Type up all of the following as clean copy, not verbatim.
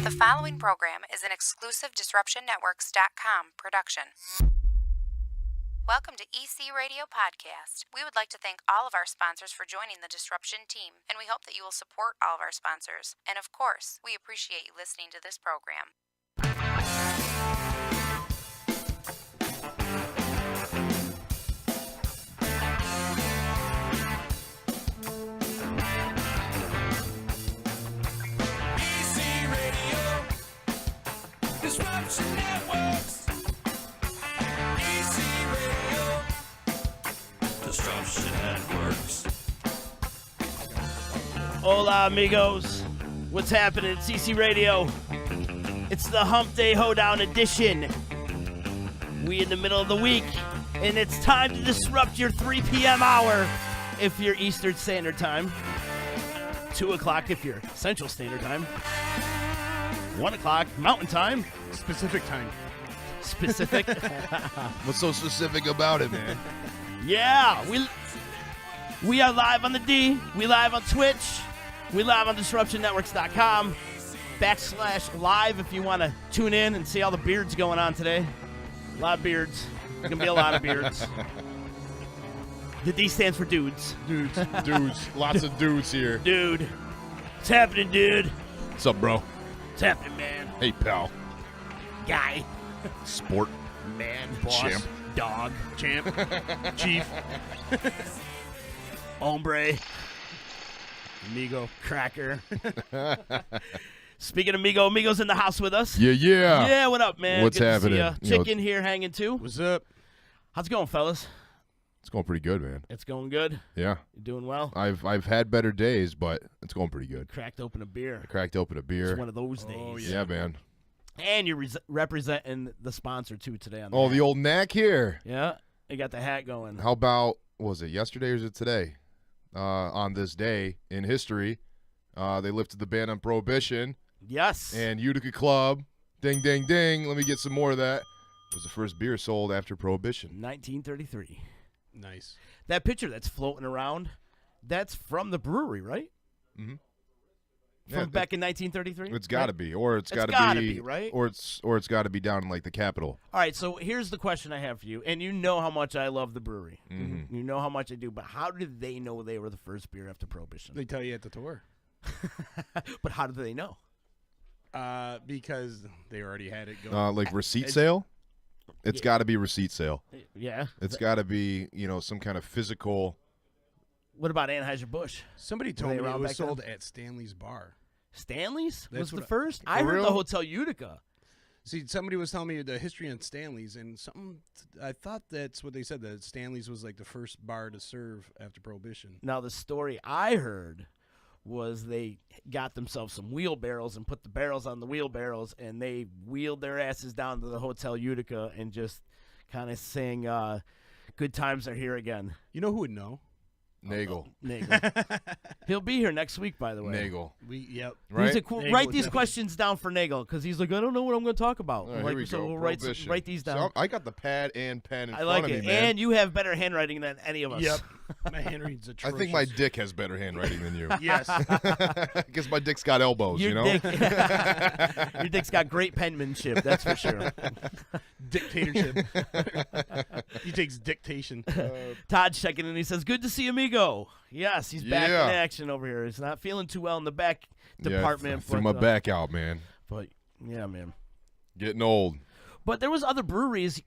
The following program is an exclusive DisruptionNetworks.com production. Welcome to EC Radio Podcast. We would like to thank all of our sponsors for joining the Disruption team, and we hope that you will support all of our sponsors. And of course, we appreciate you listening to this program. Disruption Networks. EC Radio. Disruption Networks. Hola, amigos. What's happening? It's EC Radio. It's the Hump Day Hoedown edition. We in the middle of the week, and it's time to disrupt your 3 p.m. hour if you're Eastern Standard Time, 2 o'clock if you're Central Standard Time, 1 o'clock Mountain Time. Specific time. Specific. What's so specific about it, man? Yeah, we are live on the D. We live on Twitch. We live on DisruptionNetworks.com /live if you want to tune in and see all the beards going on today. A lot of beards. There's going to be a lot of beards. The D stands for dudes. Dudes. Lots of dudes here. Dude. What's happening, dude? What's up, bro? What's happening, man? Hey, pal. Guy. Sport. Man. Boss. Champ. Dog. Champ. Chief. Hombre. Amigo. Cracker. Speaking of Amigo, Amigo's in the house with us. Yeah. Yeah, what up, man? What's Good happening? To see ya. Chicken here hanging too. What's up? How's it going, fellas? It's going pretty good, man. It's going good. Yeah. You doing well? I've had better days, but it's going pretty good. Cracked open a beer. I cracked open a beer. It's one of those days. Oh, Yeah, man. And you're representing the sponsor too today on the Oh, hat. the old knack here. Yeah, you got the hat going. How about, was it yesterday or is it today? On this day in history, they lifted the ban on Prohibition. Yes. And Utica Club, ding, ding, ding. Let me get some more of that. It was the first beer sold after Prohibition. 1933. Nice. That picture that's floating around, that's from the brewery, right? Mm-hmm. From back in 1933? It's got to be, or it's got gotta to be, right? Or it's got to be down in like the Capitol. All right, so here's the question I have for you, and you know how much I love the brewery. Mm-hmm. You know how much I do, but how did they know they were the first beer after Prohibition? They tell you at the tour. But how did they know? Because they already had it going. Like receipt sale? It's got to be receipt sale. Yeah. It's got to be, some kind of physical. What about Anheuser-Busch? Somebody Were told they me it around was back then? sold at Stanley's Bar. Stanley's That's was the what first? I heard real? the Hotel Utica. See, somebody was telling me the history on Stanley's, and I thought that's what they said, that Stanley's was like the first bar to serve after Prohibition. Now, the story I heard was they got themselves some wheelbarrows and put the barrels on the wheelbarrows, and they wheeled their asses down to the Hotel Utica and just kind of sang Good Times Are Here Again. You know who would know? Nagel. Nagel. He'll be here next week, by the way. Nagel. Yep. Right? Write Nagel these definitely. questions down for Nagel, because he's like, I don't know what I'm going to talk about. All right, Like, here we so go. we'll Prohibition. write these down. So I got the pad and pen in I front like of it. me, man. And you have better handwriting than any of us. Yep. My handwriting's I atrocious. think my dick has better handwriting than you. Yes. Because my dick's got elbows, Your you know? dick, your dick's got great penmanship, that's for sure. Dictatorship. He takes dictation. Todd's checking in. He says, good to see Amigo. Yes, he's back Yeah. in action over here. He's not feeling too well in the back department. Threw my back out, man. But, yeah, man. Getting old. But there was other breweries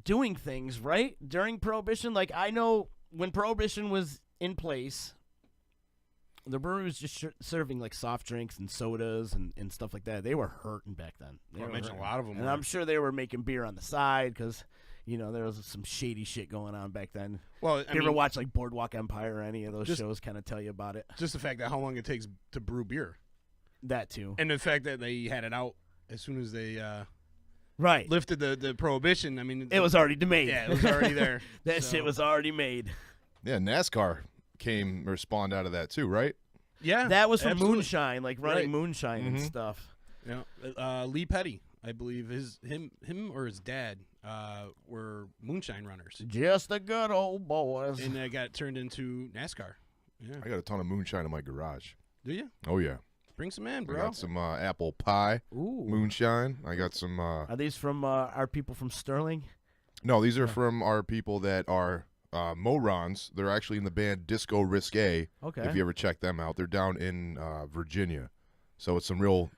doing things, right, during Prohibition. Like, I know when Prohibition was in place, the brewery was just serving, like, soft drinks and sodas and stuff like that. They were hurting back then. They I were imagine a hurting. lot of them And were. I'm sure they were making beer on the side because, there was some shady shit going on back then. Well, You ever watch, like, Boardwalk Empire or any of those shows kind of tell you about it? just the fact that how long it takes to brew beer. That, too. And the fact that they had it out as soon as they Right. lifted the prohibition. I mean, It was already made. Yeah, it was already there. That So- shit was already made. Yeah, NASCAR came or spawned out of that too, right? Yeah, That was from absolutely. moonshine, like running Right. moonshine and Mhm. stuff. Yeah, Lee Petty, I believe him or his dad were moonshine runners, Just the good old boys. and that got turned into NASCAR. Yeah, I got a ton of moonshine in my garage. do you? Oh yeah. Bring some in, I bro. got some apple pie, Ooh. moonshine. I got some. Are these from our people from Sterling? No, these are from our people that are Morons. They're actually in the band Disco Risque. Okay. If you ever check them out, they're down in Virginia. So it's some real,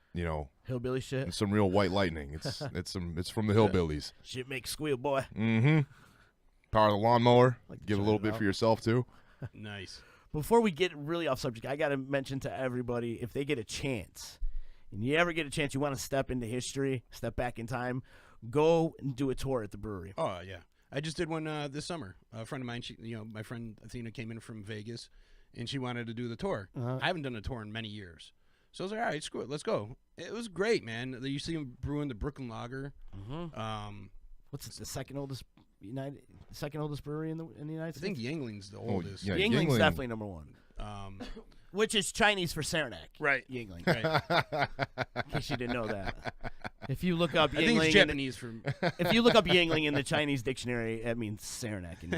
Hillbilly shit. it's some real white lightning. It's from the hillbillies. Shit makes squeal, boy. Mm-hmm. Power the lawnmower. Like to Give a try little it bit out. for yourself too. Nice. Before we get really off subject, I got to mention to everybody, if they get a chance, and you ever get a chance, you want to step into history, step back in time, go and do a tour at the brewery. Oh yeah, I just did one this summer. A friend of mine, my friend Athena came in from Vegas, and she wanted to do the tour. Uh-huh. I haven't done a tour in many years, so I was like, all right, screw it, let's go. It was great, man. You see them brewing the Brooklyn Lager. Mm-hmm. What's the second oldest brewery in the United I States? think Yingling's the oldest. yeah. Yingling's Yuengling. definitely number one, which is Chinese for Saranac. Right. Yingling. Right. In case you didn't know that. If you look up I think Yingling, it's Japanese from. if you look up Yingling in the Chinese dictionary, that means Saranac, and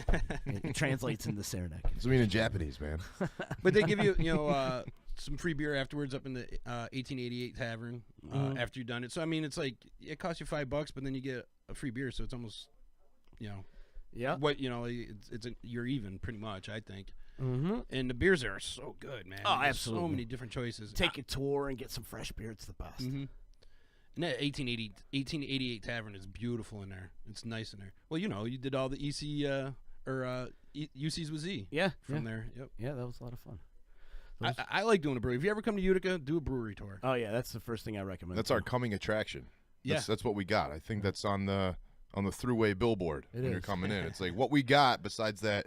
it translates into Saranac. It's mean in Japanese, man. But they give you, some free beer afterwards up in the 1888 tavern after you've done it. So I mean, it's like it costs you $5, but then you get a free beer, so it's almost, Yeah. you're even pretty much, I think. Mm-hmm. And the beers there are so good, man. Oh, There's absolutely. So many different choices. Take a tour and get some fresh beer. It's the best. Mm-hmm. And that 1888 tavern is beautiful in there. It's nice in there. Well, you did all the UCs with Z. Yeah. From there. Yep. Yeah, that was a lot of fun. I like doing a brewery. If you ever come to Utica, do a brewery tour. Oh yeah, that's the first thing I recommend. That's our coming attraction. Yeah. That's what we got. I think that's on the throughway billboard It when you're is. coming in. It's like what we got besides that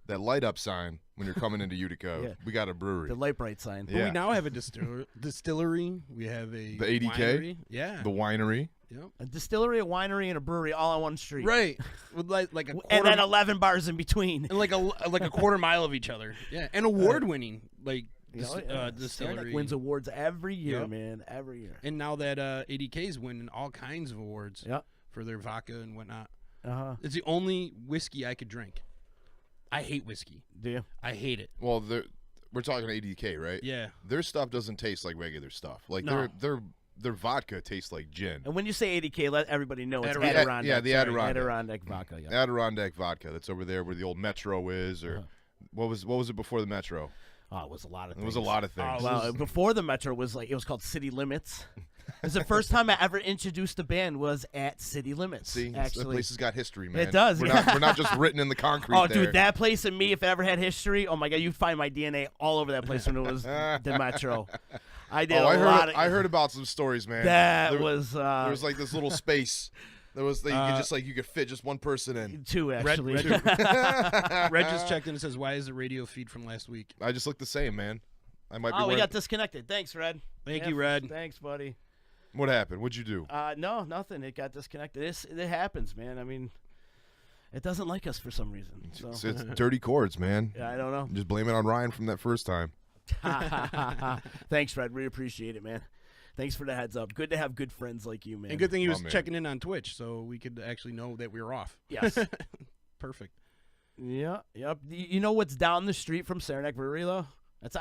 light up sign when you're coming into Utica. Yeah. We got a brewery. the light bright sign. But Yeah. we now have a distillery. We have a The 80K? winery. Yeah. The winery. Yep. A distillery, a winery, and a brewery all on one street. Right. With like a quarter And then 11 bars in between. and like a quarter mile of each other. Yeah. And award winning Saranac distillery. wins awards every year, Yep. man. Every year. And now that 80K's winning all kinds of awards Yep. for their vodka and whatnot. Uh-huh. It's the only whiskey I could drink. I hate whiskey. Do you? I hate it. Well, we're talking 80K, right? Yeah. Their stuff doesn't taste like regular stuff. Like No. their vodka tastes like gin. And when you say 80K, let everybody know it's Adirondack. Adirondack. Yeah, the Sorry, Adirondack. Adirondack vodka, yeah. Adirondack vodka. That's over there where the old Metro is, or what was it before the Metro? Oh, it was a lot of It things. was a lot of things. Well, before the Metro was it was called City Limits. It was the first time I ever introduced a band was at City Limits. See, that actually. place has got history, man. It does, We're yeah. not just written in the concrete. Oh, there. dude, that place and me, if it ever had history, oh my God, you'd find my DNA all over that place when it was the Metro. I did I heard about some stories, man. That there was there was like this little space. There was you could fit just one person in. two actually. Red just checked in and says, "Why is the radio feed from last week?" I just look the same, man. I might be. Oh, we wearing- got disconnected. Thanks, Red. Thank you, Red. Thanks, buddy. What happened? What'd you do? No, nothing. It got disconnected. It happens, man. I mean, it doesn't like us for some reason. So It's dirty chords, man. yeah, I don't know. Just blame it on Ryan from that first time. Thanks, Fred. We appreciate it, man. Thanks for the heads up. Good to have good friends like you, man. And good thing he was man. checking in on Twitch, so we could actually know that we were off. Yes. Perfect. Yeah. Yep. You know what's down the street from Saranac Brewery, though? It's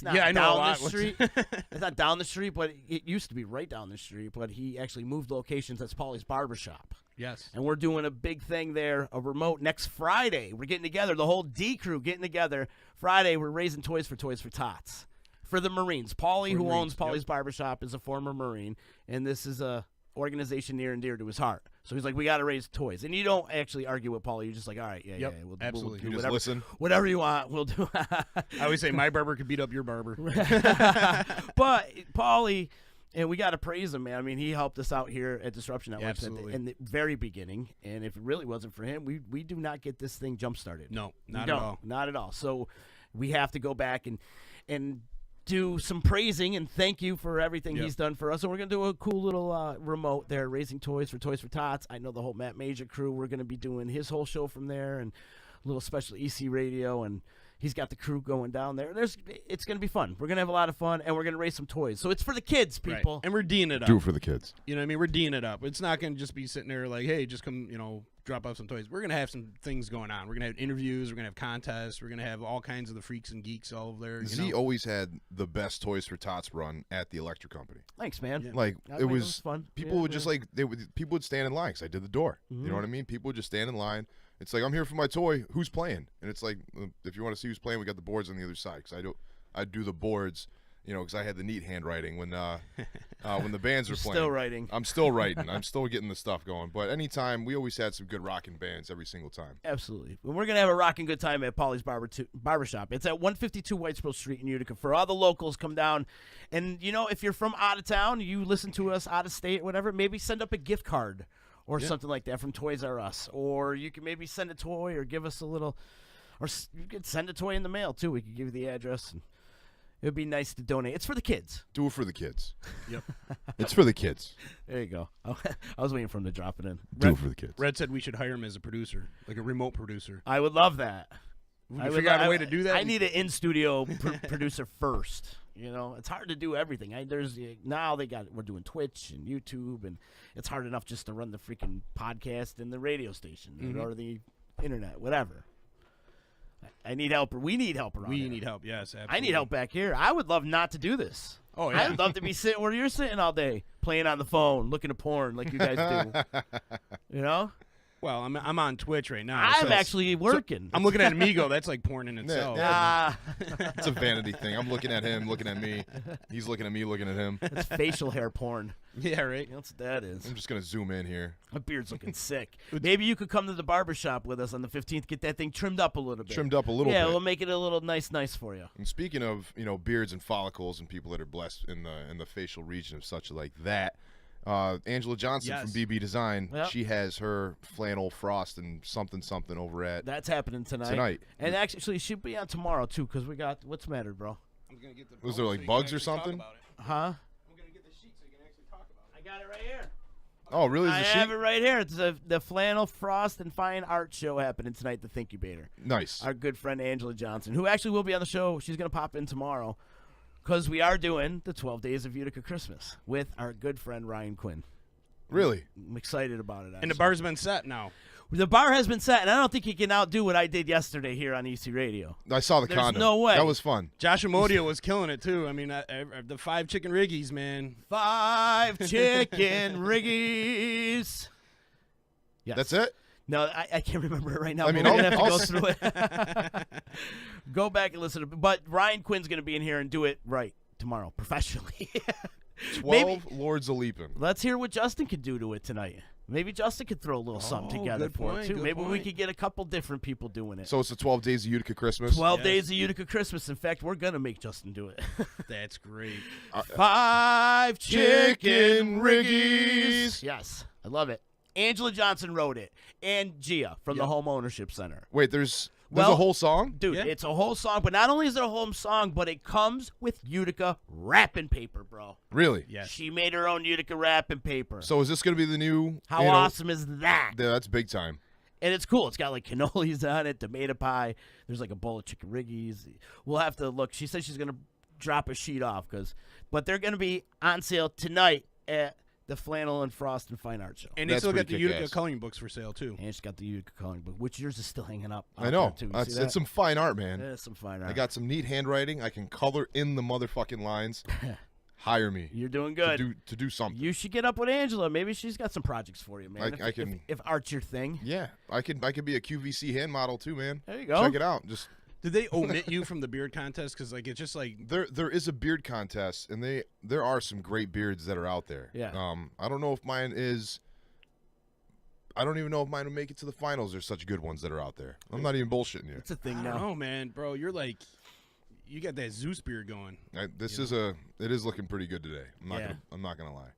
not Yeah, I know a down lot. the street. It's not down the street, but it used to be right down the street. But he actually moved locations. That's Paulie's Barbershop. Yes. And we're doing a big thing there, a remote next Friday. We're getting together, the whole D crew getting together. Friday, we're raising Toys for Tots for the Marines. Paulie, For who Marines, owns Paulie's Barbershop, is a former Marine, and this is a organization near and dear to his heart. So he's like, we got to raise toys. And you don't actually argue with Paulie. You're just like, all right, yeah, we'll absolutely. do You just whatever, listen. whatever you want, we'll do. I always say my barber could beat up your barber. But Paulie, and we got to praise him, man. I mean, he helped us out here at Disruption Network Absolutely. in the very beginning. And if it really wasn't for him, we do not get this thing jump started. No, not at all. Not at all. So we have to go back and do some praising and thank you for everything he's done for us. So we're going to do a cool little remote there, raising Toys for Tots. I know the whole Matt Major crew, we're going to be doing his whole show from there, and a little special EC radio, and He's got the crew going down there. It's going to be fun. We're going to have a lot of fun, and we're going to raise some toys. So it's for the kids, people. Right. And we're D'ing it up. Do it for the kids. You know what I mean? We're D'ing it up. It's not going to just be sitting there like, hey, just come, drop off some toys. We're going to have some things going on. We're going to have interviews. We're going to have contests. We're going to have all kinds of the freaks and geeks all over there. Z always had the best Toys for Tots run at the electric company. Thanks, man. Yeah. Like, That it made was fun. people Yeah, would just like people would stand in line because I did the door. You know what I mean? People would just stand in line. It's like, I'm here for my toy. Who's playing? And it's like, if you want to see who's playing, we got the boards on the other side. Because I do the boards, because I had the neat handwriting when the bands were playing. Still writing. I'm still writing. I'm still getting the stuff going. But anytime, we always had some good rocking bands every single time. Absolutely. We're going to have a rocking good time at Paulie's Barbershop. It's at 152 Whitesboro Street in Utica. For all the locals, come down. And, if you're from out of town, you listen to us out of state, whatever, maybe send up a gift card or something like that from Toys R Us. Or you can maybe send a toy or give us a little, or you could send a toy in the mail, too. We could give you the address. And it would be nice to donate. It's for the kids. Do it for the kids. Yep. It's for the kids. There you go. I was waiting for him to drop it in. Do it for the kids. Red said we should hire him as a producer, like a remote producer. I would love that. We can figure out a way to do that. I need an in-studio producer first. It's hard to do everything. Now we're doing Twitch and YouTube, and it's hard enough just to run the freaking podcast and the radio station or the internet, whatever. I need help. We need help around here. We need help, yes, absolutely. I need help back here. I would love not to do this. Oh, yeah. I'd love to be sitting where you're sitting all day, playing on the phone, looking at porn like you guys do. Well, I'm on Twitch right now. I'm actually working. I'm looking at Amigo. That's like porn in itself. It's a vanity thing. I'm looking at him, looking at me. He's looking at me, looking at him. It's facial hair porn. Yeah, right. That's what that is. I'm just going to zoom in here. My beard's looking sick. Maybe you could come to the barbershop with us on the 15th, get that thing trimmed up a little bit. Trimmed up a little bit. Yeah, we'll make it a little nice for you. And speaking of, beards and follicles and people that are blessed in the facial region of such like that, Angela Johnson from BB Design, she has her flannel frost and something over at. That's happening tonight. And actually, she'll be on tomorrow too, because we got what's the matter, bro? I'm gonna get the Was there like bugs or something? Huh? I'm gonna get the sheet so you can actually talk about it. I got it right here. Oh, really? I have it right here. It's the Flannel Frost and Fine Art Show happening tonight at the Think Incubator. Nice. Our good friend Angela Johnson, who actually will be on the show. She's gonna pop in tomorrow. Because we are doing the 12 Days of Utica Christmas with our good friend Ryan Quinn. Really? I'm excited about it. Actually. And the bar's been set now. The bar has been set, and I don't think you can outdo what I did yesterday here on EC Radio. I saw the There's condom. no way. That was fun. Josh Amodio was killing it, too. I mean, the 5 chicken riggies, man. 5 chicken riggies. Yes. That's it? No, I can't remember it right now. I mean, we're going to have to I'll go through it. Go back and listen to it. But Ryan Quinn's going to be in here and do it right tomorrow, professionally. 12 Lords of Leaping. Let's hear what Justin could do to it tonight. Maybe Justin could throw a little something together good for point, it, too. good Maybe we point. could get a couple different people doing it. So it's the 12 Days of Utica Christmas? 12 Yes. Days of Utica Christmas. In fact, we're going to make Justin do it. That's great. 5 chicken riggies. Yes, I love it. Angela Johnson wrote it. And Gia from the Home Ownership Center. Wait, there's Well, a whole song? Dude, Yeah. it's a whole song, but not only is it a whole song, but it comes with Utica wrapping paper, bro. Really? Yes. She made her own Utica wrapping paper. So is this going to be the new? How awesome is that? Yeah, that's big time. And it's cool. It's got like cannolis on it, tomato pie. There's like a bowl of chicken riggies. We'll have to look. She said she's going to drop a sheet off, but they're going to be on sale tonight at the Flannel and Frost and Fine Art Show. And they That's still got pretty the Utica kick-ass. coloring books for sale, too. And she's got the Utica coloring book, which yours is still hanging up. I know. Too. You see that? It's some fine art, man. Yeah, some fine art. I got some neat handwriting. I can color in the motherfucking lines. Hire me. You're doing good. To do something. You should get up with Angela. Maybe she's got some projects for you, man. I can- if art's your thing. Yeah, I could be a QVC hand model too, man. There you go. Check it out. Just Did they omit you from the beard contest? Because it's just like there is a beard contest, and there are some great beards that are out there. Yeah. I don't know if mine is. I don't even know if mine will make it to the finals. There's such good ones that are out there. I'm not even bullshitting you. It's a thing I now. don't know, man, bro. You're like, you got that Zeus beard going. It is looking pretty good today. I'm not gonna lie.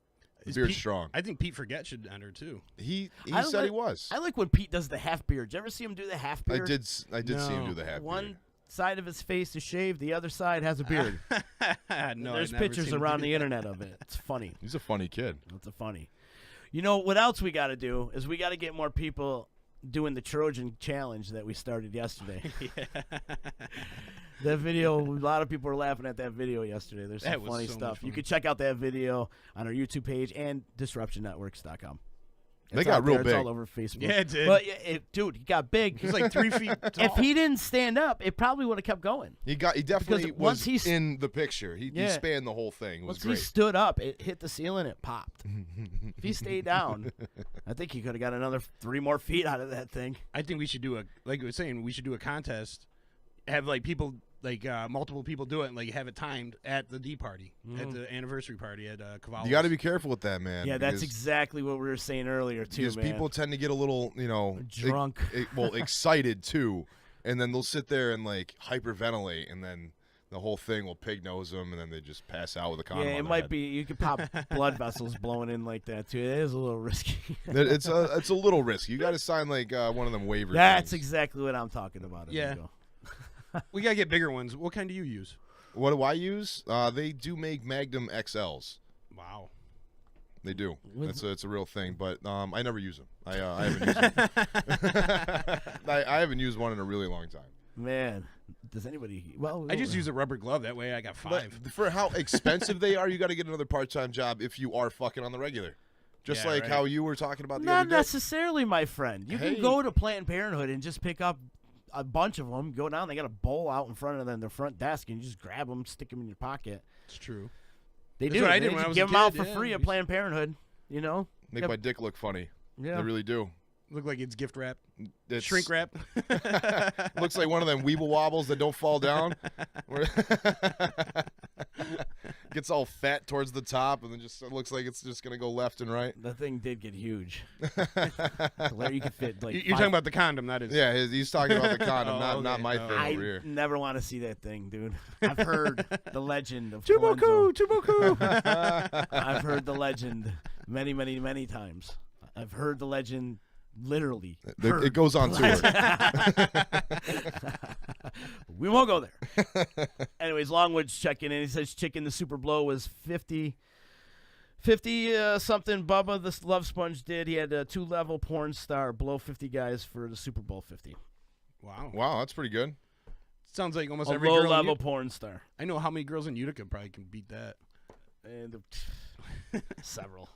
The Is beard's Pete- strong. I think Pete Forget should enter too. He I said he like- was. I like when Pete does the half beard. Did you ever see him do the half I beard? did see him do the half One beard. side of his face is shaved, the other side has a beard. No, There's I've never pictures seen him around do the that. internet of it. It's funny. He's a funny kid. It's a funny. You know what else we got to do is we got to get more people doing the Trojan challenge that we started yesterday. Yeah. That video, a lot of people were laughing at that video yesterday. There's some That was funny so much stuff. fun. You can check out that video on our YouTube page and disruptionnetworks.com. They It's got out real there. big. It's all over Facebook. Yeah, it did. But dude, he got big. He's like 3 feet tall. If he didn't stand up, it probably would have kept going. He definitely Because once was he's- in the picture. He Yeah. spanned the whole thing. It was Once he great. stood up, it hit the ceiling, it popped. If he stayed down, I think he could have got another 3 more feet out of that thing. I think we should do like we were saying, we should do a contest. Have like people, like multiple people do it, and like have it timed at the D party, at the anniversary party at Cavallo's. You got to be careful with that, man. Yeah, that's because- exactly what we were saying earlier, too, because man. people tend to get a little, Drunk. excited too, and then they'll sit there and like hyperventilate, and then the whole thing will pig nose them, and then they just pass out with a condom. Yeah, on it their might head. be. You could pop blood vessels blowing in like that, too. It is a little risky. It's a little risky. You got to sign like one of them waiver. That's things. exactly what I'm talking about. Yeah. Amigo. We gotta get bigger ones. What kind do you use? What do I use? They do make Magnum XLs. Wow. They do. With- It's a real thing, but I never use them. I haven't used them. I haven't used one in a really long time. Man, does anybody? Well, I just use a rubber glove. That way I got 5. But for how expensive they are, you got to get another part-time job if you are fucking on the regular. Just Yeah, like right. how you were talking about the Not other day. necessarily, my friend. You Hey. can go to Planned Parenthood and just pick up a bunch of them. Go down, they got a bowl out in front of them, their front desk, and you just grab them, stick them in your pocket. It's true. They That's do. what I They did when just I was give a them out kid, for yeah. free at Planned Parenthood. You know. Make Yep. my dick look funny. Yeah. They really do. Look like it's gift wrap, It's, shrink wrap. Looks like one of them weeble wobbles that don't fall down. Gets all fat towards the top, and then just it looks like it's just gonna go left and right. The thing did get huge. Where you could fit like. You're talking about the condom, not his. Yeah, he's talking about the condom, Oh, not okay. my Oh. thing I over here. never want to see that thing, dude. I've heard the legend of Tuboku, Kalenzo. Tuboku. I've heard the legend many, many, many times. I've heard the legend literally. It goes on tour. We won't go there. Anyways, Longwood's checking in. He says Chicken the Super Blow was 50 something. Bubba the Love Sponge did. He had a 2-level porn star blow 50 guys for the Super Bowl 50. Wow. Wow, that's pretty good. Sounds like almost A every girl. in low-level Utica- porn star. I know how many girls in Utica probably can beat that. And several.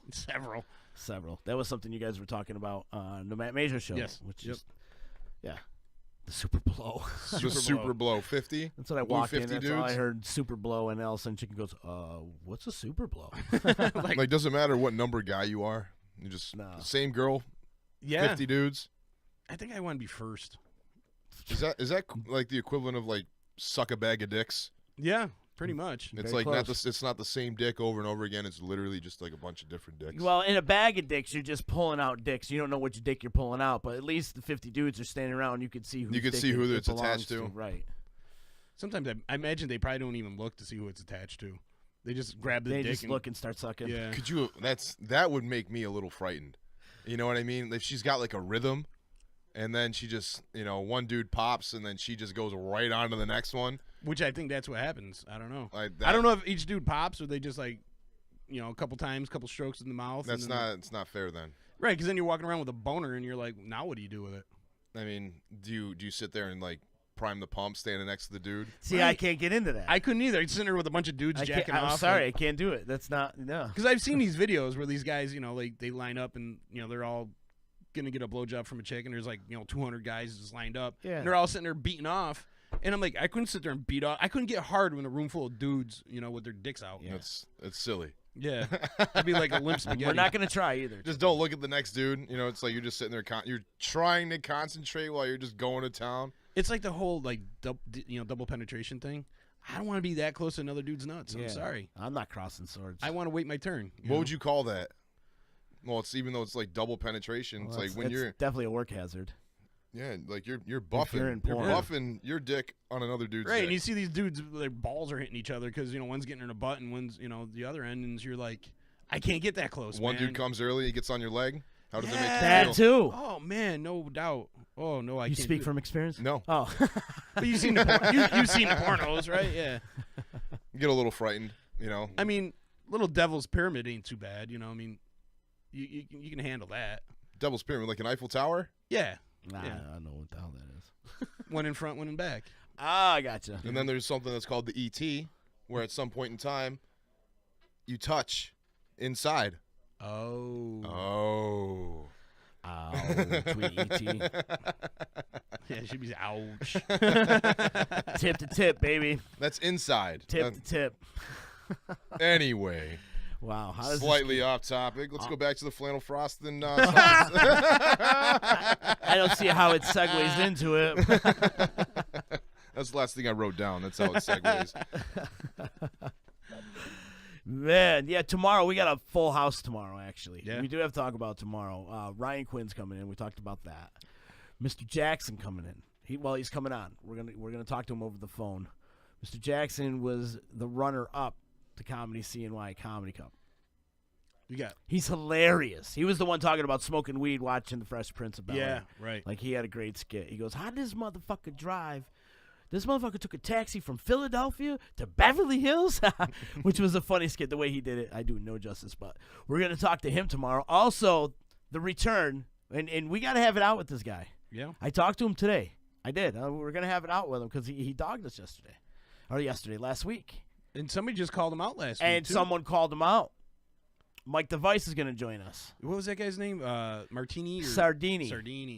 Several. That was something you guys were talking about on the Matt Major show. Yes. Which Yep. is, yeah, the Super Blow. The Super Blow 50. That's what I Blew walked in. 50 That's all I dudes? heard. Super Blow, and all of a sudden Chicken goes, what's a Super Blow? Like doesn't matter what number guy you are. You just No. same girl, Yeah. 50 dudes. I think I want to be first. Is that like the equivalent of like suck a bag of dicks? Yeah, pretty much. It's Very like close. it's not the same dick over and over again. It's literally just like a bunch of different dicks. Well, in a bag of dicks, you're just pulling out dicks. You don't know which dick you're pulling out, but at least the 50 dudes are standing around. You can see who. You can see who it's attached to. Right. Sometimes I imagine they probably don't even look to see who it's attached to. They just grab the They dick just and look and start sucking. yeah. Could you? That would make me a little frightened. You know what I mean? If she's got like a rhythm, and then she just one dude pops, and then she just goes right on to the next one. Which I think that's what happens. I don't know. Like I don't know if each dude pops or they just like, a couple times, couple strokes in the mouth. That's and then it's not fair then. right, because then you're walking around with a boner and you're like, now what do you do with it? I mean, do you sit there and like prime the pump standing next to the dude? See, I Right. can't get into that. I couldn't either. I'd sit there with a bunch of dudes I jacking can't, off. I'm sorry, I can't do it. That's not no. Because I've seen these videos where these guys, like they line up and they're all gonna get a blowjob from a chick, and there's like 200 guys just lined up, Yeah. and they're all sitting there beating off. And I'm like, I couldn't sit there and beat off. I couldn't get hard when a room full of dudes, with their dicks out. Yeah. It's silly. Yeah, I'd be like a limp spaghetti. We're not gonna try either. Just don't look at the next dude. It's like you're just sitting there. You're trying to concentrate while you're just going to town. It's like the whole like double penetration thing. I don't want to be that close to another dude's nuts. Yeah. I'm sorry. I'm not crossing swords. I want to wait my turn. What would you call that? Well, it's even though it's like double penetration. Well, It's like when it's you're definitely a work hazard. like you're buffing in you're porn. buffing your dick on another dude's Right, dick. and you see these dudes, their balls are hitting each other because one's getting in a butt and one's the other end, and you're like, I can't get that close. One man. dude comes early, he gets on your leg. How does it make you That feel? too. Oh man, no doubt. Oh no, I You can't speak do from experience? No, Oh. But you've seen you've seen the pornos, right? Yeah. you get a little frightened. I mean, little Devil's Pyramid ain't too bad. I mean, you can handle that. Devil's Pyramid, like an Eiffel Tower. Yeah. Nah, Yeah. I don't know what the hell that is. One in front, one in back. Ah, I gotcha. And then there's something that's called the ET, where at some point in time, you touch inside. Oh. Oh. Tweet ET. Yeah, it should be ouch. Tip to tip, baby. That's inside. Tip to tip. Anyway. Wow. How does Slightly off topic. Let's go back to the flannel frosting. I don't see how it segues into it. That's the last thing I wrote down. That's how it segues. Man, yeah, tomorrow we got a full house tomorrow, actually. Yeah. We do have to talk about tomorrow. Ryan Quinn's coming in. We talked about that. Mr. Jackson coming in. He's coming on. We're gonna talk to him over the phone. Mr. Jackson was the runner-up to Comedy CNY Comedy Cup. You got. He's hilarious. He was the one talking about smoking weed watching The Fresh Prince of Bel-Air. Yeah, right. Like, he had a great skit. He goes, how did this motherfucker drive? This motherfucker took a taxi from Philadelphia to Beverly Hills, which was a funny skit. The way he did it, I do no justice, but we're going to talk to him tomorrow. Also, the return, and we got to have it out with this guy. Yeah. I talked to him today. I did. We're going to have it out with him because he dogged us last week. And somebody just called him out last week, And too. someone called him out. Mike DeVice is going to join us. What was that guy's name? Martini? Or Sardini.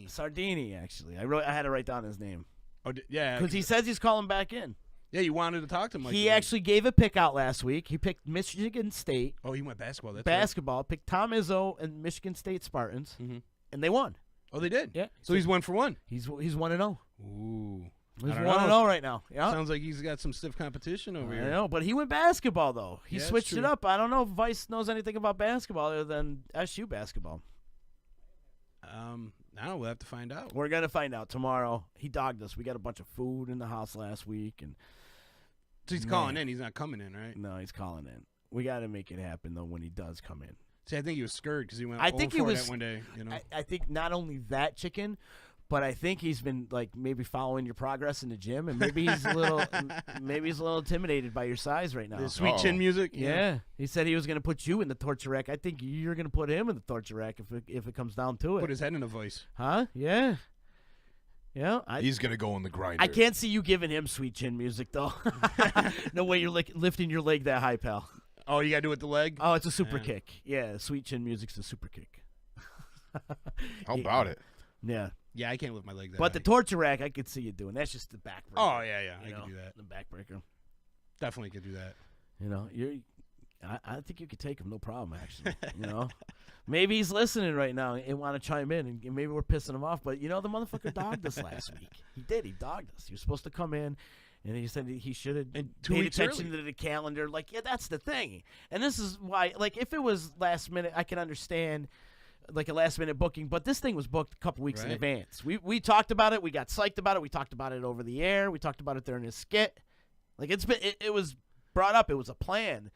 Sardini. Actually. I had to write down his name. Oh, yeah. Because he says he's calling back in. Yeah, you wanted to talk to him. Like He that. actually gave a pick out last week. He picked Michigan State Oh, he went basketball. That's basketball, picked Tom Izzo and Michigan State Spartans, Mhm. and they won. Oh, they did? Yeah. So he's 1 for 1. He's 1-0. Ooh. He's I don't 1-0 know. right now. Yeah. Sounds like he's got some stiff competition over I here. know, but he went basketball though. He Yeah, that's switched it true. up. I don't know if Vice knows anything about basketball other than SU basketball. I don't know. We'll have to find out. We're gonna find out tomorrow. He dogged us. We got a bunch of food in the house last week, and So he's Man. calling in. He's not coming in, right? no, he's calling in. We got to make it happen though when he does come in. See, I think he was scared because he went. I think he 0 for was- that one day. You know. I think not only that chicken, but I think he's been like maybe following your progress in the gym, and maybe he's a little intimidated by your size right now. The sweet chin music. Yeah, he said he was going to put you in the torture rack. I think you're going to put him in the torture rack if it comes down to it. Put his head in a vice. Huh? Yeah. Yeah. He's going to go in the grinder. I can't see you giving him sweet chin music though. No way you're lifting your leg that high, pal. Oh, you got to do it with the leg. Oh, it's a super Yeah. kick. Yeah, sweet chin music's a super kick. How about it? Yeah. Yeah, I can't lift my leg that But the high. torture rack, I could see you doing. That's just the backbreaker. Oh yeah, yeah. I you know, could do that. The backbreaker. Definitely could do that. You know, I think you could take him, no problem. Actually, you know, maybe he's listening right now and want to chime in, and maybe we're pissing him off. But you know, the motherfucker dogged us last week. He did. He dogged us. He was supposed to come in, and he said he should have And 2 paid weeks attention early. to the calendar. Like, yeah, that's the thing. And this is why, like, if it was last minute, I can understand. Like a last minute booking, but this thing was booked a couple weeks in Right. advance. We talked about it. We got psyched about it. We talked about it over the air. We talked about it during his skit. Like it was brought up. It was a plan.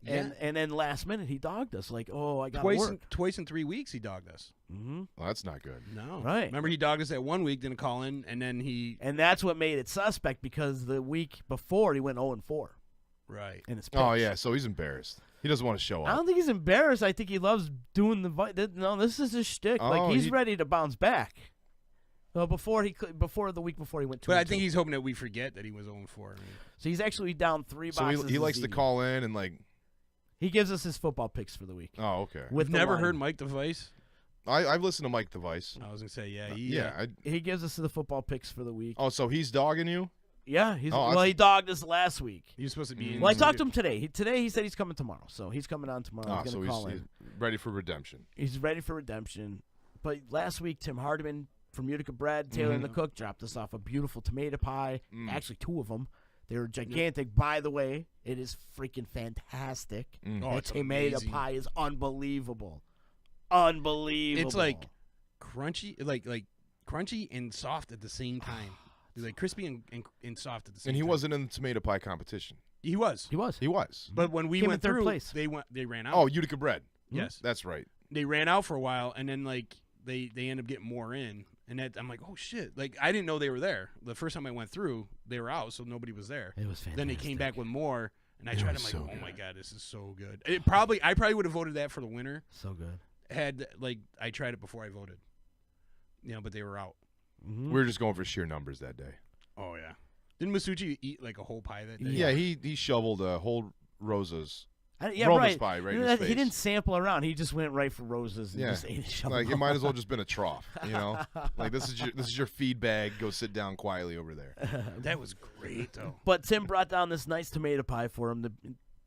And then last minute he dogged us. Like, oh, I got to work. Twice in 3 weeks he dogged us. Mm-hmm. Well, that's not good. No. Right. Remember he dogged us that 1 week, didn't call in, and then he. And that's what made it suspect because the week before he went 0-4 Right. in his pitch. Oh, yeah, so he's embarrassed. He doesn't want to show I up. don't think he's embarrassed. I think he loves doing No, this is his shtick. Like Oh, he's he- ready to bounce back. Well, before the week before he went 2-2. But I think he's hoping that we forget that he was 0 4. So he's actually down 3 So boxes. he this likes to evening. call in and, like, He gives us his football picks for the week. oh, okay. With We've the never line. heard Mike DeVice. I've listened to Mike DeVice. I was gonna say yeah. Yeah. He gives us the football picks for the week. Oh, so he's dogging you? Yeah, he's Oh, he dogged us last week. He was supposed to be. in Well, I the talked to studio. him today. Today he said he's coming tomorrow, so he's coming on tomorrow. Oh, he's so gonna call he's in. ready for redemption. He's ready for redemption. But last week, Tim Hardiman from Utica Bread, Taylor and the Cook dropped us off a beautiful tomato pie. Actually, 2 of them. They were gigantic. By the way, it is freaking fantastic. Oh, That it's tomato amazing. pie is unbelievable. Unbelievable. It's like crunchy, like crunchy and soft at the same time. It's like crispy and soft at the same And time. he wasn't in the tomato pie competition. He was. he was. He was. But when we Came in went third through, place. they ran out. Oh, Utica bread. yes. That's right. They ran out for a while, and then like they ended up getting more in, and that I'm like, oh shit! Like I didn't know they were there. The first time I went through, they were out, so nobody was there. It was fantastic. Then they came back with more, and I It tried. was I'm like, so oh my good. god, this is so good. I probably would have voted that for the winner So good. had like I tried it before I voted. but they were out. We were just going for sheer numbers that day. Oh yeah. Didn't Masucci eat like a whole pie that day? Yeah, he shoveled a whole Rosa's. Yeah, Roma's right. pie right in his face. He didn't sample around. He just went right for Roses and Yeah. just ate it. Shoved Like them it might all. as well just been a trough, Like this is your feed bag. Go sit down quietly over there. That was great though. But Tim brought down this nice tomato pie for him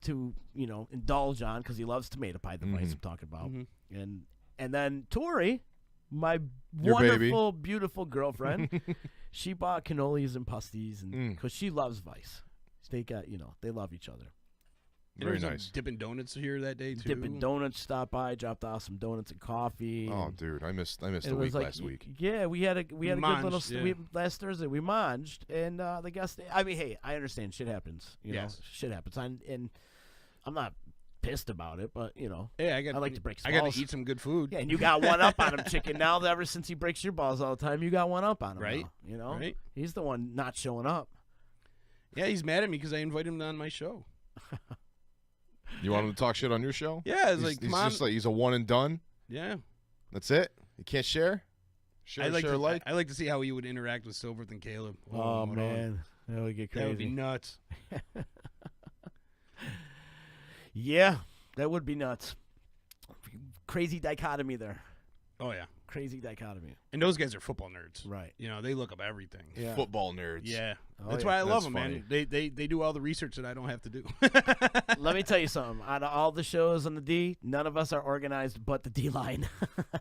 to indulge on because he loves tomato pie. The vice I'm talking about, and then Tori, my Your wonderful, beautiful girlfriend, she bought cannolis and pasties, and because she loves Vice, they got they love each other. Very There was nice. Dippin' Donuts here that day too. Dippin' Donuts stopped by, dropped off some donuts and coffee. Oh, and dude, I missed it the was week last week. Yeah, we had a good little manged, yeah. last Thursday. We manged, and the guest. I mean, hey, I understand shit happens. You know, shit happens. And I'm not pissed about it, but Yeah, I like to break his I got balls. to eat some good food. Yeah, and you got one up on him, chicken. Now, ever since he breaks your balls all the time, you got one up on him. Right. Now, Right. He's the one not showing up. Yeah, he's mad at me because I invited him on my show. You want him to talk shit on your show? Yeah, it's he's, like, he's come on. just like he's a one and done. Yeah. That's it. You can't share. I like share, to, I like to see how he would interact with Silverth and Caleb. Oh, hold on. man, that would get crazy. That would be nuts. Yeah, that would be nuts. Crazy dichotomy there. Oh yeah. Crazy dichotomy. And those guys are football nerds. Right. They look up everything. Yeah. Football nerds. Yeah. Oh, That's yeah. why I love That's them, funny. man. They do all the research that I don't have to do. Let me tell you something. Out of all the shows on the D, none of us are organized but the D line.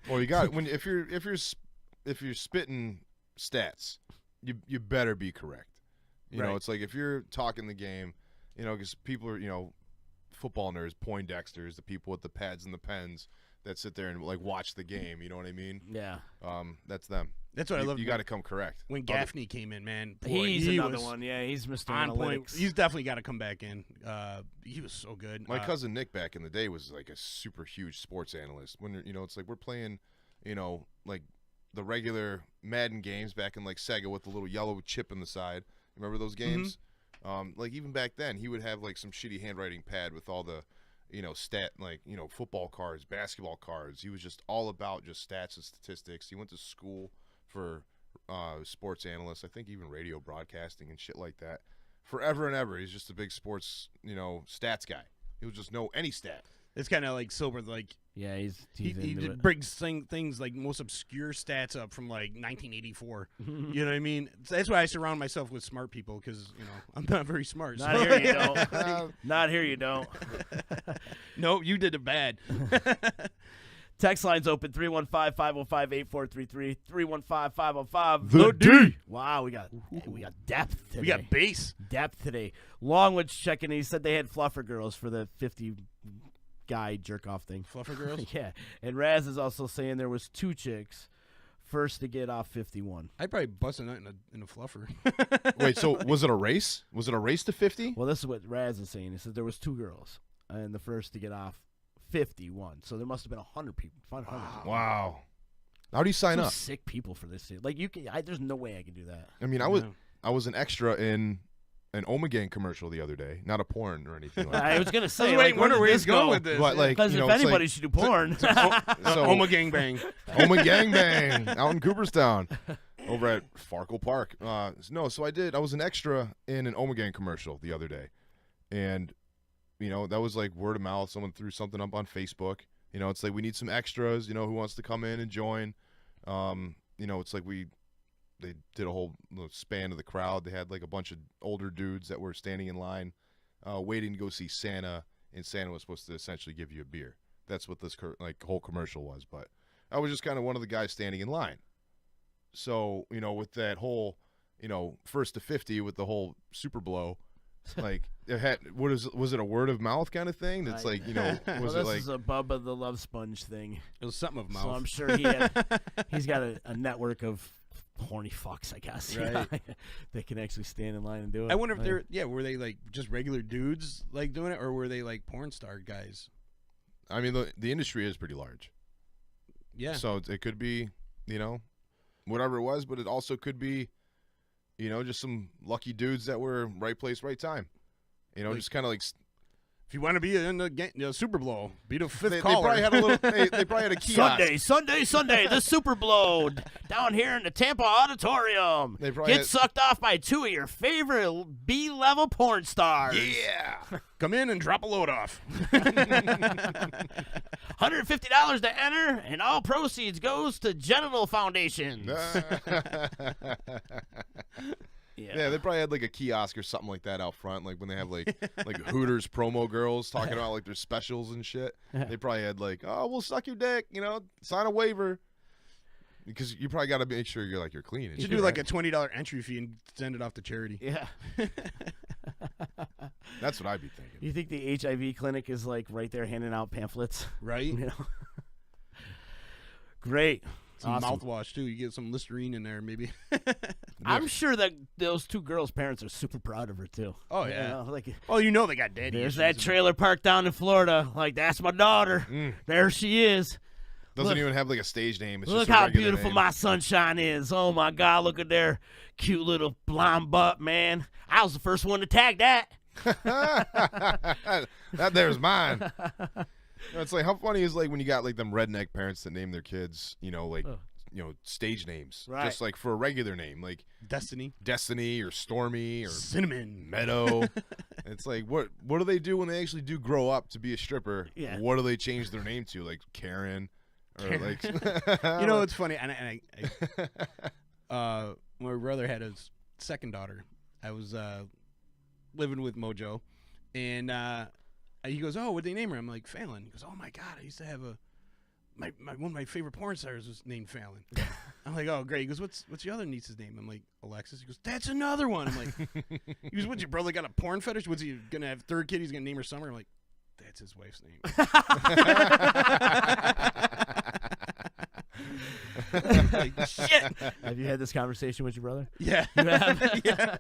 Well, you got if you're spitting stats, you better be correct. You know, Right. it's like if you're talking the game, because people are football nerds, Poindexters, the people with the pads and the pens that sit there and like watch the game. You know what I mean? Yeah. That's them. That's what I love. You got to come correct. When Gaffney came in, man. Boy, He's he another was one. Yeah, he's Mr. on point. Analytics. He's definitely got to come back in. He was so good. My cousin Nick back in the day was like a super huge sports analyst. When it's like we're playing, like the regular Madden games back in like Sega with the little yellow chip in the side. Remember those games? Like even back then, he would have like some shitty handwriting pad with all the, football cards, basketball cards. He was just all about just stats and statistics. He went to school for sports analyst. I think even radio broadcasting and shit like that. Forever and ever, he's just a big sports, stats guy. He would just know any stat. It's kind of like Silver, like Yeah, he's he into it. brings things like most obscure stats up from like 1984. You know what I mean? That's why I surround myself with smart people because I'm not very smart. Not so- here you don't. Not here you don't. No, you did it bad. Text line's open 315-505-8433. 315-505 The D. Wow, we got depth today. We got bass. depth today. Longwood's checking. He said they had fluffer girls for the 50 guy jerk off thing. Fluffer girls. Yeah, and Raz is also saying there was 2 chicks first to get off 51. I'd probably bust a nut in a fluffer. Wait, so was it a race? Was it a race to 50? Well, this is what Raz is saying. He said there was 2 girls and the first to get off 51. So there must have been 100 people. 500 people. Wow. How do you sign Some up? sick people for this shit. Like you can. There's no way I can do that. I mean, I was an extra in an Omegang commercial the other day. Not a porn or anything like that. I was gonna say. Wait, like, wonder where did he's this going go? with this. But like, Because if it's anybody like, should do porn, so Oma gangbang. Omegang bang out in Cooperstown, over at Farkle Park. So I was an extra in an Omegang commercial the other day, and that was like word of mouth. Someone threw something up on Facebook. It's like we need some extras. Who wants to come in and join? It's like they did a whole span of the crowd. They had like a bunch of older dudes that were standing in line, waiting to go see Santa, and Santa was supposed to essentially give you a beer. That's what this whole commercial was. But I was just kind of one of the guys standing in line. So with that whole, first to 50 with the whole super blow, like was it a word of mouth kind of thing? That's like well, was this it like is a Bubba the Love Sponge thing. It was something of mouth. So I'm sure he's got a network of horny fucks, I guess. Right. They can actually stand in line and do it. I wonder if were they like just regular dudes like doing it, or were they like porn star guys? I mean the industry is pretty large. Yeah. So it could be, whatever it was, but it also could be, just some lucky dudes that were right place, right time. Just kind of like If you want to be in the Super Bowl, be the fifth They caller. probably had a little. They probably had a kiosk. Sunday, the Super Bowl down here in the Tampa Auditorium. They probably Get had- sucked off by two of your favorite B-level porn stars. Yeah. Come in and drop a load off. $150 to enter, and all proceeds goes to Genital Foundations. Yeah, they probably had like a kiosk or something like that out front, like when they have like Hooters promo girls talking about like their specials and shit. They probably had like, oh, we'll suck your dick, sign a waiver, because you probably got to make sure you're clean. And You should shit, do like right? a $20 entry fee and send it off to charity. Yeah. That's what I'd be thinking. You think the HIV clinic is like right there handing out pamphlets? Right? You know? Great. Some Awesome. mouthwash, too. You get some Listerine in there, maybe. I'm sure that those two girls' parents are super proud of her, too. Oh, You yeah. know, like, Oh, you know they got daddy there's issues. that trailer park down in Florida. Like, that's my daughter. There she is. Doesn't Look- even have like a stage name. It's Look just a how regular beautiful name. my sunshine is. Oh, my God. Look at their cute little blonde butt, man. I was the first one to tag that. That there's mine. It's like, how funny is like when you got like them redneck parents that name their kids, stage names, Right. just like for a regular name, like Destiny. Destiny or Stormy or Cinnamon. Meadow. It's like, what do they do when they actually do grow up to be a stripper? Yeah. What do they change their name to? Like Karen, or like You know, it's funny. My brother had his second daughter. I was living with Mojo, and he goes, "Oh, what'd they name her?" I'm like, "Fallon." He goes, "Oh my God, I used to have one of my favorite porn stars was named Fallon." I'm like, "Oh, great." He goes, "What's your other niece's name?" I'm like, "Alexis." He goes, "That's another one." I'm like, "He goes, what's your brother got a porn fetish? What's he gonna have third kid? He's gonna name her Summer?" I'm like, "That's his wife's name." Like, shit. Have you had this conversation with your brother? Yeah. You have? Yeah.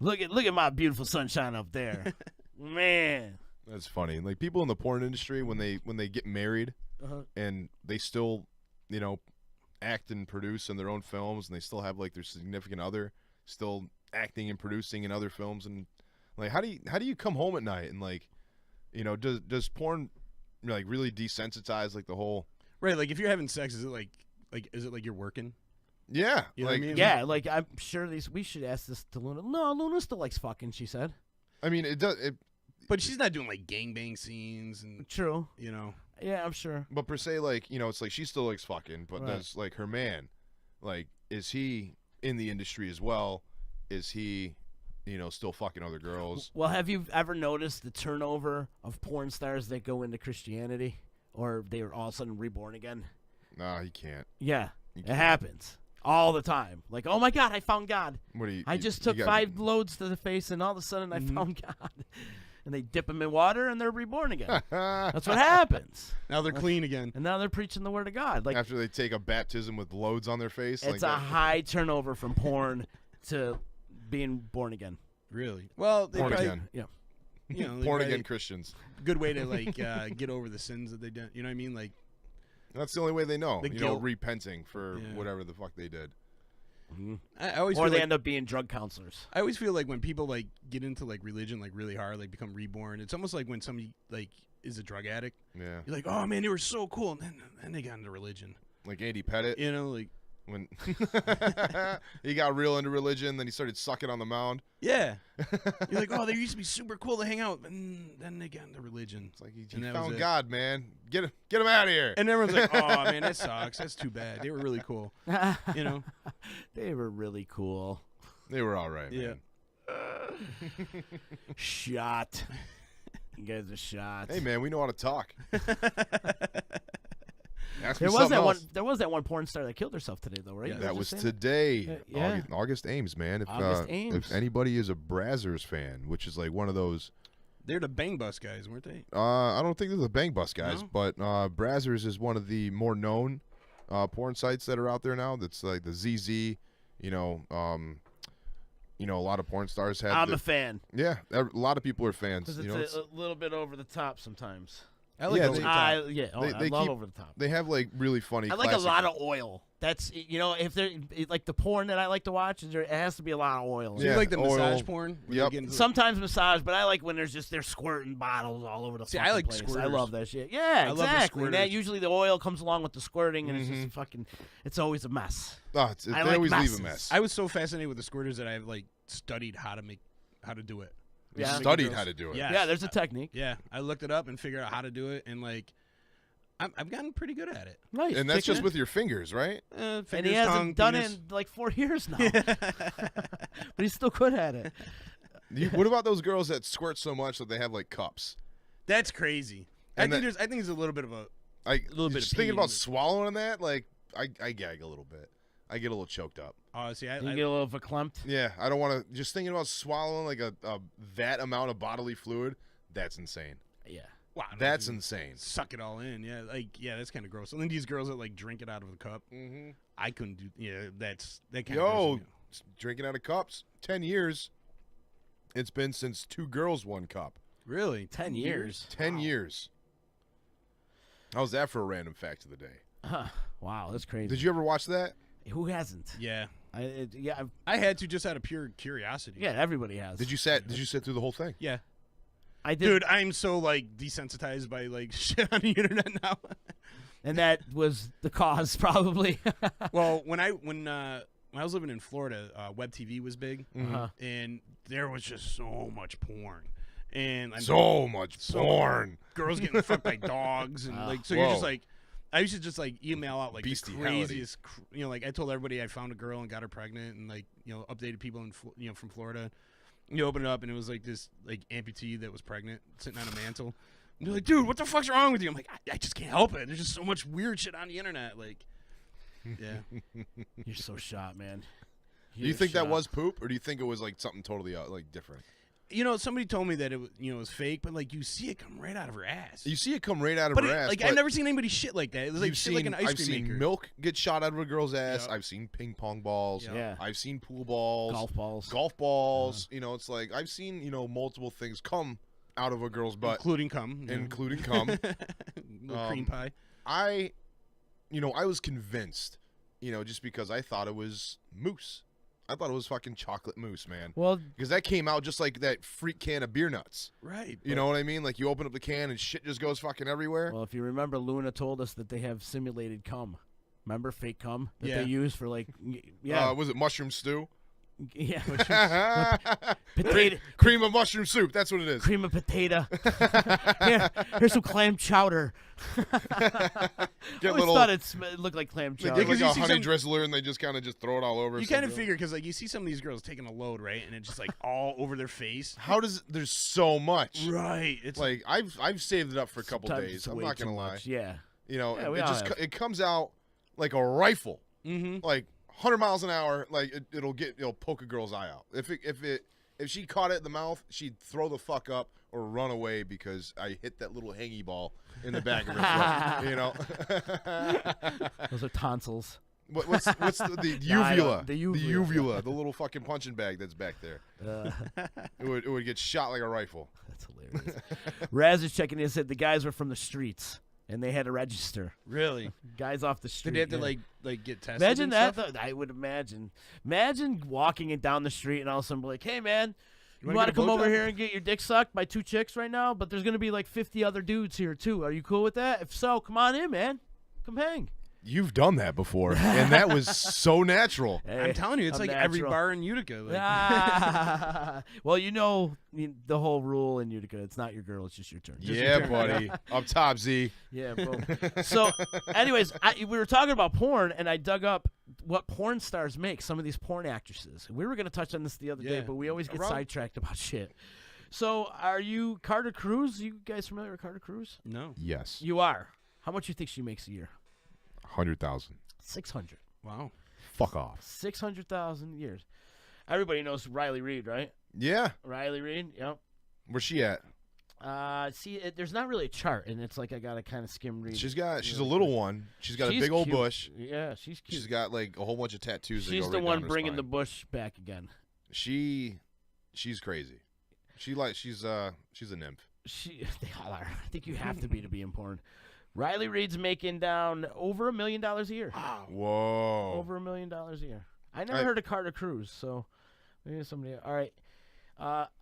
Look at my beautiful sunshine up there. Man. That's funny. Like people in the porn industry, when they get married Uh-huh. and they still, act and produce in their own films, and they still have like their significant other still acting and producing in other films, and like how do you come home at night and like, does porn like really desensitize like the whole? Right, like if you're having sex, is it like you're working? Yeah, You know what I like mean? Yeah, like I'm sure we should ask this to Luna. No, Luna still likes fucking, she said. I mean it does. But she's not doing like gangbang scenes and True. Yeah, I'm sure. But per se, like, it's like she still likes fucking, but Right. does like her man, like, is he in the industry as well? Is he, still fucking other girls? Well, have you ever noticed the turnover of porn stars that go into Christianity, or they are all of a sudden reborn again? Nah, he can't. Yeah, You it can't. happens all the time. Like, oh my God, I found God. What do you? I just took 5 loads to the face, and all of a sudden I found God. And they dip them in water, and they're reborn again. That's what happens. now they're clean again. And now they're preaching the word of God. Like, After they take a baptism with loads on their face, it's like a that. high turnover from porn to being born again. Really? Well, they Born probably, again. Yeah. You know, they Born probably- again Christians. Good way to like get over the sins that they done. You know what I mean? Like, That's the only way they know. The You guilt. know, repenting for Yeah. whatever the fuck they did. I always Or feel they like, end up being drug counselors. I always feel like when people like get into like religion like really hard, like become reborn. It's almost like when somebody like is a drug addict. Yeah. You're like, oh man, they were so cool, and then they got into religion. Like Andy Pettit, You know, like when he got real into religion, then he started sucking on the mound. yeah. You're like, oh, they used to be super cool to hang out, and then they got into religion. It's like he And that was found it. God, man. Get him out of here. And everyone's like, oh man, that sucks. That's too bad. They were really cool. You know? They were really cool. They were all right. Yeah. Man. Shot. You guys are shot. Hey, man, we know how to talk. Ask me There was something that one. else. there was that one porn star that killed herself today, though, right? Yeah, You That were was just saying today. Yeah. August Ames, man. If August Ames. if anybody is a Brazzers fan, which is like one of those, They're the Bang Bus guys, weren't they? I don't think they're the Bang Bus guys, No? but Brazzers is one of the more known porn sites that are out there now. That's like the ZZ, a lot of porn stars have. I'm a fan. Yeah, a lot of people are fans. Because You know, it's a little bit over the top sometimes. I like Yeah, over they- the top. I They love keep- over the top. they have like really funny. I like a classic- lot of oil. That's if they're like the porn that I like to watch, it has to be a lot of oil. So you Yeah, like the oil. massage porn? Where you Yep. get into- Sometimes massage, but I like when they're squirting bottles all over the See, fucking I like place. I squirters. love that shit. Yeah, I love the exactly. And that squirters. usually the oil comes along with the squirting, and it's just fucking. It's always a mess. Oh, they I like always leave messes. a mess. I was so fascinated with the squirters that I've like studied how to do it. You Yeah. studied how to do it. Yeah. Yeah, there's a technique. Yeah, I looked it up and figured out how to do it, and like, I've gotten pretty good at it. Right. And that's Kicking just it. with your fingers, right? And Fingers, he hasn't tongue, done penis. it in like 4 years now. But he's still good at it. What about those girls that squirt so much that they have like cups? That's crazy. And I think it's a little bit of a. Little bit just of thinking pee, about but- swallowing that, like I gag a little bit. I get a little choked up. Oh, see, You get a little verklempt. Yeah, I don't want to. Just thinking about swallowing like that amount of bodily fluid. That's insane. Yeah. wow, That's dude, insane. suck it all in. Yeah, that's kind of gross. And then these girls that like drink it out of the cup. Mm-hmm. I couldn't do. Yeah, that kind Yo, of. drinking out of cups. 10 years. It's been since 2 girls 1 cup. Really, 10 years. 10 years. How's that for a random fact of the day? Huh. Wow, that's crazy. Did you ever watch that? Who hasn't? Yeah, Yeah, I had to just out of pure curiosity. yeah, everybody has. Did you sit through the whole thing? Yeah. I did. Dude, I'm so like desensitized by like shit on the internet now. And that was the cause, probably. Well, when I was living in Florida, web TV was big, Uh-huh. and there was just so much porn, and So much So- porn. girls getting fucked by dogs, and like so Whoa. you're just like. I used to just like email out like the Bestiality. craziest, like I told everybody I found a girl and got her pregnant, and like updated people in from Florida. You open it up and it was like this like amputee that was pregnant sitting on a mantle. And they're like, dude, what the fuck's wrong with you? I'm like, I just can't help it. There's just so much weird shit on the internet. Like, yeah. You're so shot, man. Do you think that was poop, or do you think it was like something totally like different? Somebody told me that it was, it was fake, but like you see it come right out of her ass. You see it come right out of but her ass. like but I've never seen anybody shit like that. It was like you've shit like seen- an ice I've cream seen maker. milk get shot out of a girl's ass. Yeah. I've seen ping pong balls. Yeah. I've seen pool balls. Golf balls. Golf balls. It's like I've seen multiple things come out of a girl's butt, including cum. including cum. Little cream pie. I was convinced, just because I thought it was mousse. I thought it was fucking chocolate mousse, man. Well, Because that came out just like that freak can of beer nuts. Right. You know what I mean? Like you open up the can and shit just goes fucking everywhere. well, if you remember, Luna told us that they have simulated cum. Remember fake cum that Yeah. they use for like, yeah, Was it mushroom stew? yeah, potato, Cream of mushroom soup. That's what it is. cream of potato. Here's some clam chowder. I Get always little, thought it looked like clam they chowder. get like you a see honey some- drizzler and they just kind of just throw it all over. You kind of something. figure because like you see some of these girls taking a load, right, and it's just like all over their face. How does there's so much? Right. It's Like I've saved it up for a couple Sometimes days. it's I'm way not too gonna lie. much. Yeah. Yeah, we it all just have. it comes out like a rifle, mm-hmm. like 100 miles an hour. Like it'll poke a girl's eye out. If she caught it in the mouth, she'd throw the fuck up or run away because I hit that little hangy ball in the back of her throat. Those are tonsils. What's the No, I don't- uvula? the uvula. The little fucking punching bag that's back there. Uh, It would get shot like a rifle. that's hilarious. Raz is checking in and said the guys were from the streets and they had to register. Really? Guys off the street. Did they have to yeah. like get tested? Imagine and that. stuff? Though. I would imagine. Imagine walking it down the street and all of a sudden be like, "Hey, man, you wanna want to get a come over blowjob?" here and get your dick sucked by 2 chicks right now? But there's gonna be like 50 other dudes here too. Are you cool with that? If so, come on in, man. Come hang." You've done that before, and that was so natural. Hey, I'm telling you, it's I'm like every natural. bar in Utica. Like, Ah. Well, the whole rule in Utica. It's not your girl. It's just your turn. Yeah, buddy. Up top, Z. Yeah, boom. So, anyways, we were talking about porn, and I dug up what porn stars make, some of these porn actresses. We were going to touch on this the other day, Yeah. but we always get Around- sidetracked about shit. So, are you Carter Cruz? You guys familiar with Carter Cruz? no. Yes. You are. How much you think she makes a year? 100,000. 600. Wow. Fuck off. 600,000 years. Everybody knows Riley Reid, right? Yeah. Riley Reid, yep. Where's she at? There's not really a chart, and it's like I got to kind of skim read. She's really a little one. She's got a She's big old cute. bush. Yeah, she's cute. She's got like a whole bunch of tattoos. that She's go the right one down her bringing the spine. bush back again. She's crazy. She's a nymph. They all are. I think you have to be in porn. Riley Reid's making down over $1 million a year. Whoa. Over $1 million a year. I never heard of Carter Cruz, so maybe somebody. All right.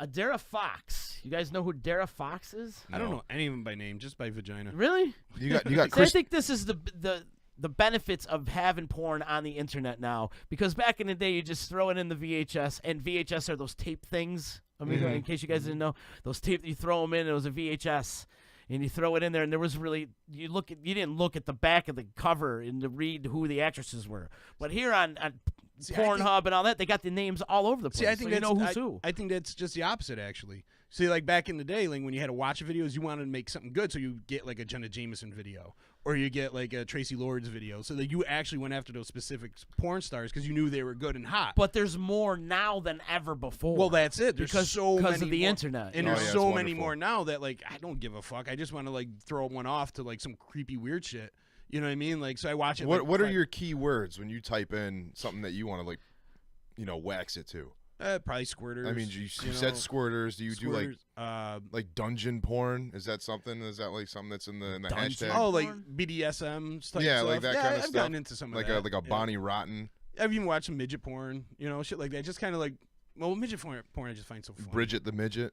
Adara Fox. You guys know who Dara Fox is? I don't know any of them by name, just by vagina. Really? You got See, I Chris. think this is the benefits of having porn on the internet now. Because back in the day, you just throw it in the VHS, and VHS are those tape things. Amigo, in case you guys didn't know, those tape, you throw them in, it was a VHS. And you throw it in there, and there was really you didn't look at the back of the cover and to read who the actresses were. But here on Pornhub and all that, they got the names all over the place. See, I think so you know who's who. I think that's just the opposite, actually. See, like back in the day, like when you had to watch videos, you wanted to make something good, so you get like a Jenna Jameson video, or you get like a Tracy Lords video, so that you actually went after those specific porn stars because you knew they were good and hot. But there's more now than ever before. Well, that's it. There's because so many of the more, internet. and Oh, there's yeah, so it's many wonderful. more now that like I don't give a fuck. I just want to like throw one off to like some creepy weird shit. You know what I mean? Like, so I watch it. What are your key words when you type in something that you want to like, wax it to? Probably squirters. I mean, you said squirters. Do you do like dungeon porn? Is that something? Is that like something that's in the Dungeon? hashtag? Oh, like BDSM stuff. Yeah, like that kind of I've stuff. gotten into some of that. Like a Bonnie Rotten, I've even watched some midget porn, shit like that. Just kind of like, well, midget porn I just find so funny. Bridget the midget.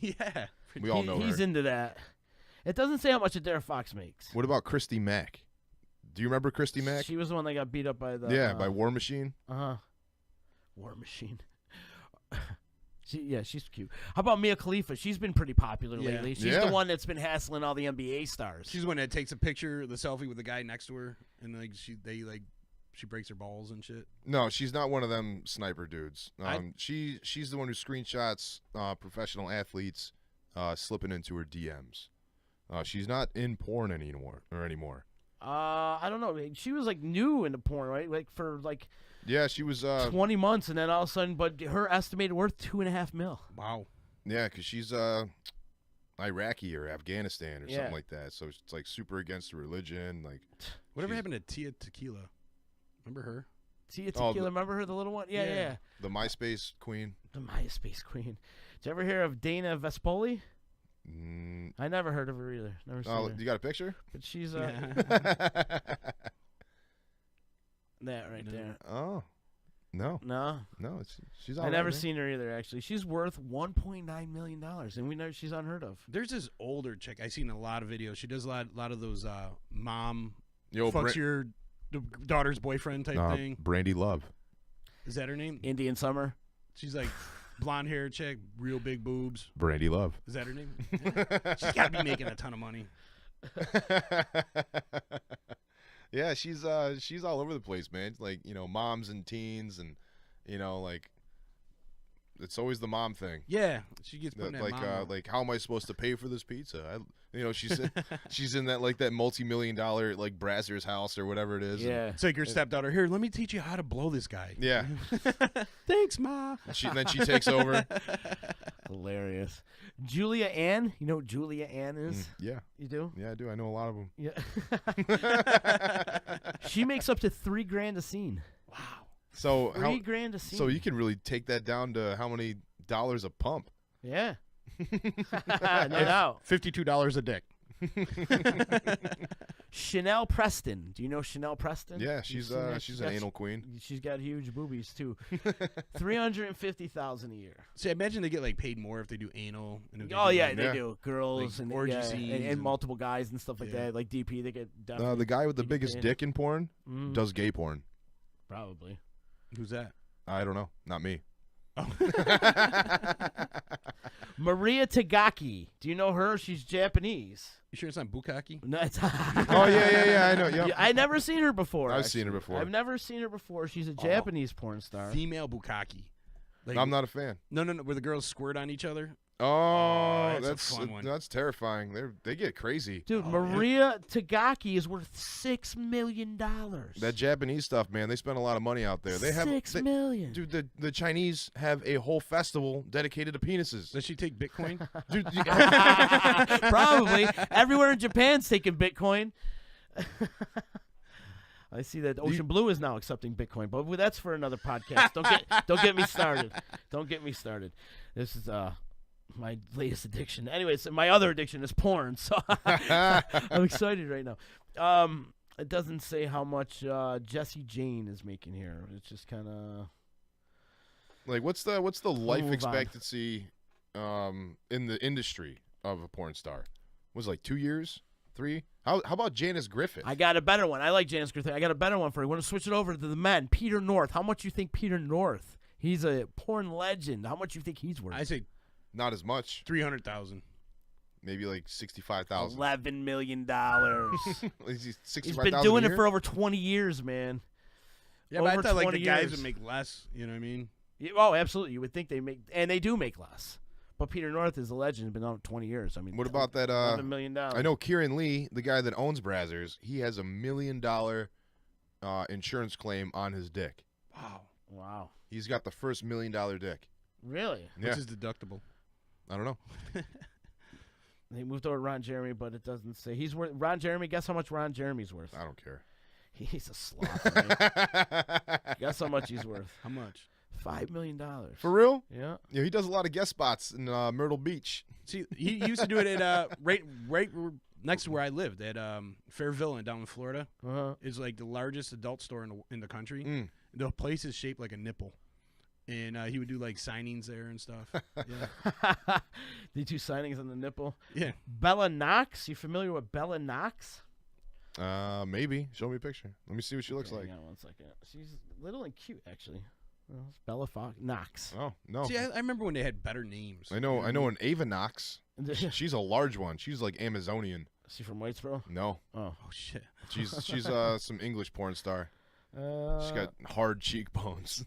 Yeah. We all know He's her. into that. It doesn't say how much Adara Fox makes. What about Christy Mack? Do you remember Christy Mack? She was the one that got beat up by the. By War Machine. War Machine. She's cute. How about Mia Khalifa? She's been pretty popular Yeah. lately. She's Yeah. the one that's been hassling all the NBA stars. She's the one that takes a picture, the selfie with the guy next to her, and like she breaks her balls and shit. No, she's not one of them sniper dudes. She's the one who screenshots professional athletes slipping into her DMs. She's not in porn anymore. I don't know. She was like new into porn, right? Like for like Yeah, she was. 20 months, and then all of a sudden, but her estimated worth $2.5 million. Wow. Yeah, because she's Iraqi or Afghanistan or something like that. So it's like super against the religion. Like, Whatever happened to Tia Tequila? Remember her? Tia Tequila, remember her, the little one? Yeah. the MySpace queen. The MySpace queen. Did you ever hear of Dana Vespoli? I never heard of her either. Never seen her. You got a picture? But she's that right there. Oh, no, No, she's. I never seen her either. Actually, she's worth $1.9 million, and we know she's unheard of. There's this older chick I've seen in a lot of videos. She does a lot of those mom Yo, fucks your daughter's boyfriend type thing. Brandy Love. Is that her name? Indian Summer. She's like blonde hair chick, real big boobs. Brandy Love. Is that her name? She's got to be making a ton of money. Yeah, she's all over the place, man. Like, moms and teens, and like it's always the mom thing. Yeah, she gets put in that mom. Like, how am I supposed to pay for this pizza? She's in that like that multi-million-dollar like Brazzers house or whatever it is. Yeah. It's like your stepdaughter. Here, let me teach you how to blow this guy. Yeah. Thanks, Ma. And then she takes over. Hilarious. Julia Ann. You know what Julia Ann is? Yeah. You do? Yeah, I do. I know a lot of them. Yeah. She makes up to $3,000 a scene. Wow. So $3,000 a scene. So you can really take that down to how many dollars a pump? Yeah. No doubt. $52 a dick. Chanel Preston. Do you know Chanel Preston? Yeah, she's an anal queen. She's got huge boobies too. $350,000 a year. See, I imagine they get like paid more if they do anal. And if they Oh do, yeah, like, they do. Girls like and orgy yeah, scenes and multiple guys and stuff like that. Like DP, they get definitely. The guy with the they get biggest paid. dick in porn does gay porn. Probably. Who's that? I don't know. Not me. Oh. Maria Tagaki. Do you know her? She's Japanese. You sure it's not Bukkake? No, it's Oh yeah. I know. Yep. I never seen her before. I've seen her before. I've never seen her before. She's a Japanese porn star. Female Bukkake. Like, I'm not a fan. No. Where the girls squirt on each other. Oh, that's a fun one. That's terrifying. They get crazy. Dude, Maria Tagaki is worth $6 million. That Japanese stuff, man, they spend a lot of money out there. They have $6 million. Dude, the Chinese have a whole festival dedicated to penises. Does she take Bitcoin? Dude, Probably. Everywhere in Japan's taking Bitcoin. I see that Ocean Blue is now accepting Bitcoin, but that's for another podcast. Don't get me started. Don't get me started. This is my latest addiction. Anyways, my other addiction is porn, so I'm excited right now. It doesn't say how much Jesse Jane is making here. It's just kind of Like, what's the life move on. expectancy in the industry of a porn star? Was it like 2 years, 3? How about Janice Griffith? I got a better one. I like Janice Griffith. I got a better one for you. Want to switch it over to the men? Peter North. How much you think Peter North? He's a porn legend. How much you think he's worth? I say Not as much. 300,000. Maybe like 65,000. $11 million. He's He's been doing it for over 20 years, man. Yeah, but I Over thought like 20 the guys years. would make less. You know what I mean? Oh, absolutely. You would think they make, and they do make less. But Peter North is a legend. Been on 20 years. I mean, What about that? $11 million. I know Kieran Lee, the guy that owns Brazzers. He has $1 million insurance claim on his dick. Wow. He's got the first $1 million dick. Really? Yeah, What's his deductible? I don't know. They moved over to Ron Jeremy, but it doesn't say he's worth. Ron Jeremy. Guess how much Ron Jeremy's worth? I don't care. He's a sloth. Right? Guess how much he's worth? How much? $5 million. For real? Yeah. Yeah, he does a lot of guest spots in Myrtle Beach. See, he used to do it at right next to where I lived at Fair Villa down in Florida. Is like the largest adult store in the country. Mm. The place is shaped like a nipple, and he would do like signings there and stuff. Yeah. They do signings on the nipple. Yeah. Bella Knox. You familiar with Bella Knox? Maybe. Show me a picture. Let me see what she looks like. Hang on 1 second. She's little and cute, actually. Well, it's Bella Knox. Oh no. See, I remember when they had better names. I know an Ava Knox. She's a large one. She's like Amazonian. Is she from Whitesboro? No. Oh. Oh shit. She's some English porn star. She's got hard cheekbones.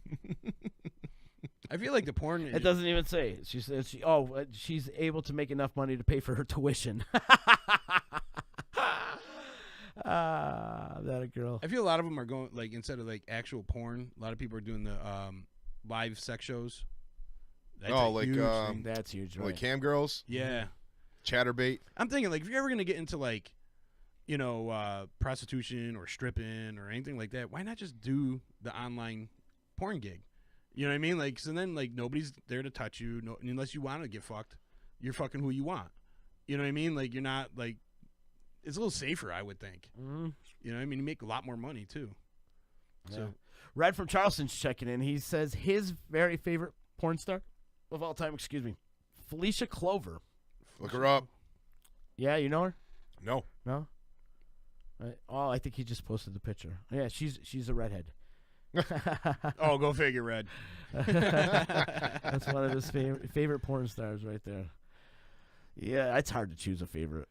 I feel like the porn. It doesn't even say. She says she's able to make enough money to pay for her tuition. That a girl. I feel a lot of them are going like instead of like actual porn. A lot of people are doing the live sex shows. That's Oh, a like, huge thing. That's huge, right? Like cam girls, Yeah, chatterbait. I'm thinking like if you're ever gonna get into like, you know, prostitution or stripping or anything like that, why not just do the online porn gig? You know what I mean? Like, so then like nobody's there to touch you, unless you want to get fucked. You're fucking who you want. You know what I mean? Like you're not like. It's a little safer, I would think. Mm-hmm. You know, what I mean, you make a lot more money too. So, Yeah. Red from Charleston's checking in. He says his very favorite porn star of all time. Excuse me, Felicia Clover. Look her up. Yeah, you know her? No. No. I think he just posted the picture. Yeah, she's a redhead. oh, go figure, Red. That's one of his favorite porn stars right there. Yeah, it's hard to choose a favorite.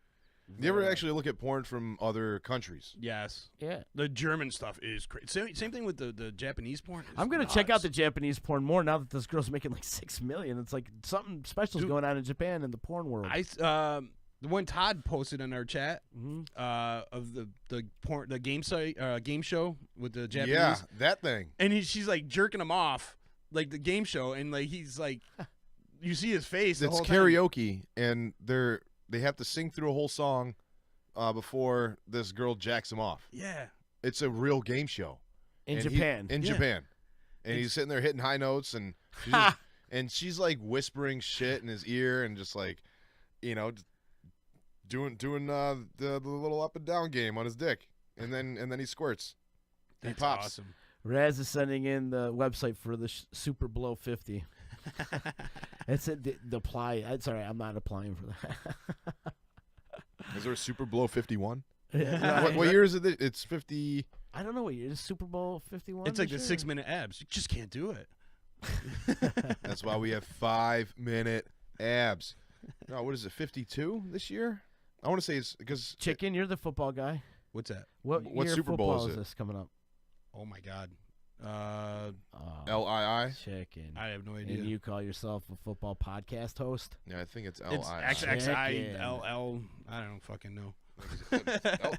You ever actually look at porn from other countries? Yes. Yeah. The German stuff is crazy. Same thing with the Japanese porn. It's I'm gonna nuts. check out the Japanese porn more now that this girl's making like $6 million. It's like something special's going on in Japan in the porn world. The one Todd posted in our chat of the game site game show with the Japanese. Yeah, that thing. And she's like jerking him off, like the game show, and like he's like, you see his face. The It's whole time. karaoke, and they have to sing through a whole song before this girl jacks him off. Yeah. It's a real game show. in And Japan. In Yeah. Japan. And he's sitting there hitting high notes, and she's like whispering shit in his ear, and just like, you know, doing the little up and down game on his dick, and then he squirts. He That's pops. awesome. Raz is sending in the website for the Super Blow 50. It's the apply. Sorry, I'm not applying for that. Is there a Super Blow 51? Right. What year is it? It's 50. I don't know what year. Is Super Bowl 51? It's like the this year? 6-minute abs. You just can't do it. That's why we have 5-minute abs. No, what is it? 52 this year? I want to say it's because Chicken, you're the football guy. What's that? What What year Super Bowl football is it? this coming up? Oh my God. LII. Chicken. I have no idea. And you call yourself a football podcast host? Yeah, I think it's It's LII. XXILL. I don't fucking know.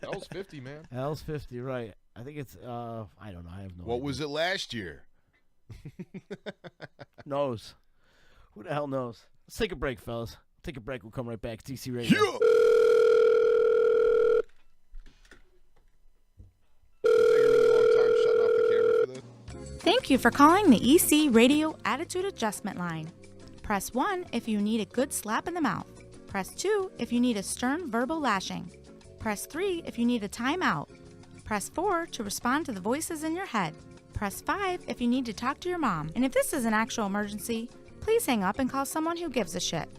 L's 50, man. L's 50, right. I think it's, I don't know. I have no What idea. was it last year? Knows. Who the hell knows? Let's take a break, fellas. Take a break. We'll come right back. TC Radio. Yeah. Taking a really long time shutting off the camera for this. Thank you for calling the EC Radio Attitude Adjustment Line. Press 1 if you need a good slap in the mouth. Press 2 if you need a stern verbal lashing. Press 3 if you need a timeout. Press 4 to respond to the voices in your head. Press 5 if you need to talk to your mom. And if this is an actual emergency, please hang up and call someone who gives a shit.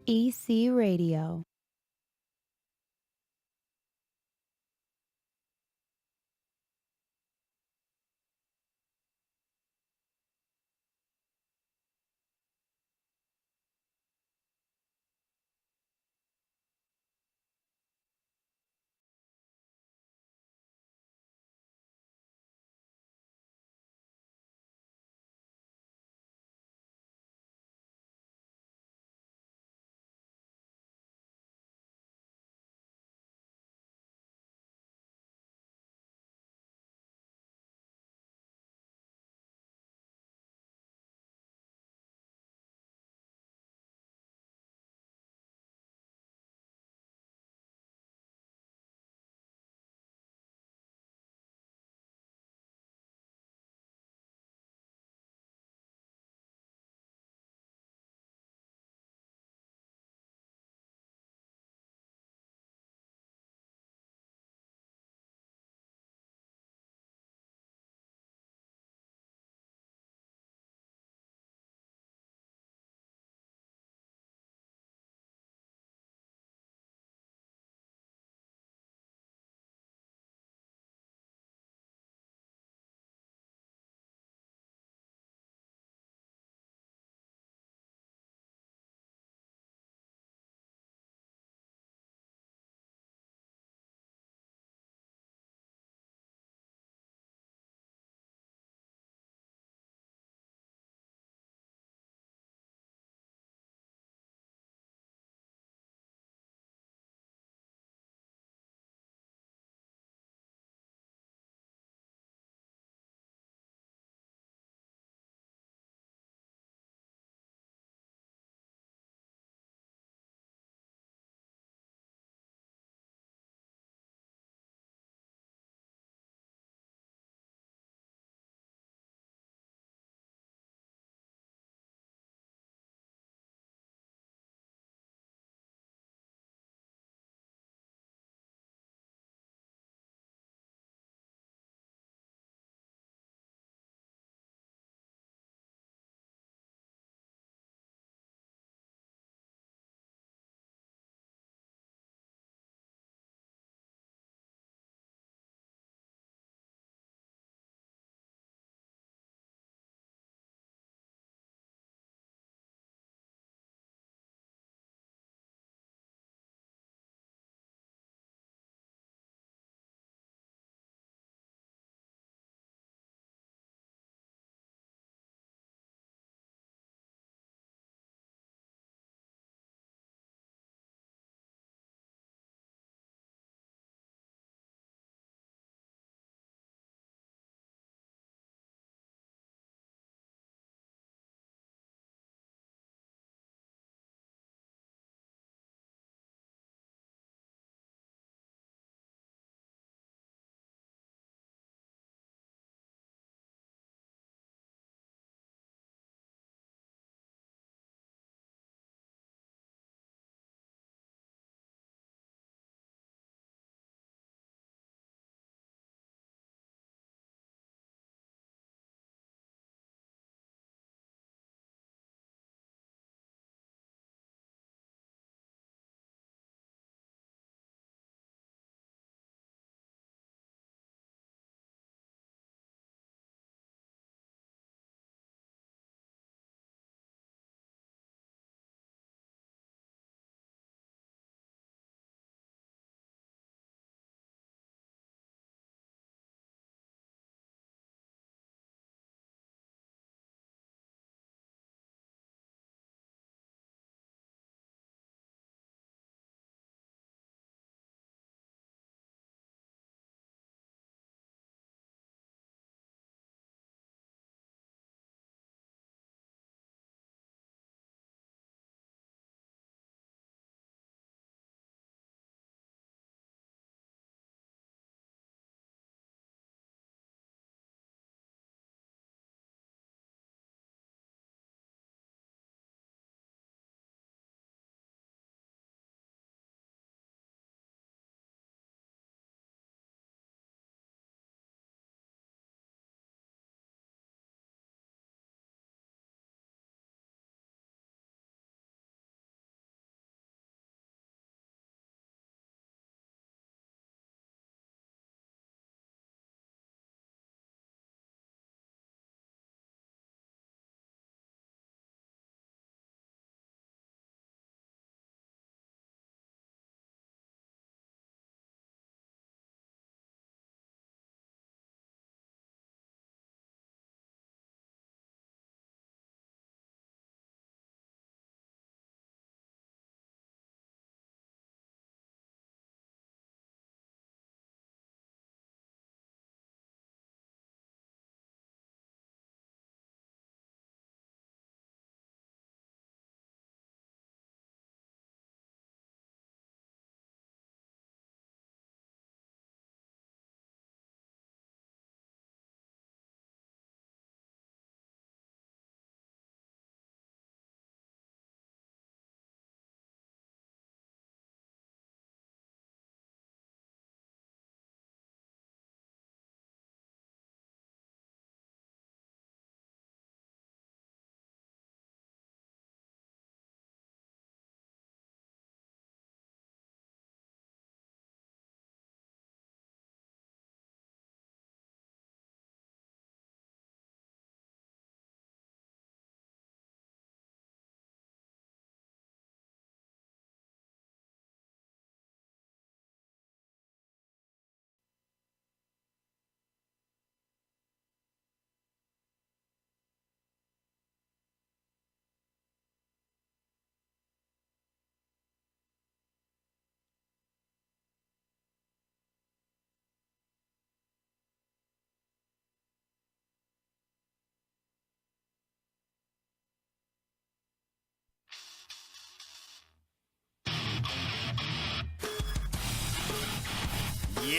EC Radio.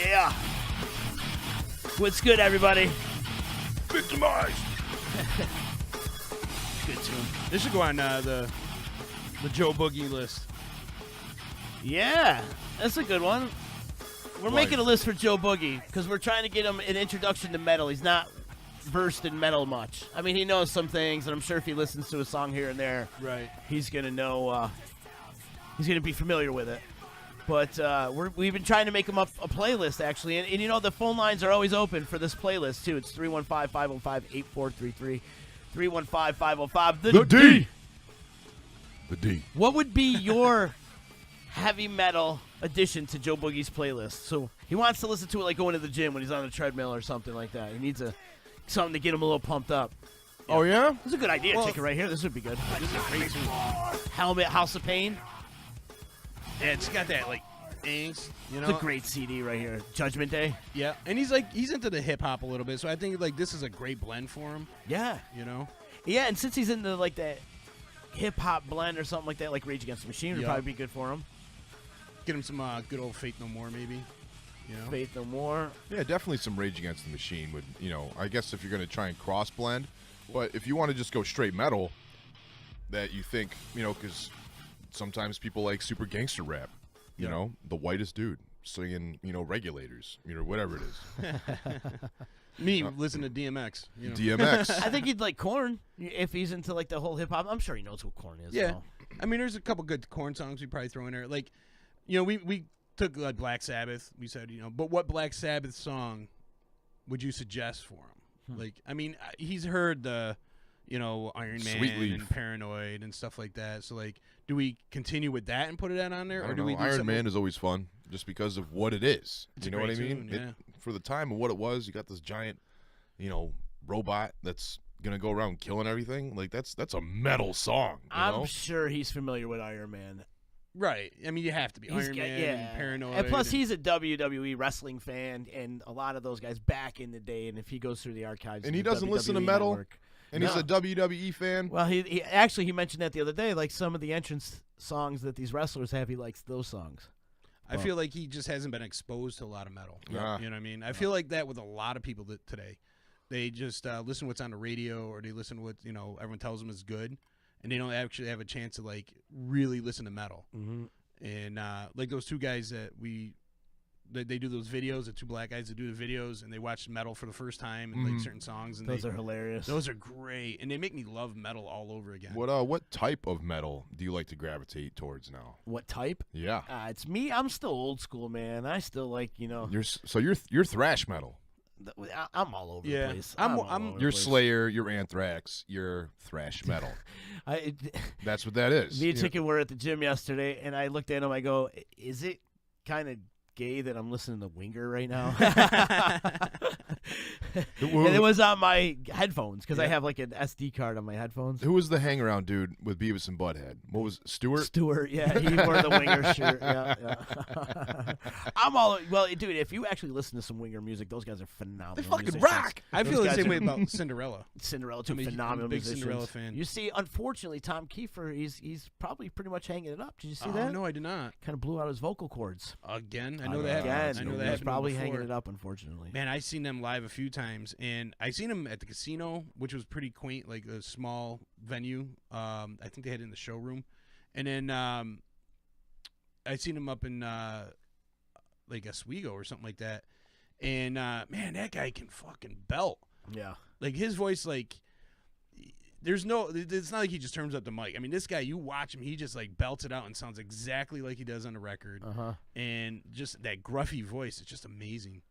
Yeah. What's good, everybody? Victimized. Good tune. This should go on the Joe Boogie list. Yeah, that's a good one. We're Why? making a list for Joe Boogie because we're trying to get him an introduction to metal. He's not versed in metal much. I mean, he knows some things, and I'm sure if he listens to a song here and there, Right. he's going to know, he's going to be familiar with it. But we've been trying to make him up a playlist, actually. And, you know, the phone lines are always open for this playlist, too. It's 315-505-8433. 315-505. The D. The D. What would be your heavy metal addition to Joe Boogie's playlist? So he wants to listen to it like going to the gym when he's on the treadmill or something like that. He needs something to get him a little pumped up. Oh, yeah? This is a good idea. Take it right here. This would be good. This is a great tune. Helmet, House of Pain. Yeah, it's got that like angst, you know. It's a great CD right here. Judgment Day. Yeah, and he's into the hip hop a little bit, so I think like this is a great blend for him. Yeah. You know. Yeah, and since he's into like that hip hop blend or something like that, like Rage Against the Machine would Yeah. probably be good for him. Get him some good old Faith No More, maybe. You know. Faith No More. Yeah, definitely some Rage Against the Machine would, you know, I guess if you're going to try and cross blend. But if you want to just go straight metal, that you think, you know, because sometimes people like super gangster rap, you know, the whitest dude singing, you know, Regulators, you know, whatever it is. Me listen to DMX. You know. DMX. I think he'd like Korn if he's into like the whole hip hop. I'm sure he knows who Korn is. Yeah, so. I mean, there's a couple good Korn songs we probably throw in there. Like, you know, we took like Black Sabbath. We said, you know, but what Black Sabbath song would you suggest for him? Like, I mean, he's heard the, you know, Iron Man Sweet Leaf. and Paranoid and stuff like that. So, like, do we continue with that and put it on there, I or don't do we know. do Iron something- Man is always fun just because of what it is. It's You a know what I great mean? tune, yeah. For the time of what it was, you got this giant, you know, robot that's gonna go around killing everything. Like that's a metal song. You I'm know? sure he's familiar with Iron Man. Right. I mean, you have to be He's Iron got- Man, yeah. and Paranoid, And plus, he's a WWE wrestling fan, and a lot of those guys back in the day. And if he goes through the archives, And of he the doesn't listen to WWE metal? network- And No. he's a WWE fan. Well, he actually mentioned that the other day. Like some of the entrance songs that these wrestlers have, he likes those songs. I feel like he just hasn't been exposed to a lot of metal. Yeah. You know what I mean? I feel like that with a lot of people today. They just listen to what's on the radio, or they listen to what, you know, everyone tells them is good, and they don't actually have a chance to like really listen to metal. Mm-hmm. And like those two guys that they do those videos, the two black guys that do the videos, and they watch metal for the first time and like certain songs, and Those are hilarious. those are great, and they make me love metal all over again. What type of metal do you like to gravitate towards now? What type? Yeah. It's me. I'm still old school, man. I still like, you know. You're thrash metal. I'm all over Yeah. the place. I'm- all over the You're place. Slayer, you're Anthrax, you're thrash metal. I, That's what that is. Me and You know? Chicken were at the gym yesterday, and I looked at him. I go, "Is it kind of gay that I'm listening to Winger right now?" And it was on my headphones because I have like an SD card on my headphones. Who was the hangaround dude with Beavis and Butthead? What was Stewart? Stewart, yeah, he wore the Winger shirt. Yeah. I'm all well, dude. If you actually listen to some Winger music, those guys are phenomenal. They fucking musicians. rock. I Those feel the guys same are- way about Cinderella. Cinderella, too, I'm a phenomenal big musicians. Cinderella fan. You see, unfortunately, Tom Kiefer, he's probably pretty much hanging it up. Did you see Oh, that? no, I did not. Kind of blew out his vocal cords. Again, I know that. Again, happened. I know that he's happened probably before. hanging it up, unfortunately. Man, I've seen them live a few times, and I seen them at the casino, which was pretty quaint, like a small venue. I think they had it in the showroom, and then I seen them up in like Oswego or something like that. And man, that guy can fucking belt. Yeah. Like his voice, like there's no. It's not like he just turns up the mic. I mean, this guy, you watch him, he just like belts it out and sounds exactly like he does on the record. And just that gruffy voice, it's just amazing.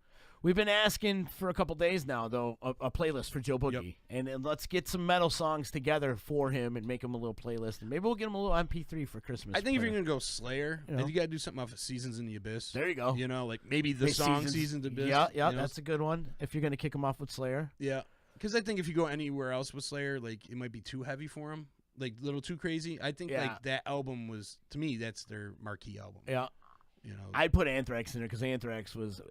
We've been asking for a couple days now, though, a playlist for Joe Boogie. And let's get some metal songs together for him and make him a little playlist. And maybe we'll get him a little MP3 for Christmas. I think if for- you're gonna go Slayer, You know. you gotta do something off of Seasons in the Abyss. There you go. You know, like maybe the Hey, song Seasons in the Abyss. Yeah, you know? that's a good one. If you're going to kick him off with Slayer. Yeah, because I think if you go anywhere else with Slayer, like it might be too heavy for him, like a little too crazy. I think Yeah. like that album was, to me, that's their marquee album. Yeah. You know, I'd put Anthrax in there because Anthrax was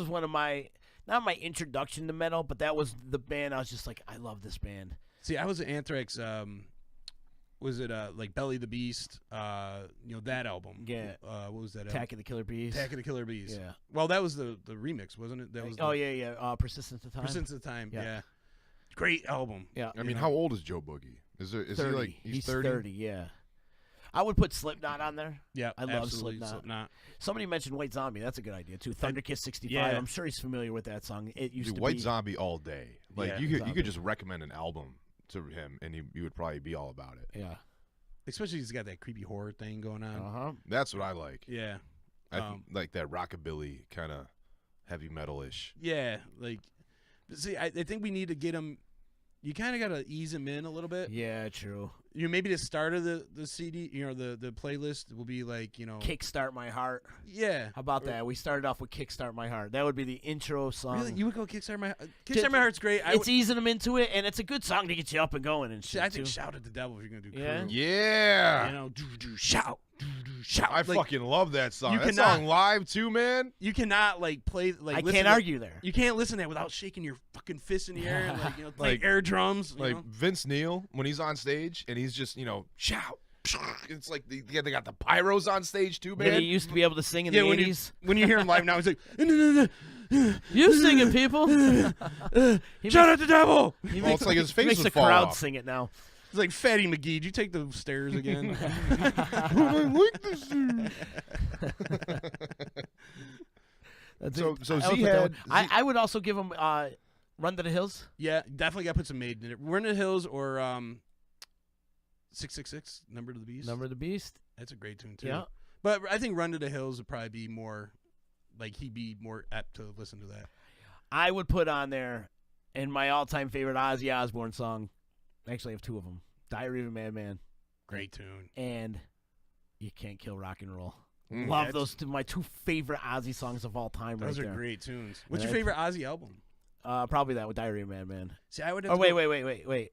one of my, not my introduction to metal, but that was the band I was just like, I love this band. see, I was an Anthrax. What was it like Belly the Beast? That album. Yeah. What was that? Attack of the Killer Bees. Attack of the Killer Bees. Yeah. Well, that was the remix, wasn't it? That was. Yeah. Persistence of Time. Persistence of Time. Yeah. Yeah. Great album. Yeah. I mean, how old is Joe Boogie? Is 30. he like he's 30? Yeah. I would put Slipknot on there. Yeah, I love absolutely, Slipknot. Somebody mentioned White Zombie. That's a good idea too. Thunderkiss 65. Yeah. I'm sure he's familiar with that song. It used Dude, to White be Zombie all day. Like Yeah, you Zombie. could just recommend an album to him, and you would probably be all about it. Yeah. Especially he's got that creepy horror thing going on. Uh huh. That's what I like. Yeah. Like that rockabilly kind of heavy metal-ish. Yeah. Like, see, I think we need to get him. You kind of got to ease him in a little bit. Yeah. True. Maybe the start of the CD, the playlist will be like, Kickstart My Heart. Yeah. How about that? We started off with Kickstart My Heart. That would be the intro song. Really? You would go Kickstart My Heart's great. It's easing them into it, and it's a good song to get you up and going and shit. I think too. Shout at the Devil if you're going to do Yeah? Crew. Yeah. Shout. Shout. I Like, fucking love that song. you That cannot- song live too, man. You cannot play I listen can't to- argue there. You can't listen to that without shaking your fucking fist in the air and play Like- air drums. Like Vince Neil when he's on stage and he's just shout. It's like they got the pyros on stage too, That man. he used to be able to sing in the when 80s. when you hear him live now, he's like, You sing it, people. He shout makes- at the devil. he Well, makes- it's like his he face makes would the fall crowd off. sing it now. It's like Fatty McGee. Did you take the stairs again? I like this. That's So- it. so I would Z put that had- one. I would also give him Run to the Hills. Yeah, definitely got to put some Maiden in it. We're in the Hills or 666, Number of the Beast. Number of the Beast. That's a great tune too. Yeah. But I think Run to the Hills would probably be more, he'd be more apt to listen to that. I would put on there, and my all-time favorite Ozzy Osbourne song. Actually, I have two of them: "Diary of a Madman" Great tune. and "You Can't Kill Rock and Roll." Mm. Love That's- those two, my two favorite Ozzy songs of all time. Those right are there. great tunes. What's Yeah, your favorite Ozzy album? Probably that with "Diary of a Madman." See, I would. Have Oh to wait.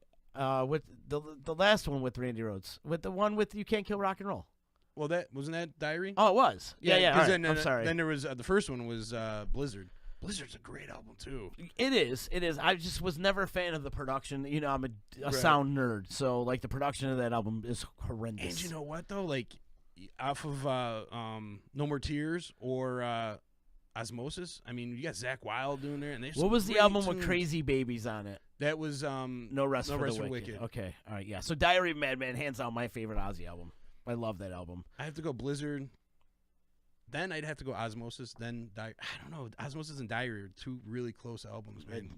With the last one with Randy Rhoads, with the one with "You Can't Kill Rock and Roll." Well, that wasn't that Diary. Oh, it was. Yeah. 'cause All right. then, I'm sorry. Then there was the first one was Blizzard. Blizzard's a great album too. It is. I just was never a fan of the production. I'm a Right. sound nerd, so the production of that album is horrendous. And you know what though? Off of No More Tears or Osmosis. I mean, you got Zakk Wylde doing there, and there's what some was the great album with tunes. Crazy Babies on it? That was No Rest for the Wicked. Okay, all right, yeah. So Diary of a Madman, hands down, my favorite Ozzy album. I love that album. I have to go Blizzard. Then I'd have to go Osmosis. Then I don't know. Osmosis and Diary are two really close albums, man.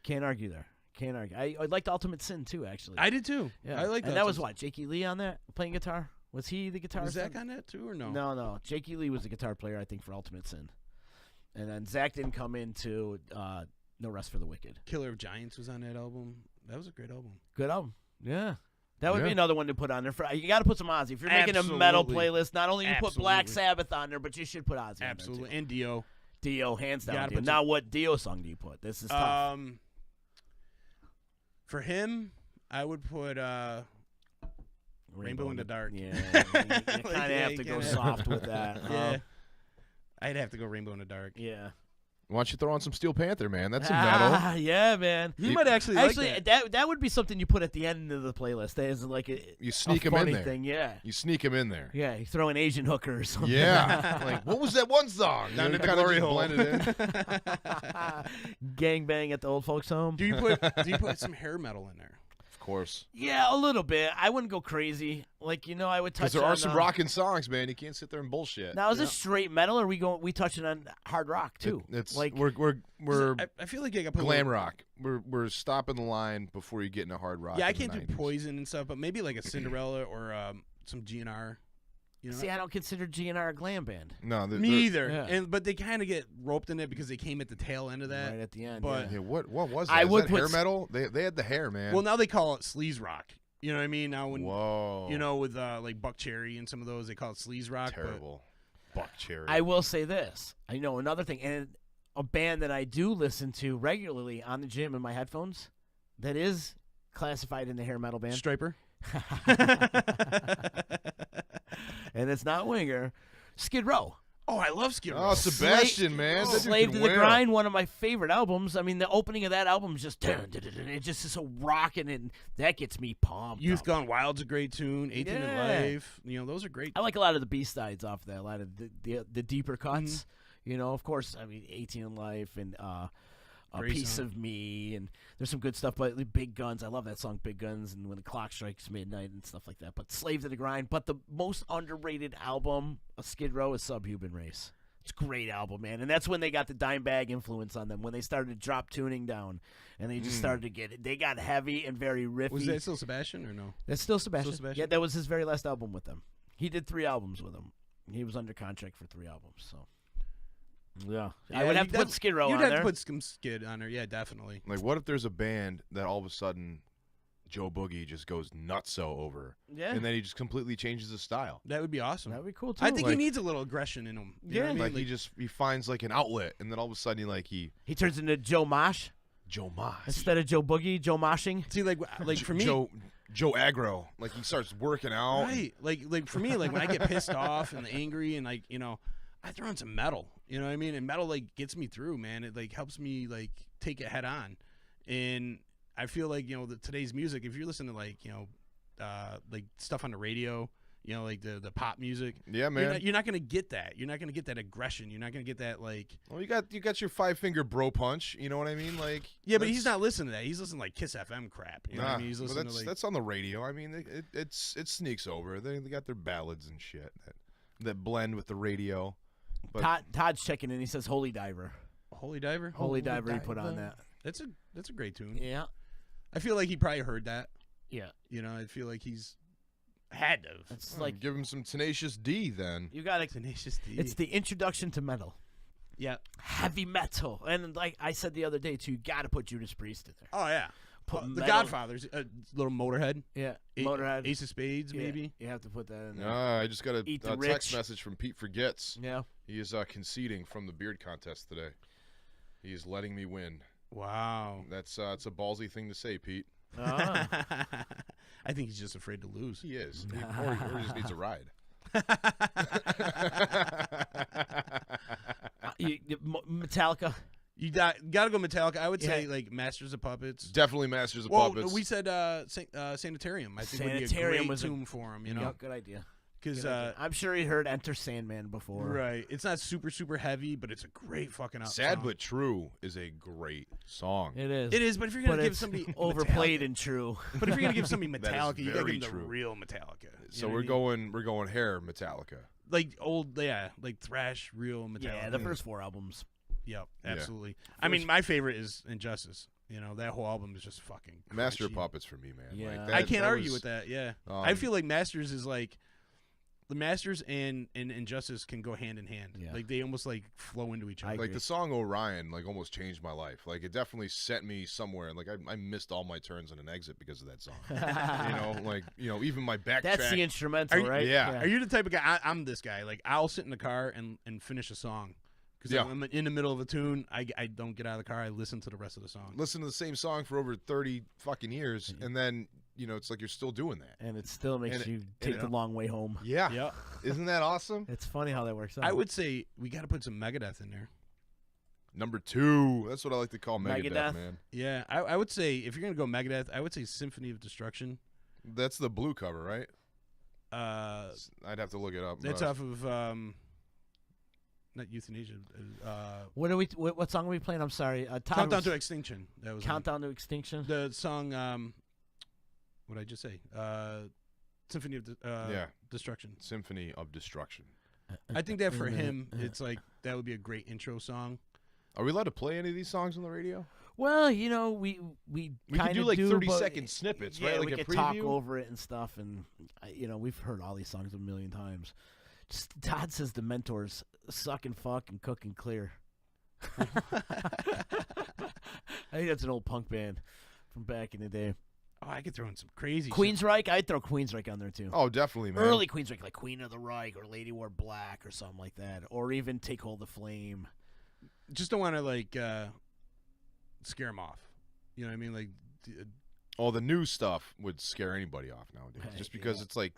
Can't argue there. Can't argue. I liked Ultimate Sin too, actually. I did too. yeah. I like And that was what, Jakey Lee on that playing guitar? Was he the guitarist? Was Zach on that too, or no? No. Jakey Lee was the guitar player, I think, for Ultimate Sin. And then Zach didn't come into No Rest for the Wicked. Killer of Giants was on that album. That was a great album. Good album. Yeah. That would be Yeah. another one to put on there. You got to put some Ozzy. If you're making a metal Absolutely. playlist, not only you put Black Absolutely. Sabbath on there, but you should put Ozzy Absolutely. on there And Dio. too. Dio, hands down. Gotta Dio. put Now, what Dio song do you put? This is tough. For him, I would put Rainbow in the Dark. Yeah. You kind of yeah, have you to go kinda- soft with that. Yeah. I'd have to go Rainbow in the Dark. Yeah. Why don't you throw on some Steel Panther, man? That's a metal. Yeah, man. You might actually like Actually, that. that would be something you put at the end of the playlist. That is like You sneak a 'em in funny there. thing. Yeah. You sneak him in there. Yeah, you throw an Asian hooker or something. Yeah. Like, what was that one song? Down You in the kinda glory just hole. blend it in. Gang bang at the old folks' home. Do you put some hair metal in there? Of course. Yeah, a little bit. I wouldn't go crazy. I would touch Because there on, are some rocking songs, man. You can't sit there and bullshit. Now, is this straight metal, or we touching on hard rock too? It's like we're I feel like I got put glam rock. We're stopping the line before you get into hard rock. Yeah, I in the can't do 90s. Poison and stuff, but maybe like a Cinderella or some GNR. You know? see, I don't consider GNR a glam band. No, Me either. Yeah. But they kind of get roped in it because they came at the tail end of that. Right at the end. But- yeah. Yeah, what was that? I Is would that put hair s- metal. They had the hair, man. Well, now they call it sleaze rock. You know what I mean? Now when Whoa. with like Buck Cherry and some of those, they call it sleaze rock. but- Terrible. Buck Cherry. I will say this. I know another thing, and a band that I do listen to regularly on the gym in my headphones that is classified in the hair metal band. Striper. And it's not Winger. Skid Row. Oh, I love Skid Row. Oh, Sebastian, man. That dude Slave can to the wail. Grind, one of my favorite albums. I mean, the opening of that album is just it just is so rocking, and that gets me pumped. Youth up. Gone Wild's a great tune. 18 in Yeah. Life. Those are great. I like a lot of the B-sides off that, a lot of the deeper cuts. Mm-hmm. Of course, I mean, 18 in Life and A Great Piece song. of Me, and there's some good stuff, but Big Guns, I love that song, Big Guns, and When the Clock Strikes Midnight and stuff like that. But Slave to the Grind. But the most underrated album of Skid Row is Subhuman Race. It's a great album, man. And that's when they got the Dimebag influence on them, when they started to drop tuning down, and they just started to get it. They got heavy and very riffy. Was that still Sebastian or no? That's still Sebastian. Sebastian? Yeah, that was his very last album with them. He did 3 albums with them. He was under contract for 3 albums, so. Yeah. I would have to put Skid Row You'd on have there. to put some Skid on there. Yeah, definitely. Like, what if there's a band that all of a sudden Joe Boogie just goes nutso over, Yeah. and then he just completely changes his style? That would be awesome. That would be cool, too. I think he Like- needs a little aggression in him. You know what I mean? Like, he finds like an outlet, and then all of a sudden he He turns into Joe Mosh Joe Mosh. instead of Joe Boogie, Joe Moshing. See, like for me, Joe Aggro. Like, he starts working out. right? Like for me, like when I get pissed off and angry, and I throw in some metal. You know what I mean? And metal like gets me through, man. It like helps me like take it head on. And I feel like today's music. If you're listening to like stuff on the radio, like the pop music. Yeah, man. You're not gonna get that. You're not gonna get that aggression. You're not gonna get that like. Well, you got your 5-finger bro punch. You know what I mean? Like, Yeah, but he's not listening to that. He's listening to like Kiss FM crap. You know what I mean? He's but listening to like. that's on the radio. I mean, it sneaks over. They got their ballads and shit that blend with the radio. But Todd's checking in. He says Holy Diver. Holy Diver. Holy Diver he put on that. That's a great tune. Yeah. I feel like he probably heard that. Yeah. I feel like he's had to. It's like, like give him some Tenacious D then. you got to. Tenacious D. It's the introduction to metal. Yeah. Heavy metal. And like I said the other day, too, you got to put Judas Priest in there. Oh yeah. Put The metal- Godfathers, little Motorhead, Yeah. A- Motorhead. Ace of Spades, Yeah, maybe. You have to put that in there. I just got a Eat the text rich. message from Pete Forgets. Yeah. He is conceding from the beard contest today. He is letting me win. Wow. That's it's a ballsy thing to say, Pete. Ah. I think he's just afraid to lose. He is, or he just needs a ride. Metallica. You got to go Metallica. I would say Yeah. like Masters of Puppets. Definitely Masters of Well, Puppets. we said Sanitarium. I think would be a Sanitarium great was a- tune for him. Yeah, good idea. Because Good idea. I'm sure he heard Enter Sandman before. right, it's not super heavy, but it's a great fucking Sad song. but True is a great song. It is. It is. But if you're But gonna give it's somebody overplayed Metallica- and true. but if you're gonna give somebody That is Metallica, you gotta very give them true. the real Metallica. You So know we're what I mean? going hair Metallica. like old, like thrash, real Metallica. Yeah, the first 4 albums. Yep, Yeah. absolutely. I mean, my favorite is Injustice. That whole album is just fucking Master of crunchy. Puppets for me, man. Yeah. Like, I can't that argue was- with that. Yeah, I um, feel like Masters is like the Masters and Injustice can go hand in hand. Yeah. Like they almost like flow into each I other. Like agree. the song Orion, like almost changed my life. Like it definitely set me somewhere, and like I missed all my turns on an exit because of that song. Even my backtrack. That's the instrumental, Are you- right? yeah. Are you the type of guy? I'm this guy. Like I'll sit in the car and finish a song because Yeah. I'm in the middle of a tune. I don't get out of the car. I listen to the rest of the song. Listen to the same song for over 30 fucking years, and then it's like you're still doing that. And it still makes And it- you take the long way home. Yeah. Yeah, Isn't that awesome? It's funny how that works out. I would say we got to put some Megadeth in there. Number 2. That's what I like to call Megadeth. Megadeth, man. Yeah, I would say if you're gonna go Megadeth, I would say Symphony of Destruction. That's the blue cover, right? Uh, I'd have to look it up. that's but- off of not Euthanasia. What song are we playing? I'm sorry. Todd Countdown was- to Extinction. That was Countdown to Extinction. the song. What did I just say? Symphony of Destruction. Symphony of Destruction. I think that for him, it's like that would be a great intro song. Are we allowed to play any of these songs on the radio? Well, we We could kind do of like 30 but- second snippets, yeah, right? Like we a could talk preview? over it and stuff, and we've heard all these songs a million times. Just Todd says the Mentors suck and fuck and cook and clear. I think that's an old punk band from back in the day. Oh, I could throw in some crazy shit. Queensryche, I'd throw Queensryche on there too. Oh, definitely, man. Early Queensryche, like Queen of the Reich or Lady Wore Black or something like that, or even Take Hold of Flame. Just don't want to like scare them off. You know what I mean? Like, All the new stuff would scare anybody off nowadays, just because Yeah. it's like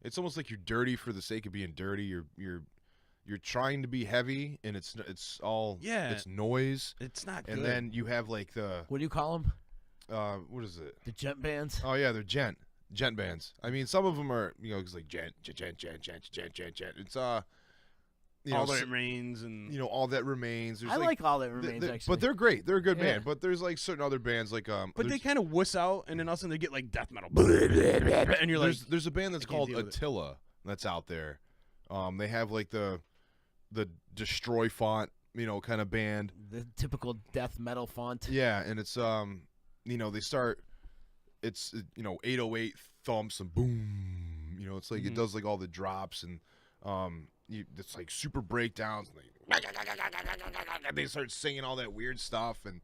it's almost like you're dirty for the sake of being dirty. You're you're trying to be heavy, and it's all it's noise. It's not And good. then you have like the What do you call them? what is it? The gent bands. Oh yeah, they're gent bands. I mean, some of them are it's like gent. It's all that remains and all that remains. There's I like all that remains actually. but they're great. They're a good Yeah. band. But there's like certain other bands like But they kind of wuss out, and then all of a sudden they get like death metal, and you're like, there's a band that's I can't called deal with it. Attila that's out there. They have like the Destroy font, kind of band. the typical death metal font. Yeah, and it's they start it's 808 thumps and boom. It's like it does like all the drops and it's like super breakdowns and they start singing all that weird stuff and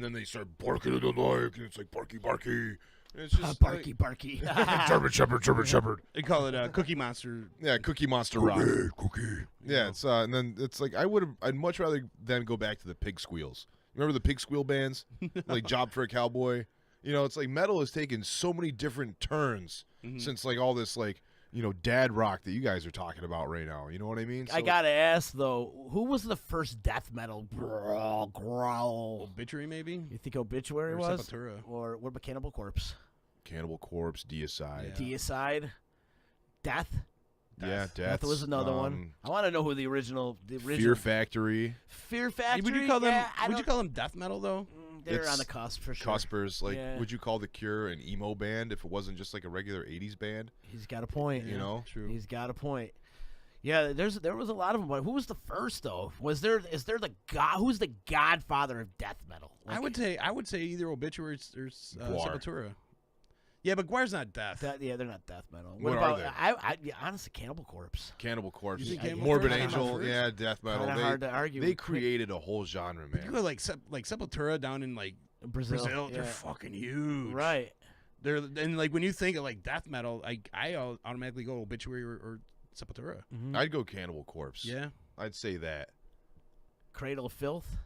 then they start barking at the mic and it's like barky. And it's just Barky. German Shepherd. they call it Cookie Monster. Yeah, Cookie Monster Rock. Cookie. Yeah, it's and then it's like I'd much rather then go back to the pig squeals. Remember the pig squeal bands? Like Job for a Cowboy? It's like metal has taken so many different turns since like all this like, dad rock that you guys are talking about right now. You know what I mean? I gotta ask though, who was the first death metal growl? Obituary, maybe? You think Obituary Or was? Sepultura. Or what about Cannibal Corpse? Cannibal Corpse, Deicide. Yeah. Deicide? Death? Yeah, Death was another one. I want to know who the original Fear Factory. Fear Factory. Would you call them? Yeah, Would you call them death metal though? They're It's on the cusp for sure. Cuspers. Like, Yeah. would you call The Cure an emo band if it wasn't just like a regular 80s band? He's got a point. You know? True. He's got a point. Yeah, there was a lot of them, but who was the first though? Is there the god? Who's the godfather of death metal? I would say either Obituary or Guar. Sepultura. Yeah, but Guar's not death. yeah, they're not death metal. What are about? they? Yeah, honestly, Cannibal Corpse. Cannibal Corpse. You think Cannibal Morbid Corpse is Angel. first? Yeah, death metal. Kinda hard to argue. They created a whole genre, man. You go like Sepultura down in like Brazil. They're yeah. fucking huge. Right. They're and like when you think of like death metal, I automatically go Obituary or Sepultura. Mhm. I'd go Cannibal Corpse. Yeah. I'd say that. Cradle of Filth.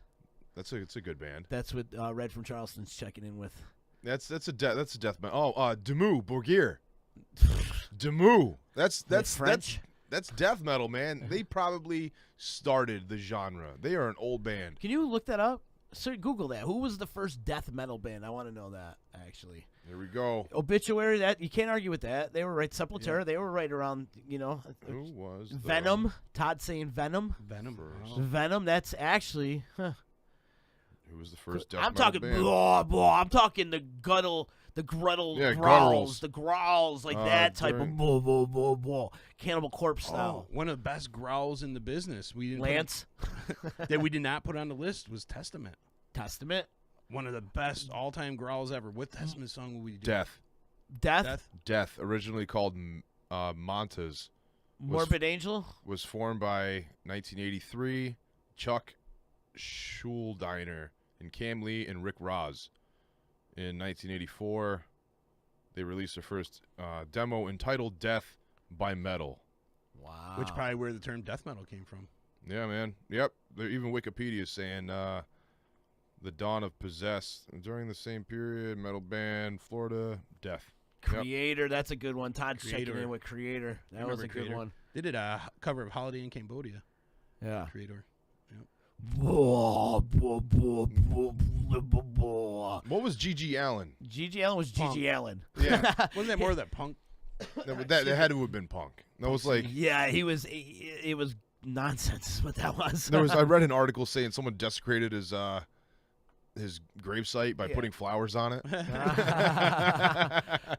It's a good band. That's what Red from Charleston's checking in with. That's a death metal. Oh, Demu Bourgier. Demu. That's French. That's death metal, man. They probably started the genre. They are an old band. Can you look that up? Sir, Google that. Who was the first death metal band? I want to know that actually. Here we go. Obituary. That you can't argue with that. They were right. Sepultura. They were right around. Who was the Venom. Todd saying Venom. Venom. First. Oh. Venom. That's actually. Who was the first death I'm metal talking. band? I'm talking the gruttle, Yeah, growls, gutturals. the growls like that type during- of Cannibal Corpse Oh, style. one of the best growls in the business. We didn't Lance. that we did not put on the list was Testament. Testament. One of the best all-time growls ever. What Testament song would we do? Death. Death. Death, originally called Montas, Morbid Angel. was formed by 1983 Chuck Schuldiner and Cam Lee and Rick Ross. In 1984, they released their first demo entitled Death by Metal. Wow. Which probably where the term death metal came from. Yeah, man. Yep. Even Wikipedia is saying the dawn of Possessed. During the same period, metal band, Florida, Death. Yep. Creator. That's a good one. Todd's checking Creator. in with Creator. That Remember was a good Creator? one. They did a cover of Holiday in Cambodia. Yeah. Creator. What was G.G. Allen? G.G. Allen was Punk. G.G. Allen. Yeah. Wasn't that more of that punk? that had to have been punk. That was like Yeah, he was. It was nonsense. Is what that was. I read an article saying someone desecrated his gravesite by Yeah. putting flowers on it.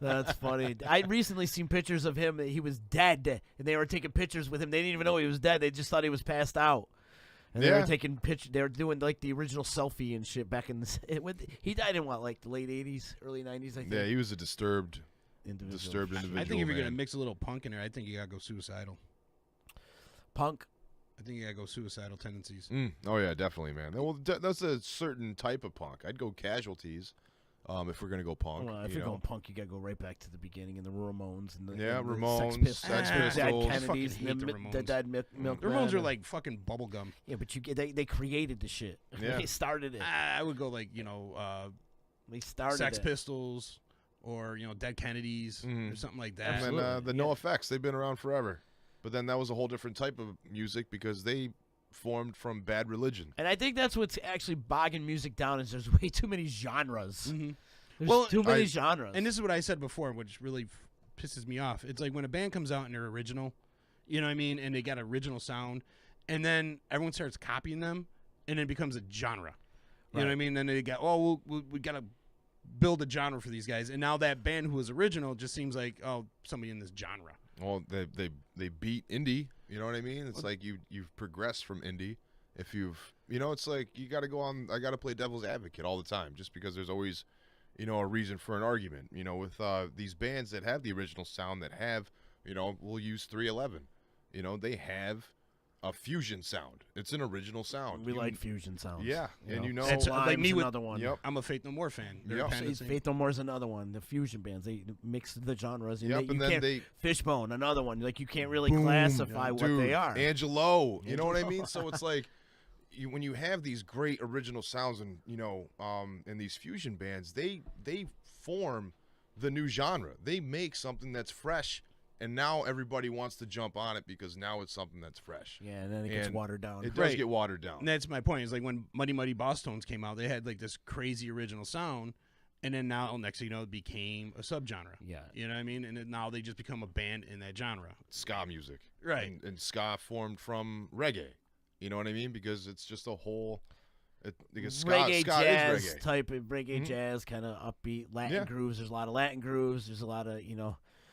That's funny. I recently seen pictures of him. He was dead, and they were taking pictures with him. They didn't even know he was dead. They just thought he was passed out. And they Yeah. were taking pictures. They were doing like the original selfie and shit back in the. He died in what, like the late '80s, early '90s, I think. Yeah, he was a disturbed Individual. individual. I think if you're man. gonna mix a little punk in there, I think you gotta go suicidal. Punk. I think you gotta go suicidal tendencies. Oh yeah, definitely, man. Well, that's a certain type of punk. I'd go Casualties, if we're gonna go punk. Well, if you you're know? going punk, you gotta go right back to the beginning and the Ramones and the Yeah, and the Ramones, Sex Sex Pistols, Pistols. Dead I Kennedys, fucking hate the the Ramones. Dead Milkmen. The Ramones are like fucking bubblegum. Yeah, but they created the shit. Yeah. They started it. I would go like They started Sex it. Pistols or Dead Kennedys or something like that. And then the Absolutely, No yeah. Effects. They've been around forever. But then that was a whole different type of music because they formed from Bad Religion. And I think that's what's actually bogging music down is there's way too many genres. Mm-hmm. There's too many genres. And this is what I said before, which really pisses me off. It's like when a band comes out and they're original, you know what I mean, and they got original sound, and then everyone starts copying them, and it becomes a genre. You know what I mean? Then they got, we got to build a genre for these guys, and now that band who was original just seems like somebody in this genre. Well, they beat indie. You know what I mean? It's like you've progressed from indie. If it's like you got to go on. I got to play devil's advocate all the time, just because there's always, a reason for an argument. With these bands that have the original sound that have, we'll use 311. They have a fusion sound. It's an original sound. We like fusion sounds. Yeah, and That's like me with another one. Yep. I'm a Faith No More fan. Yep. Faith No More is another one. The fusion bands, they mix the genres. And Yep, and then Fishbone, another one. Like you can't really classify what Dude, they are. Angelo, you know what I mean? So it's like when you have these great original sounds and and these fusion bands, they form the new genre. They make something that's fresh. And now everybody wants to jump on it because now it's something that's fresh. Yeah, and then it gets watered down. It does get watered down. And that's my point. It's like when Muddy Muddy Boss Tones came out, they had like this crazy original sound, and then now next thing you know, it became a subgenre. Yeah. You know what I mean? And then now they just become a band in that genre. Ska music. Right. And ska formed from reggae. You know what I mean? Because it's just a whole... Because ska jazz is reggae. type of reggae jazz, kind of upbeat Latin grooves. There's a lot of Latin grooves. There's a lot of,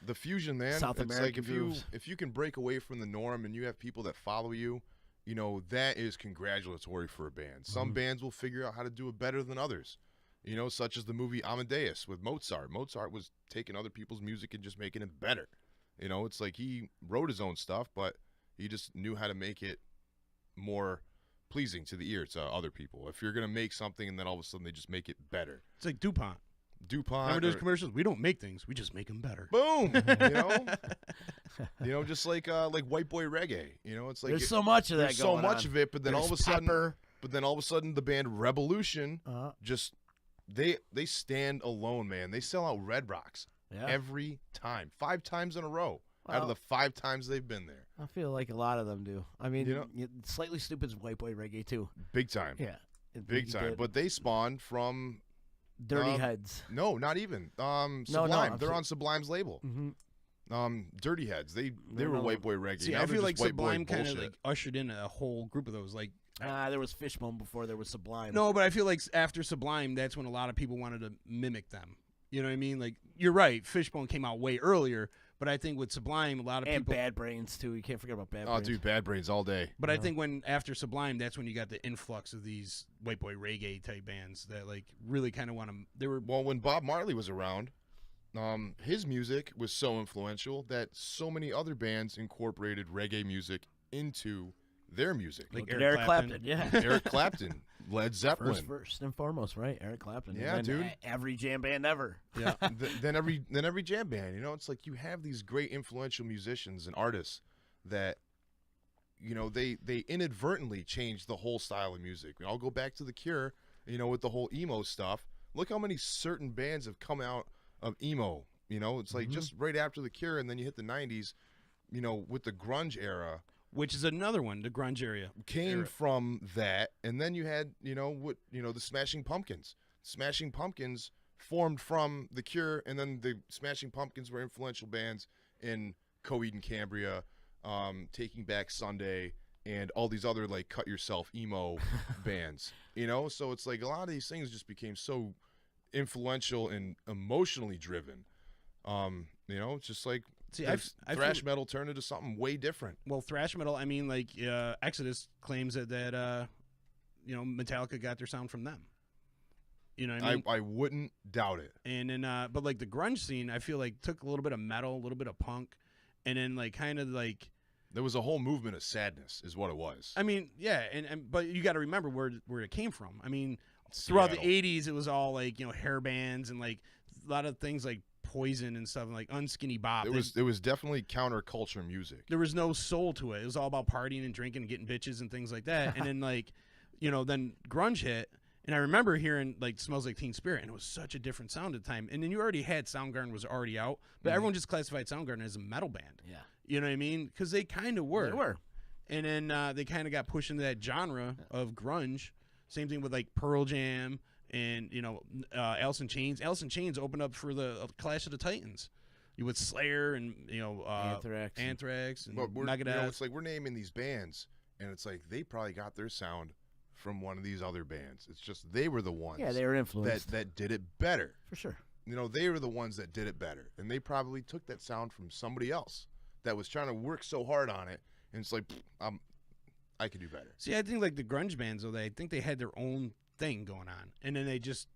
The fusion, man. South it's American like grooves. if you can break away from the norm and you have people that follow you, that is congratulatory for a band. Some bands will figure out how to do it better than others. Such as the movie Amadeus with Mozart. Mozart was taking other people's music and just making it better. It's like he wrote his own stuff, but he just knew how to make it more pleasing to the ear to other people. If you're going to make something and then all of a sudden they just make it better. It's like DuPont. Remember those commercials? We don't make things, we just make them better. Boom. Just like white boy reggae. It's like there's so much of that. There's so much of it, but then all of a sudden, the band Revolution just they stand alone, man. They sell out Red Rocks every time, 5 times in a row. Out of the 5 times they've been there, I feel like a lot of them do. I mean, Slightly Stupid's white boy reggae too. Big time. Yeah, big time. But they spawned from Dirty Heads. No, not even. Sublime. No, they're on Sublime's label. Mm-hmm. Dirty Heads. They were white boy reggae. See, now I feel like white boy Sublime kind of bullshit. like ushered in a whole group of those. Like, There was Fishbone before there was Sublime. no, but I feel like after Sublime, that's when a lot of people wanted to mimic them. You know what I mean? Like, you're right. Fishbone came out way earlier, but I think with Sublime, a lot of and people. Bad Brains too. You can't forget about Bad Oh, Brains. dude, Bad Brains all day. But I think after Sublime, that's when you got the influx of these white boy reggae type bands that like really kind of want to. They were when Bob Marley was around, his music was so influential that so many other bands incorporated reggae music into their music. Like Eric Clapton. Yeah. Eric Clapton, Led Zeppelin. First and foremost, right? Eric Clapton. Yeah, and then dude. Every jam band ever. Yeah. then every jam band. It's like you have these great influential musicians and artists that, they inadvertently changed the whole style of music. I'll go back to The Cure, with the whole emo stuff. Look how many certain bands have come out of emo. It's like just right after The Cure, and then you hit the 90s, with the grunge era. which is another one, the grunge area. Came from that, and then you had, the Smashing Pumpkins. Smashing Pumpkins formed from The Cure, and then the Smashing Pumpkins were influential bands in Coheed and Cambria, Taking Back Sunday, and all these other, like, cut-yourself emo bands. So it's like a lot of these things just became so influential and emotionally driven. It's just like I thrash metal turned into something way different. Well, thrash metal, I mean, like Exodus claims that Metallica got their sound from them. You know what I mean? I wouldn't doubt it. And then, but like the grunge scene, I feel like took a little bit of metal, a little bit of punk, and then like kind of like there was a whole movement of sadness, is what it was. I mean, yeah, and but you got to remember where it came from. I mean, throughout the '80s, it was all like hair bands and like a lot of things like Poison and stuff, like Unskinny Bop. It was definitely counterculture music. There was no soul to it. It was all about partying and drinking and getting bitches and things like that. And then like, then grunge hit. And I remember hearing like Smells Like Teen Spirit, and it was such a different sound at the time. And then you already had Soundgarden was already out, but everyone just classified Soundgarden as a metal band. Yeah. You know what I mean? Because they kind of were. They were. And then they kind of got pushed into that genre of grunge. Same thing with like Pearl Jam and Alice in Chains. Alice in Chains opened up for the Clash of the Titans. You with Slayer and Anthrax and Megadeth. It's like we're naming these bands, and it's like they probably got their sound from one of these other bands. It's just they were the ones. Yeah, they were influenced. That did it better. For sure. They were the ones that did it better, and they probably took that sound from somebody else that was trying to work so hard on it, and it's like, I could do better. See, I think like the grunge bands, though, I think they had their own thing going on, and then they just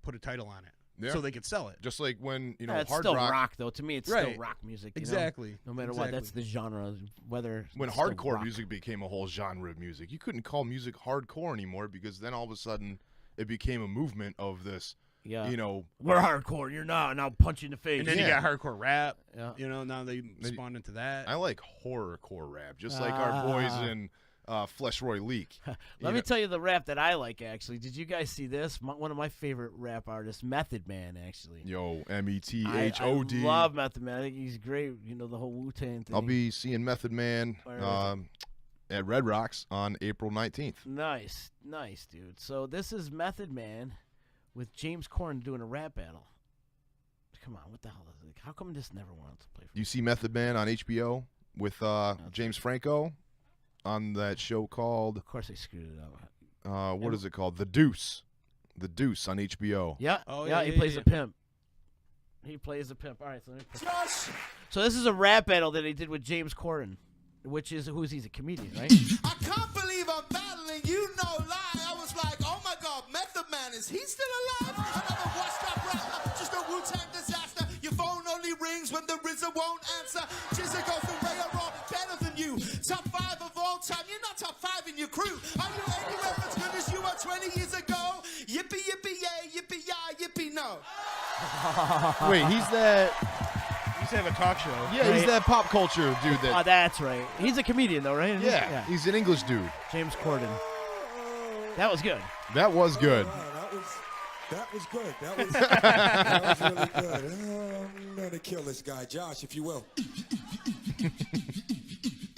put a title on it so they could sell it. Just like when it's hard still rock, though. To me, it's still rock music. Exactly. No matter what, that's the genre. Whether when it's still hardcore rock. music became a whole genre of music, you couldn't call music hardcore anymore because then all of a sudden it became a movement of this. Yeah. We're hardcore. You're not. Now punch you in the face. And then you got hardcore rap. Yeah. Now they spawned into that. I like horrorcore rap, just like our boys in Fleshroy Leak. Let me tell you the rap that I like, actually. Did you guys see this? One of my favorite rap artists, Method Man, actually. Yo, METHOD. I love Method Man. I think he's great. The whole Wu-Tang thing. I'll be seeing Method Man at Red Rocks on April 19th. Nice, dude. So this is Method Man with James Corden doing a rap battle. Come on, what the hell is it? How come this never wants to play for You see Method Man on HBO with James Franco on that show called... Of course they screwed it up. What is it called? The Deuce. The Deuce on HBO. Yeah, oh, yeah, he plays a pimp. He plays a pimp. All right, so let me Josh, So this is a rap battle that he did with James Corden, which is he's a comedian, right? I can't believe I'm battling you, no lie. I was like, oh my God, Method Man, is he still alive? Another washed-up rapper, just a Wu-Tang disaster. Your phone only rings when the RZA won't answer. Jizza goes from Ray or Raw, better than you. Top 5 of all time, you're not top 5 in your crew. Are you anywhere as good as you were 20 years ago? Yippee, yippee, yay, yippee, yah, yippee, no. Wait, he's that... He used to have a talk show. Yeah, he's that pop culture dude that... Oh, that's right. He's a comedian, though, right? Yeah, he's an English dude. James Corden. That was good. That was good. That was good. That was really good. I'm going to kill this guy. Josh, if you will.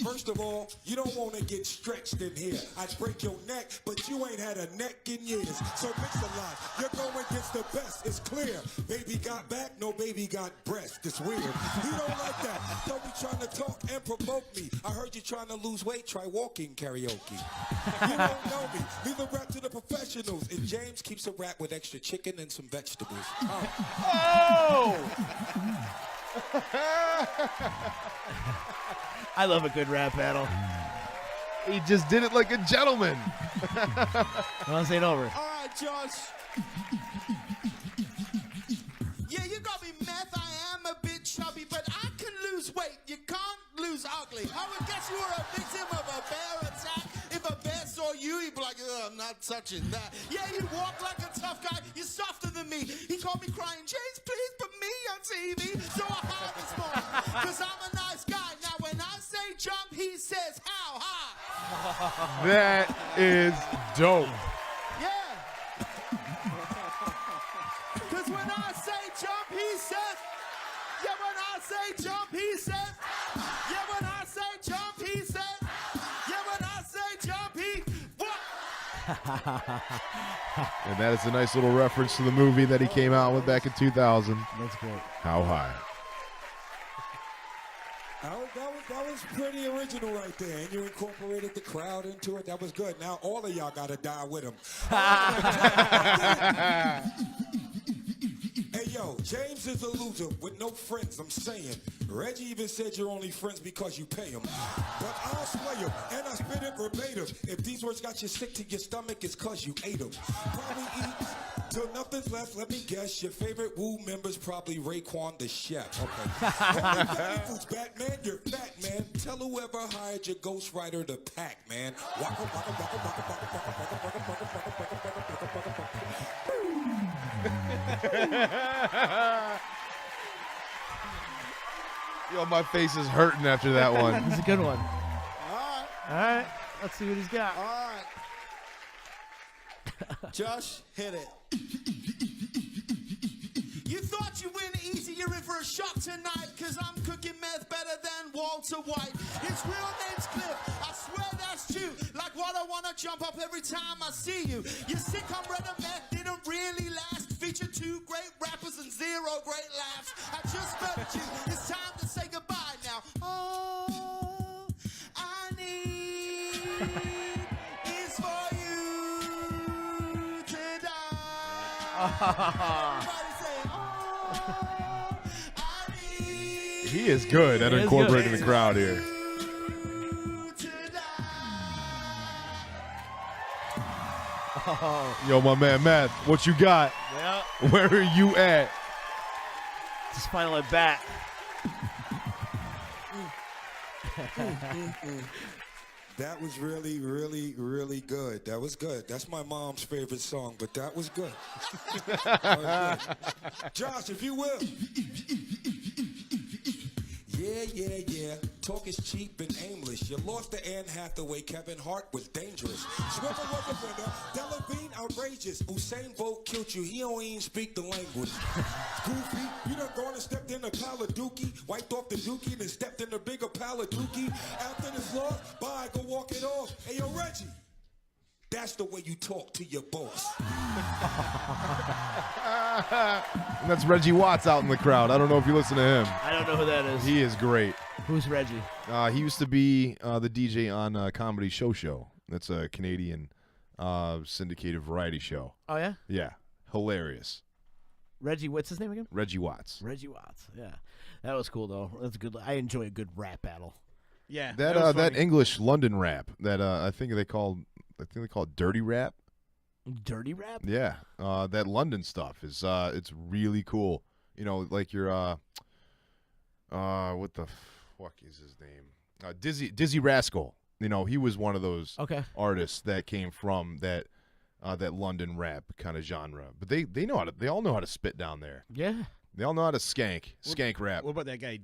First of all, you don't want to get stretched in here. I'd break your neck, but you ain't had a neck in years. So mix a lot. You're going against the best. It's clear. Baby got back, no baby got breast. It's weird. You don't like that. Don't be trying to talk and provoke me. I heard you trying to lose weight. Try walking karaoke. You don't know me. Leave the rap to the professionals. And James keeps a rap with extra chicken and some vegetables. Oh! I love a good rap battle. He just did it like a gentleman. Well, this ain't over. All right, Josh. Yeah, you got me meth. I am a bit chubby, but I can lose weight. You can't lose ugly. I would guess you were a victim of a bear attack. If a bear saw you, he'd be like, oh, I'm not touching that. Yeah, you walk like a tough guy. You're softer than me. He called me crying, James, please put me on TV. So I hired this morning, because I'm a nice guy. Now, when I say jump, he says how high. That is dope. Yeah. Because when I say jump, he says. Yeah, when I say jump, he says. Yeah, when I say jump, he says. Yeah, when I say jump, he. What? And that is a nice little reference to the movie that he came out with back in 2000. That's great. How high? That was pretty original right there, and you incorporated the crowd into it. That was good. Now all of y'all got to die with him. Hey, yo, James is a loser with no friends, I'm saying. Reggie even said you're only friends because you pay him. But I'll slay him, and I spit it verbatim. If these words got you sick to your stomach, it's because you ate them. Probably eat till nothing's left. Let me guess, your favorite Wu member's probably Raekwon the chef. Okay. Foods, Batman, you're fat, man. Tell whoever hired your ghostwriter to pack, man. Waka, waka, waka, waka, waka, waka, waka, waka, waka, waka, waka, waka, Yo, my face is hurting after that one. That's a good one. All right. Let's see what he's got. right. Josh, hit it. You thought you win easy, you're in for a shock tonight, cause I'm cooking meth better than Walter White. His real name's Cliff. I swear that's true. Like what I wanna jump up every time I see you. You sick on red and meth didn't really last. Featured 2 great rappers and 0 great laughs. I just met you. It's time to say goodbye now. All I need is for you to die. Everybody say, all I need. He is good at incorporating the crowd here. Yo, my man, Matt, what you got? Yeah. Where are you at? Just final at bat. That was really, really, really good. That was good. That's my mom's favorite song, but that was good. That was good. Josh, if you will. Yeah, yeah, yeah. Talk is cheap and aimless. You lost to Anne Hathaway. Kevin Hart was dangerous. Swimmer was a winner. Delavine outrageous. Usain Bolt killed you. He don't even speak the language. Goofy, you done gone and stepped in a pile of dookie. Wiped off the dookie, then stepped in a bigger pile of dookie. After this loss, bye, go walk it off. Hey, yo, Reggie. That's the way you talk to your boss. And that's Reggie Watts out in the crowd. I don't know if you listen to him. I don't know who that is. He is great. Who's Reggie? He used to be the DJ on Comedy Show. That's a Canadian syndicated variety show. Oh, yeah? Yeah. Hilarious. Reggie, what's his name again? Reggie Watts. Reggie Watts, yeah. That was cool, though. That's good. I enjoy a good rap battle. Yeah. That English London rap that I think they call it dirty rap. Dirty rap? Yeah. That London stuff is it's really cool. You know, like your what the fuck is his name? Dizzy Rascal. You know, he was one of those artists that came from that London rap kind of genre. But they all know how to spit down there. Yeah. They all know how to skank rap. What about that guy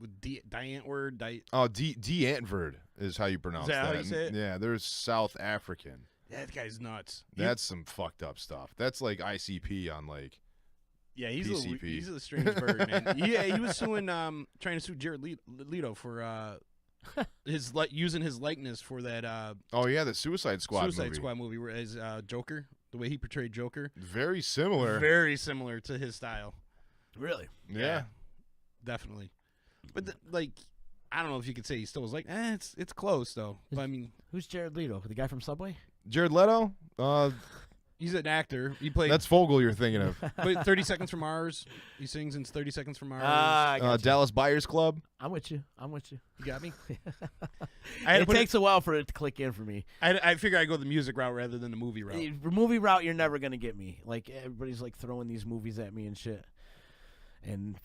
with D'Antwoord? D'Antwoord is how you pronounce that. How you say it? Yeah, there's South African. That guy's nuts. That's some fucked up stuff. That's like ICP on like he's PCP. He's a strange bird, man. Yeah, he was trying to sue Jared Leto for using his likeness for that. The Suicide Squad movie where as Joker, the way he portrayed Joker. Very similar. Very similar to his style. Really? Yeah. Definitely. But I don't know if you could say he still was like, it's close though. But I mean, who's Jared Leto? The guy from Subway? Jared Leto? He's an actor. He played. That's Fogel you're thinking of. But 30 Seconds from Mars. He sings in 30 Seconds from Mars. Dallas Buyers Club. I'm with you. You got me? It takes a while for it to click in for me. I figure I go the music route rather than the movie route. The movie route, you're never going to get me. Like, everybody's like throwing these movies at me and shit. And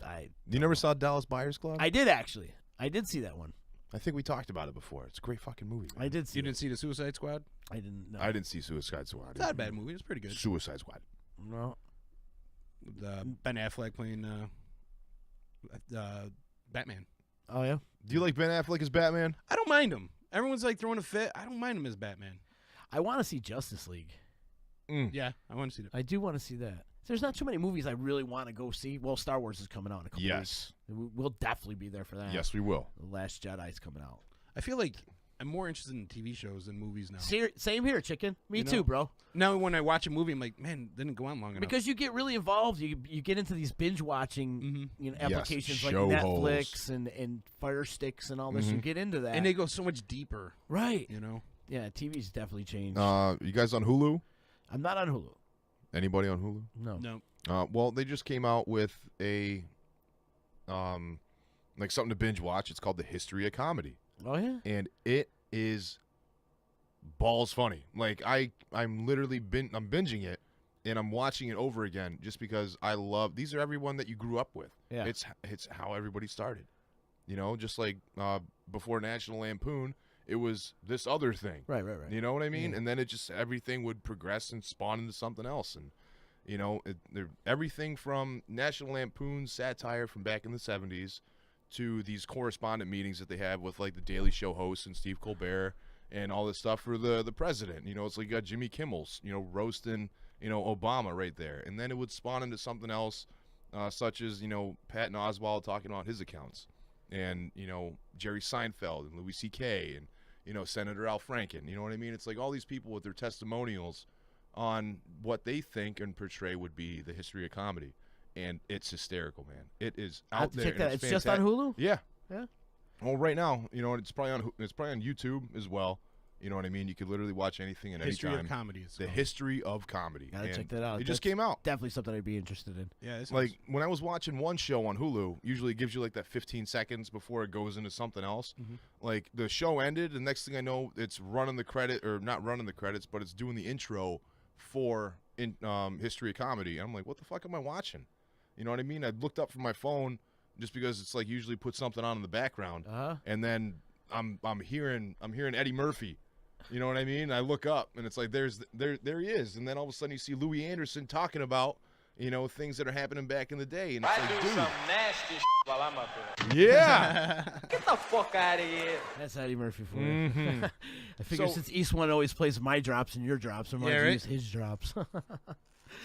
You never saw Dallas Buyers Club? I did, actually. I did see that one. I think we talked about it before. It's a great fucking movie. Man. I did see You didn't see the Suicide Squad? I didn't know. I didn't see Suicide Squad. It's not a bad movie. It's pretty good. Suicide Squad. No. Ben Affleck playing Batman. Oh, yeah? Do you like Ben Affleck as Batman? I don't mind him. Everyone's like throwing a fit. I don't mind him as Batman. I want to see Justice League. Yeah, I want to see that. I do want to see that. There's not too many movies I really want to go see. Well, Star Wars is coming out in a couple weeks. We'll definitely be there for that. Yes, we will. The Last Jedi's coming out. I feel like I'm more interested in TV shows than movies now. Same here, chicken. Me too, bro. Now when I watch a movie, I'm like, man, it didn't go on long enough. Because you get really involved. You get into these binge watching applications like Netflix and Fire Sticks and all this. You get into that. And they go so much deeper. Right. You know? Yeah, TV's definitely changed. You guys on Hulu? I'm not on Hulu. Anybody on Hulu? No. Well, they just came out with a like something to binge watch. It's called The History of Comedy. Oh yeah. And it is balls funny. Like I'm literally I'm binging it and I'm watching it over again just because I love these are everyone that you grew up with. Yeah. It's how everybody started. You know, just like before National Lampoon, it was this other thing. Right. You know what I mean? Yeah. And then it just everything would progress and spawn into something else. And you know, everything from National Lampoon's satire from back in the 70s to these correspondent meetings that they have with like the Daily Show hosts and Steve Colbert and all this stuff for the president. You know, it's like you got Jimmy Kimmel's, you know, roasting, you know, Obama right there. And then it would spawn into something else, such as, you know, Patton Oswalt talking about his accounts. and Jerry Seinfeld and Louis C.K. and Senator Al Franken. You know what I mean? It's like all these people with their testimonials on what they think and portray would be the history of comedy, and it's hysterical, man. It is I have out to there. check and that. It's just on Hulu. Yeah. Yeah. Well, right now, it's probably on YouTube as well. You know what I mean? You could literally watch anything at any History time. of Comedy. It's The called. History of Comedy. Gotta And check that out. It just That's came out. Definitely something I'd be interested in. Yeah, it's Like when I was watching one show on Hulu, usually it gives you like that 15 seconds before it goes into something else. Like the show ended, and next thing I know, it's running the credit, or not running the credits, but it's doing the intro for History of Comedy. And I'm like, what the fuck am I watching? You know what I mean? I looked up from my phone just because it's like usually put something on in the background, and then I'm hearing Eddie Murphy. You know what I mean? I look up, and it's like there he is, and then all of a sudden you see Louis Anderson talking about things that are happening back in the day, and it's like, dude, some nasty while I'm up there. yeah. Get the fuck out of here. That's Eddie Murphy for you. I figure So- since East One always plays my drops and your drops, I might Yeah, right? use his drops.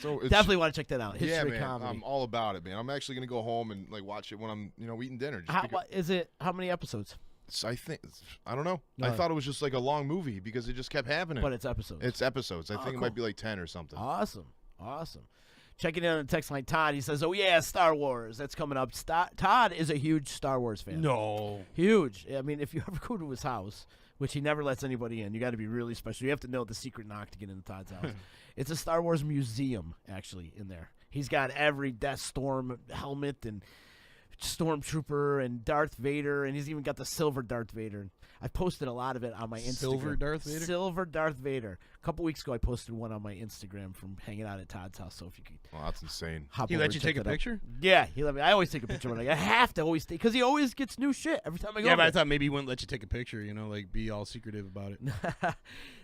So it's, Definitely want to check that out. History yeah, of man, Comedy. I'm all about it, man. I'm actually gonna go home and like watch it when I'm eating dinner. Just How, because- what, is it? How many episodes? I don't know. I No. thought it was just like a long movie because it just kept happening. But it's episodes. It's episodes. I think it cool. might be like 10 or something. Awesome. Checking in on the text line, Todd. He says, "Oh yeah, Star Wars. That's coming up." Todd is a huge Star Wars fan. No. Huge. I mean, if you ever go to his house, which he never lets anybody in, you got to be really special. You have to know the secret knock to get into Todd's house. It's a Star Wars museum, actually, in there. He's got every Death Storm helmet and Stormtrooper and Darth Vader, and he's even got the silver Darth Vader. I've posted a lot of it on my Instagram. Silver Darth Vader? Silver Darth Vader. A couple weeks ago, I posted one on my Instagram from hanging out at Todd's house. So if you could Oh, that's insane. hop He over let and you check take a that out. picture? Yeah, he let me. I always take a picture when I have to always take because he always gets new shit every time I go. Yeah, but I there. thought maybe he wouldn't let you take a picture, like be all secretive about it.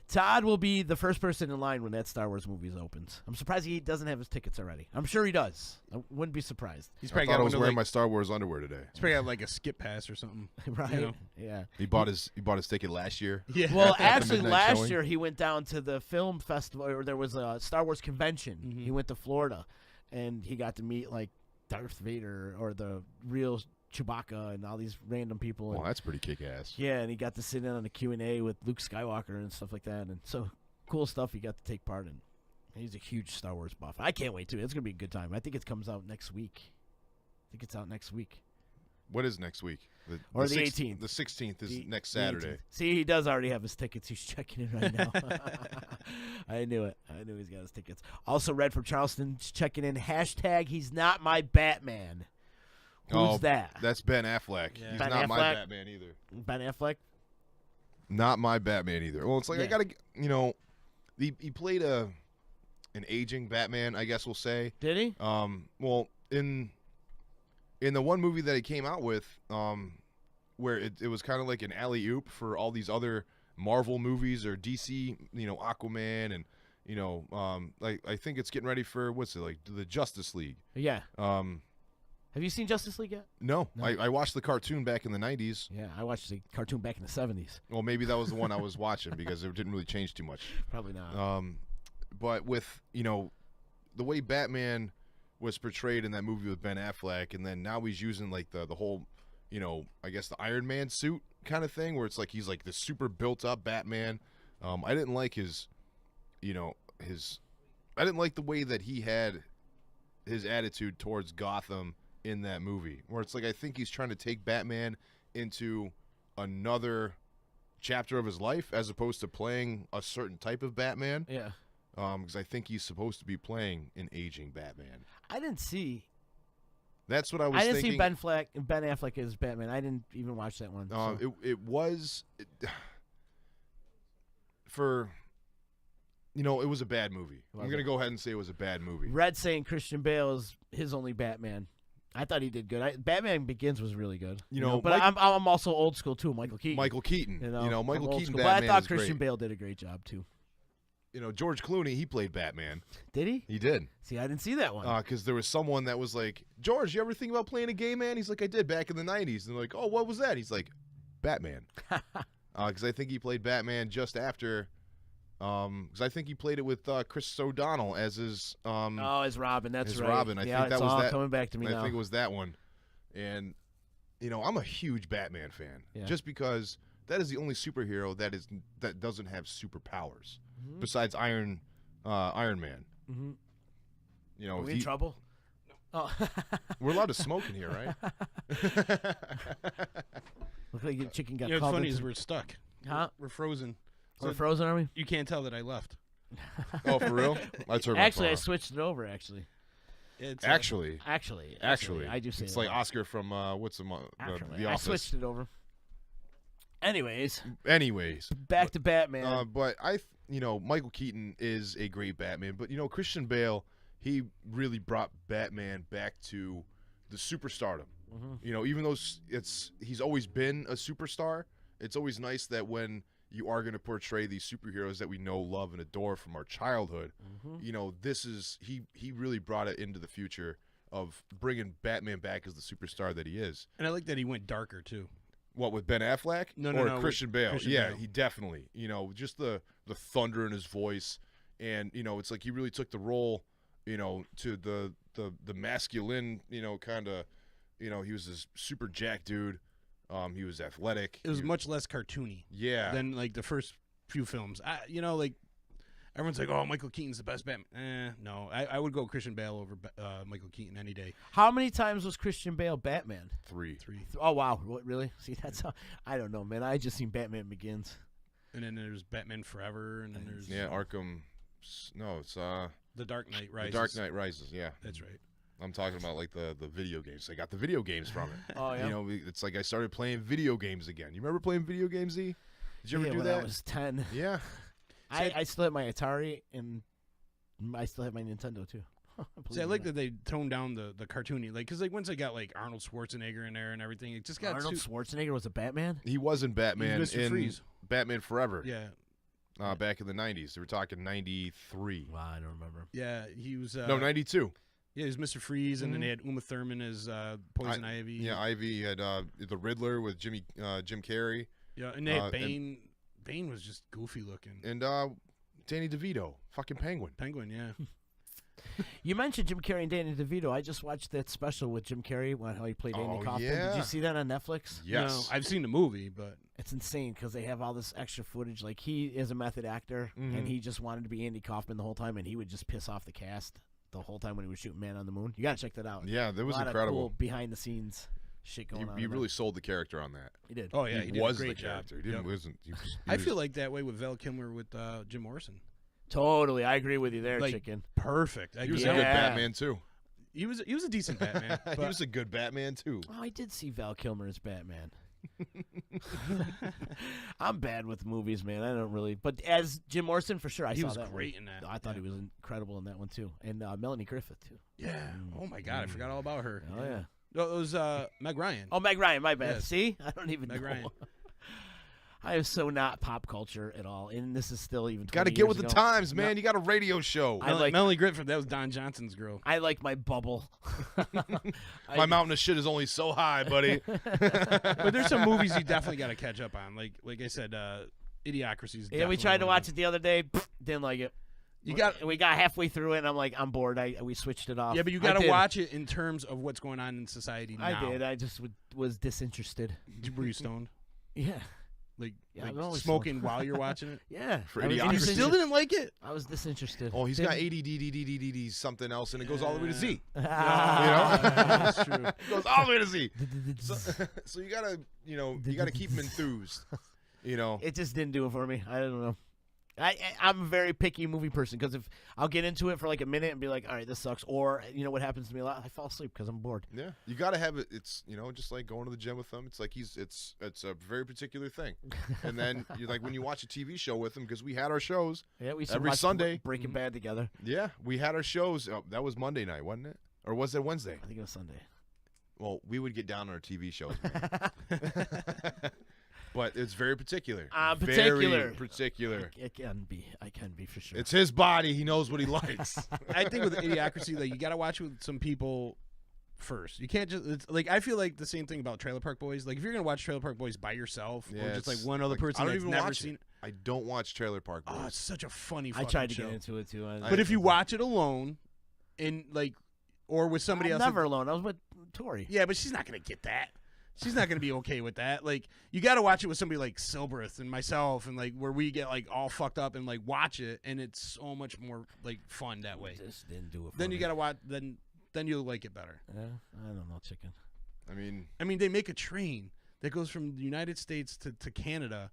Todd will be the first person in line when that Star Wars movie opens. I'm surprised he doesn't have his tickets already. I'm sure he does. I wouldn't be surprised. He's I probably thought got I was one of, wearing like, my Star Wars underwear today. He's probably got like a skip pass or something. Right? You know? Yeah. He bought his ticket last year. Yeah. Well, At the actually, midnight last showing. year he went down to the film festival, or there was a Star Wars convention. He went to Florida, and he got to meet like Darth Vader or the real Chewbacca and all these random people. Well, And, that's pretty kick-ass. yeah, and he got to sit in on a Q&A with Luke Skywalker and stuff like that. And so cool stuff he got to take part in. He's a huge Star Wars buff. I can't wait to. It's gonna be a good time. I think it comes out next week. I think it's out next week. What is next week? Or the 6th 18th. The 16th is The- next the Saturday. 18th. See, he does already have his tickets. He's checking in right now. I knew it. I knew he's got his tickets. Also, Red from Charleston checking in. Hashtag he's not my Batman. Who's that? That's Ben Affleck. Yeah. He's Ben not my Affleck? Batman either. Ben Affleck? Not my Batman either. Well, it's like I Yeah. gotta, he played an aging Batman, I guess we'll say. Did he? Well, in the one movie that he came out with, where it was kind of like an alley-oop for all these other Marvel movies or DC, Aquaman and, like I think it's getting ready for, what's it, like the Justice League. Yeah. Have you seen Justice League yet? No, No. I watched the cartoon back in the 90s. Yeah, I watched the cartoon back in the 70s. Well, maybe that was the one I was watching because it didn't really change too much. Probably not. But with, the way Batman was portrayed in that movie with Ben Affleck, and then now he's using like the whole, I guess the Iron Man suit kind of thing, where it's like he's like this super built up Batman. I didn't like his I didn't like the way that he had his attitude towards Gotham in that movie, where it's like I think he's trying to take Batman into another chapter of his life as opposed to playing a certain type of Batman. yeah. Because I think he's supposed to be playing an aging Batman. I didn't see. That's what I was I didn't thinking. see Ben Affleck as Batman. I didn't even watch that one. so. It was it was a bad movie. I'm Was gonna it? go ahead and say it was a bad movie. Red saying Christian Bale is his only Batman. I thought he did good. Batman Begins was really good. But Mike- I'm also old school too. Michael Keaton. Michael Keaton. I'm Michael old Keaton school. Batman But I thought is Christian great. Bale did a great job too. George Clooney, he played Batman. Did he? He did. See, I didn't see that one. Because there was someone that was like, George, you ever think about playing a gay man? He's like, I did back in the 90s. And they're like, oh, what was that? He's like, Batman. Because I think he played Batman just after. Because I think he played it with Chris O'Donnell as his. As Robin. That's as right. Robin. I yeah, think that it's was all that. coming back to me I now. think it was that one. And, I'm a huge Batman fan, Yeah. just because that is the only superhero that doesn't have superpowers besides Iron Man. Mm-hmm. You Are know, we in trouble? Oh. we're allowed to smoke in here, right? Look like your chicken got You know what's called funny into- is we're stuck. Huh? We're frozen. We're frozen, are we? You can't tell that I left. Oh, for real? I turned my Actually, phone I off. switched it over. Actually, It's Actually, I do say it's that. like Oscar from the Actually, I Office. switched it over. Anyways, Anyways, back to Batman. but Michael Keaton is a great Batman, but Christian Bale, he really brought Batman back to the superstardom. Even though he's always been a superstar, it's always nice that when you are going to portray these superheroes that we know, love, and adore from our childhood, this is he really brought it into the future of bringing Batman back as the superstar that he is. And I like that he went darker too. What, with Ben Affleck? No, or Christian Bale? Christian Yeah, Bale. he definitely. Just the thunder in his voice, and it's like he really took the role, to the masculine, kind of, he was this super jack dude. He was athletic. It was much less cartoony. Yeah. Than like the first few films. Like everyone's like, "Oh, Michael Keaton's the best Batman." No, I would go Christian Bale over Michael Keaton any day. How many times was Christian Bale Batman? 3. Oh wow, what, really? See, that's how, I don't know, man. I just seen Batman Begins. And then there's Batman Forever, and then there's Arkham. No, it's The Dark Knight Rises. The Dark Knight Rises. Yeah, That's right. I'm talking about like the video games. I got the video games from it. Oh yeah. It's like I started playing video games again. You remember playing video games, Z? Did you ever do when that? I was 10. Yeah. I still have my Atari, and I still have my Nintendo too. See, I like that they toned down the cartoony, like, because like once they got like Arnold Schwarzenegger in there and everything, it just got Arnold too. Schwarzenegger was a Batman. He was in Batman Mr. in Freeze. Batman Forever. Yeah, Back in the 90s. They were talking 93. Wow, I don't remember. yeah, he was. No, 92. Yeah, he was Mr. Freeze, and then they had Uma Thurman as Poison Ivy. Yeah, Ivy had the Riddler with Jim Carrey. Yeah, and they had and- Bane. Bane was just goofy looking. And Danny DeVito, fucking Penguin. Penguin, yeah. You mentioned Jim Carrey and Danny DeVito. I just watched that special with Jim Carrey, how he played Andy Oh, Kaufman. yeah. Did you see that on Netflix? Yes. No, I've seen the movie, but It's insane because they have all this extra footage. Like, he is a method actor, and he just wanted to be Andy Kaufman the whole time, and he would just piss off the cast the whole time when he was shooting Man on the Moon. You got to check that out. Yeah, that was a lot incredible. Of cool behind-the-scenes shit going on. He in really that. sold the character on that. He did. oh yeah, he did was a great the job. character. He didn't, Yep. wasn't, he was, he I was- feel like that way with Val Kilmer with Jim Morrison. Totally. I agree with you there, Like, Chicken. Perfect. he was Yeah. a good Batman too. He was a decent Batman. He but was a good Batman too. Oh, I did see Val Kilmer as Batman. I'm bad with movies, man. I don't really. But as Jim Morrison, for sure, I he saw was that great one. in that. I thought yeah. he was incredible in that one, too. And Melanie Griffith, too. Yeah. Oh my God, I forgot all about her. Oh, yeah. No, it was Meg Ryan. Oh, Meg Ryan, my bad. Yes. See? I don't even Meg know. Ryan. I am so not pop culture at all. And this is still even 20 Got to get with years the ago. times, man. You got a radio show. I like- Melanie Griffith. That was Don Johnson's girl. I like my bubble. My mountain of shit is only so high, buddy. But there's some movies you definitely got to catch up on. Like I said, Idiocracy is. Yeah, we tried to watch it the other day. Didn't like it. You got. We got halfway through it, and I'm like, I'm bored. We switched it off. Yeah, but you I got to did. watch it in terms of what's going on in society now. I did. I just was disinterested. Were you stoned? Yeah. Like, Yeah, like I'm always smoking while you're watching it? Yeah. For I was Idiocracy. And you disinterested. still didn't like it? I was disinterested. Oh, he's got Didn't- ADD something else, and it goes all the way to Z. That's true. It goes all the way to Z. So you gotta keep him enthused. It just didn't do it for me. I don't know. I'm a very picky movie person because if I'll get into it for like a minute and be like, all right, this sucks, or what happens to me a lot, I fall asleep because I'm bored. Yeah, you gotta have it. It's just like going to the gym with him. It's like it's a very particular thing. And then you like when you watch a TV show with him, because we had our shows. Yeah, we used to Every watch Sunday. Breaking Bad together. Yeah, we had our shows. Oh, that was Monday night, wasn't it? Or was it Wednesday? I think it was Sunday. Well, we would get down on our TV shows, man. But it's very particular. Particular. Very particular. I can be for sure. It's his body. He knows what he likes. I think with Idiocracy, like, you got to watch it with some people first. You can't just it's, like I feel like the same thing about Trailer Park Boys. Like if you're gonna watch Trailer Park Boys by yourself or just like it's one other person I don't that's even never watch seen it. I don't watch Trailer Park Boys. Oh, it's such a funny. I Fucking tried to show. get into it too. But if you watch it alone, and like, or with somebody I'm else, never alone. I was with Tori. Yeah, but she's not gonna get that. She's not gonna be okay with that. Like, you got to watch it with somebody like Silberth and myself, and like where we get like all fucked up and like watch it, and it's so much more like fun that way. Just didn't do it. For Then you me. got to watch. Then you'll like it better. Yeah, I don't know, chicken. I mean, they make a train that goes from the United States to Canada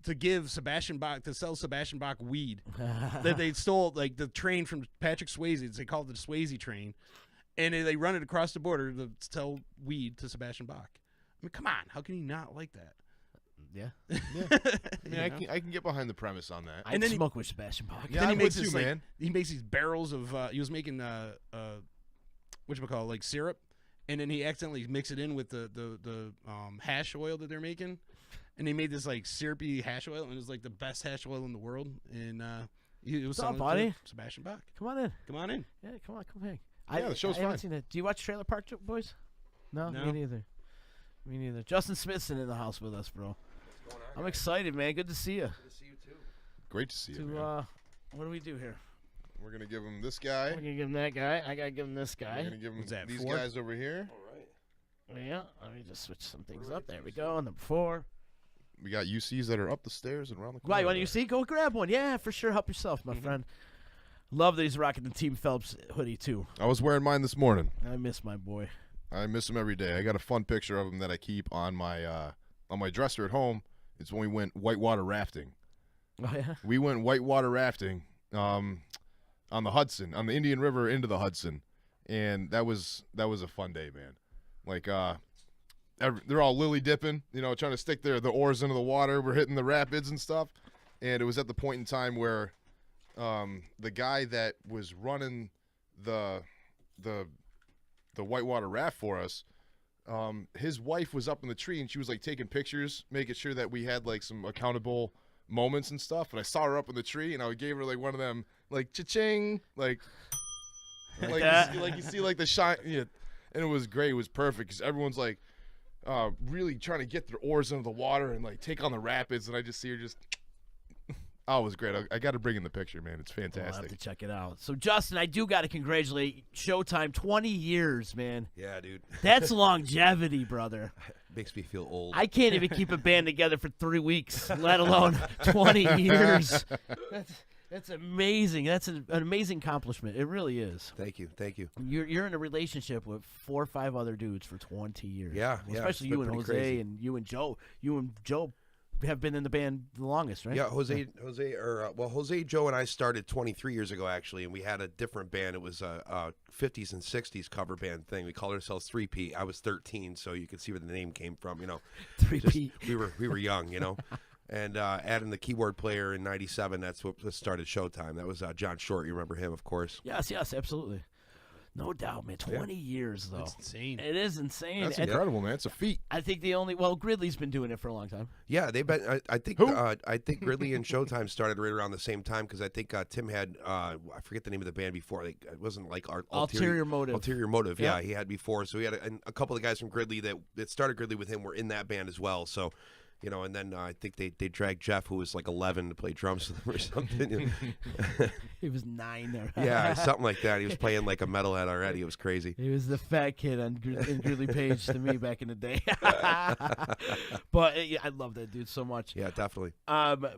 to give Sebastian Bach, to sell Sebastian Bach weed that they stole, like the train from Patrick Swayze. They call it the Swayze train, and they run it across the border to sell weed to Sebastian Bach. I mean, come on, how can you not like that? Yeah. I mean, I can get behind the premise on that. I'd smoke with Sebastian Bach. Yeah, then I he makes would this too, like, man. he makes these barrels of he was making whatchamacallit, like syrup, and then he accidentally mixed it in with the hash oil that they're making, and they made this like syrupy hash oil, and it was like the best hash oil in the world. And it was What's up, selling buddy? to Sebastian Bach. Come on in. Come on in. Yeah, come hang. Yeah, the show's I haven't fine. seen it. Do you watch Trailer Park Boys? No, No. me neither. Me neither. Justin Smithson in the house with us, bro. I'm excited, man. Good to see you. Great to see you. Man. What do we do here? We're gonna give him this guy. I'm gonna give him that guy. I gotta give him this guy. We're gonna give him What's that, these 4? guys over here. Yeah, let me just switch some things up. There we go. Number 4. We got UCs that are up the stairs and around the corner. Why? You want there. to see? Go grab one. Yeah, for sure. Help yourself, my friend. Love that he's rocking the Team Phelps hoodie too. I was wearing mine this morning. I miss my boy. I miss him every day. I got a fun picture of him that I keep on my dresser at home. It's when we went whitewater rafting. Oh yeah. We went whitewater rafting on the Hudson, on the Indian River into the Hudson, and that was a fun day, man. Like they're all lily dipping, trying to stick the oars into the water. We're hitting the rapids and stuff, and it was at the point in time where the guy that was running the whitewater raft for us, his wife was up in the tree, and she was like taking pictures, making sure that we had like some accountable moments and stuff. And I saw her up in the tree, and I gave her like one of them like cha-ching, like you see like the shine, yeah. And it was great. It was perfect because everyone's like really trying to get their oars into the water and like take on the rapids, and I just see her just. Oh, it was great. I got to bring in the picture, man. It's I'll have fantastic. to check it out. So, Justin, I do got to congratulate Showtime. 20 years, man. Yeah, dude. That's longevity, brother. Makes me feel old. I can't even keep a band together for 3 weeks, let alone 20 years. That's amazing. That's an amazing accomplishment. It really is. Thank you. You're in a relationship with 4 or 5 other dudes for 20 years. Yeah, Well, yeah, especially it's you been and pretty Jose crazy. and you and Joe. You and Joe have been in the band the longest, right? Yeah, Jose, Joe, and I started 23 years ago actually, and we had a different band. It was a 50s and 60s cover band thing. We called ourselves 3P. I was 13, so you can see where the name came from. 3P. We were young, and adding the keyboard player in '97. That's what started Showtime. That was John Short. You remember him, of course. Yes, absolutely. No doubt, man. 20 years, though. That's insane. It is insane. That's And incredible, man. It's a feat. I think Gridley's been doing it for a long time. Yeah, they've been. I think Gridley and Showtime started right around the same time because I think Tim had I forget the name of the band before. Like, it wasn't like Ulterior Motive. Ulterior Motive. Yeah. Yeah, he had before. So he had a couple of guys from Gridley that started Gridley with him were in that band as well. So. And then I think they dragged Jeff, who was like 11, to play drums with them or something. He was 9 there. Yeah, something like that. He was playing like a metalhead already. It was crazy. He was the fat kid in Gridley Page to me back in the day. But I love that dude so much. Yeah, definitely.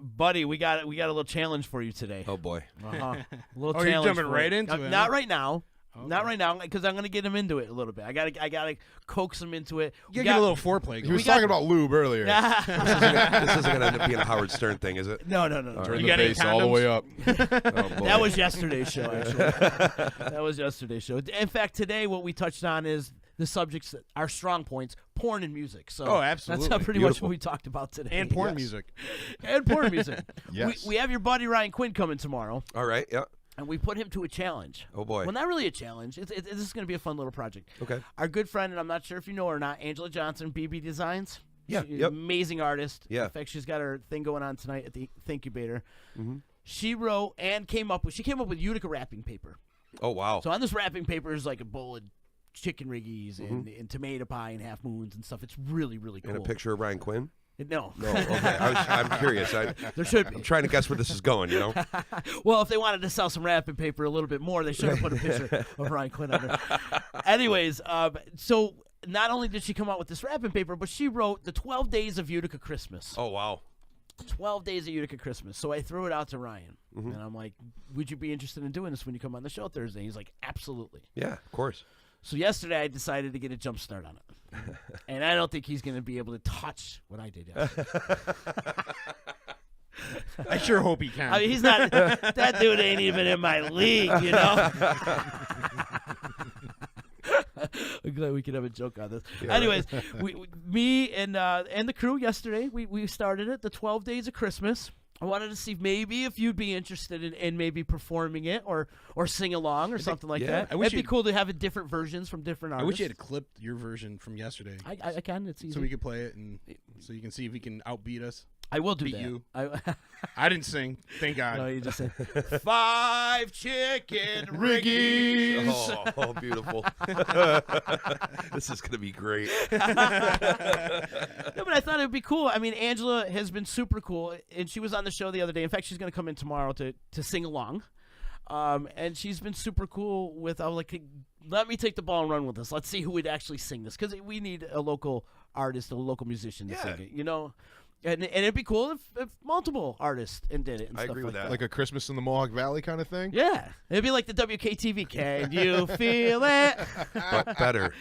Buddy, we got a little challenge for you today. Oh boy. A little Oh, challenge. you're jumping for right you. into it, Not huh? right now. Not right now, because I'm gonna get him into it a little bit. I gotta coax him into it. You gotta get a little foreplay. He was talking about lube earlier. This isn't going to end up being a Howard Stern thing, is it? No. Turn You the got any bass all the way up. Oh, boy. That was yesterday's show, actually. That was yesterday's show. In fact, today what we touched on is the subjects that are strong points, porn and music. So Oh, absolutely. that's pretty much Beautiful. what we talked about today. And porn Yes. music. And porn music. Yes. We have your buddy Ryan Quinn coming tomorrow, All right, yeah. and we put him to a challenge. Oh, boy. Well, not really a challenge. This is going to be a fun little project. Okay. Our good friend, and I'm not sure if you know her or not, Angela Johnson, BB Designs. Yeah, She's yep. an amazing artist. Yeah. In fact, she's got her thing going on tonight at the Thinkubator. Mm-hmm. She wrote and came up with Utica wrapping paper. Oh, wow. So on this wrapping paper is like a bowl of chicken riggies and tomato pie and half moons and stuff. It's really, really cool. And a picture of Ryan Quinn? No. No, okay. I'm curious. There should be. I'm trying to guess where this is going, Well, if they wanted to sell some wrapping paper a little bit more, they should have put a picture of Ryan Quinn on there. Anyways, so not only did she come out with this wrapping paper, but she wrote the 12 Days of Utica Christmas. Oh, wow. 12 Days of Utica Christmas. So I threw it out to Ryan. And I'm like, would you be interested in doing this when you come on the show Thursday? He's like, absolutely. Yeah, of course. So yesterday I decided to get a jump start on it. And I don't think he's going to be able to touch what I did yesterday. I sure hope he can. I mean, he's not, that dude ain't even in my league, you know? I'm glad we could have a joke on this. Yeah, Anyways, me and the crew yesterday, we started it, the 12 Days of Christmas. I wanted to see maybe if you'd be interested in maybe performing it or sing along or something like that. It'd be cool to have different versions from different artists. I wish you had clipped your version from yesterday. I can. It's easy. So we could play it, and so you can see if he can outbeat us. I will do beat that. You. I didn't sing. Thank God. No, you just said 5 chicken riggies. Oh, beautiful. This is going to be great. No, but I thought it would be cool. I mean, Angela has been super cool, and she was on the show the other day. In fact, she's going to come in tomorrow to sing along. And she's been super cool with, I was like, let me take the ball and run with this. Let's see who would actually sing this, because we need a local artist, a local musician to sing it, you know? And it'd be cool if multiple artists did it. And I stuff agree with like that. Like a Christmas in the Mohawk Valley kind of thing? Yeah. It'd be like the WKTV. Can you feel it? But better.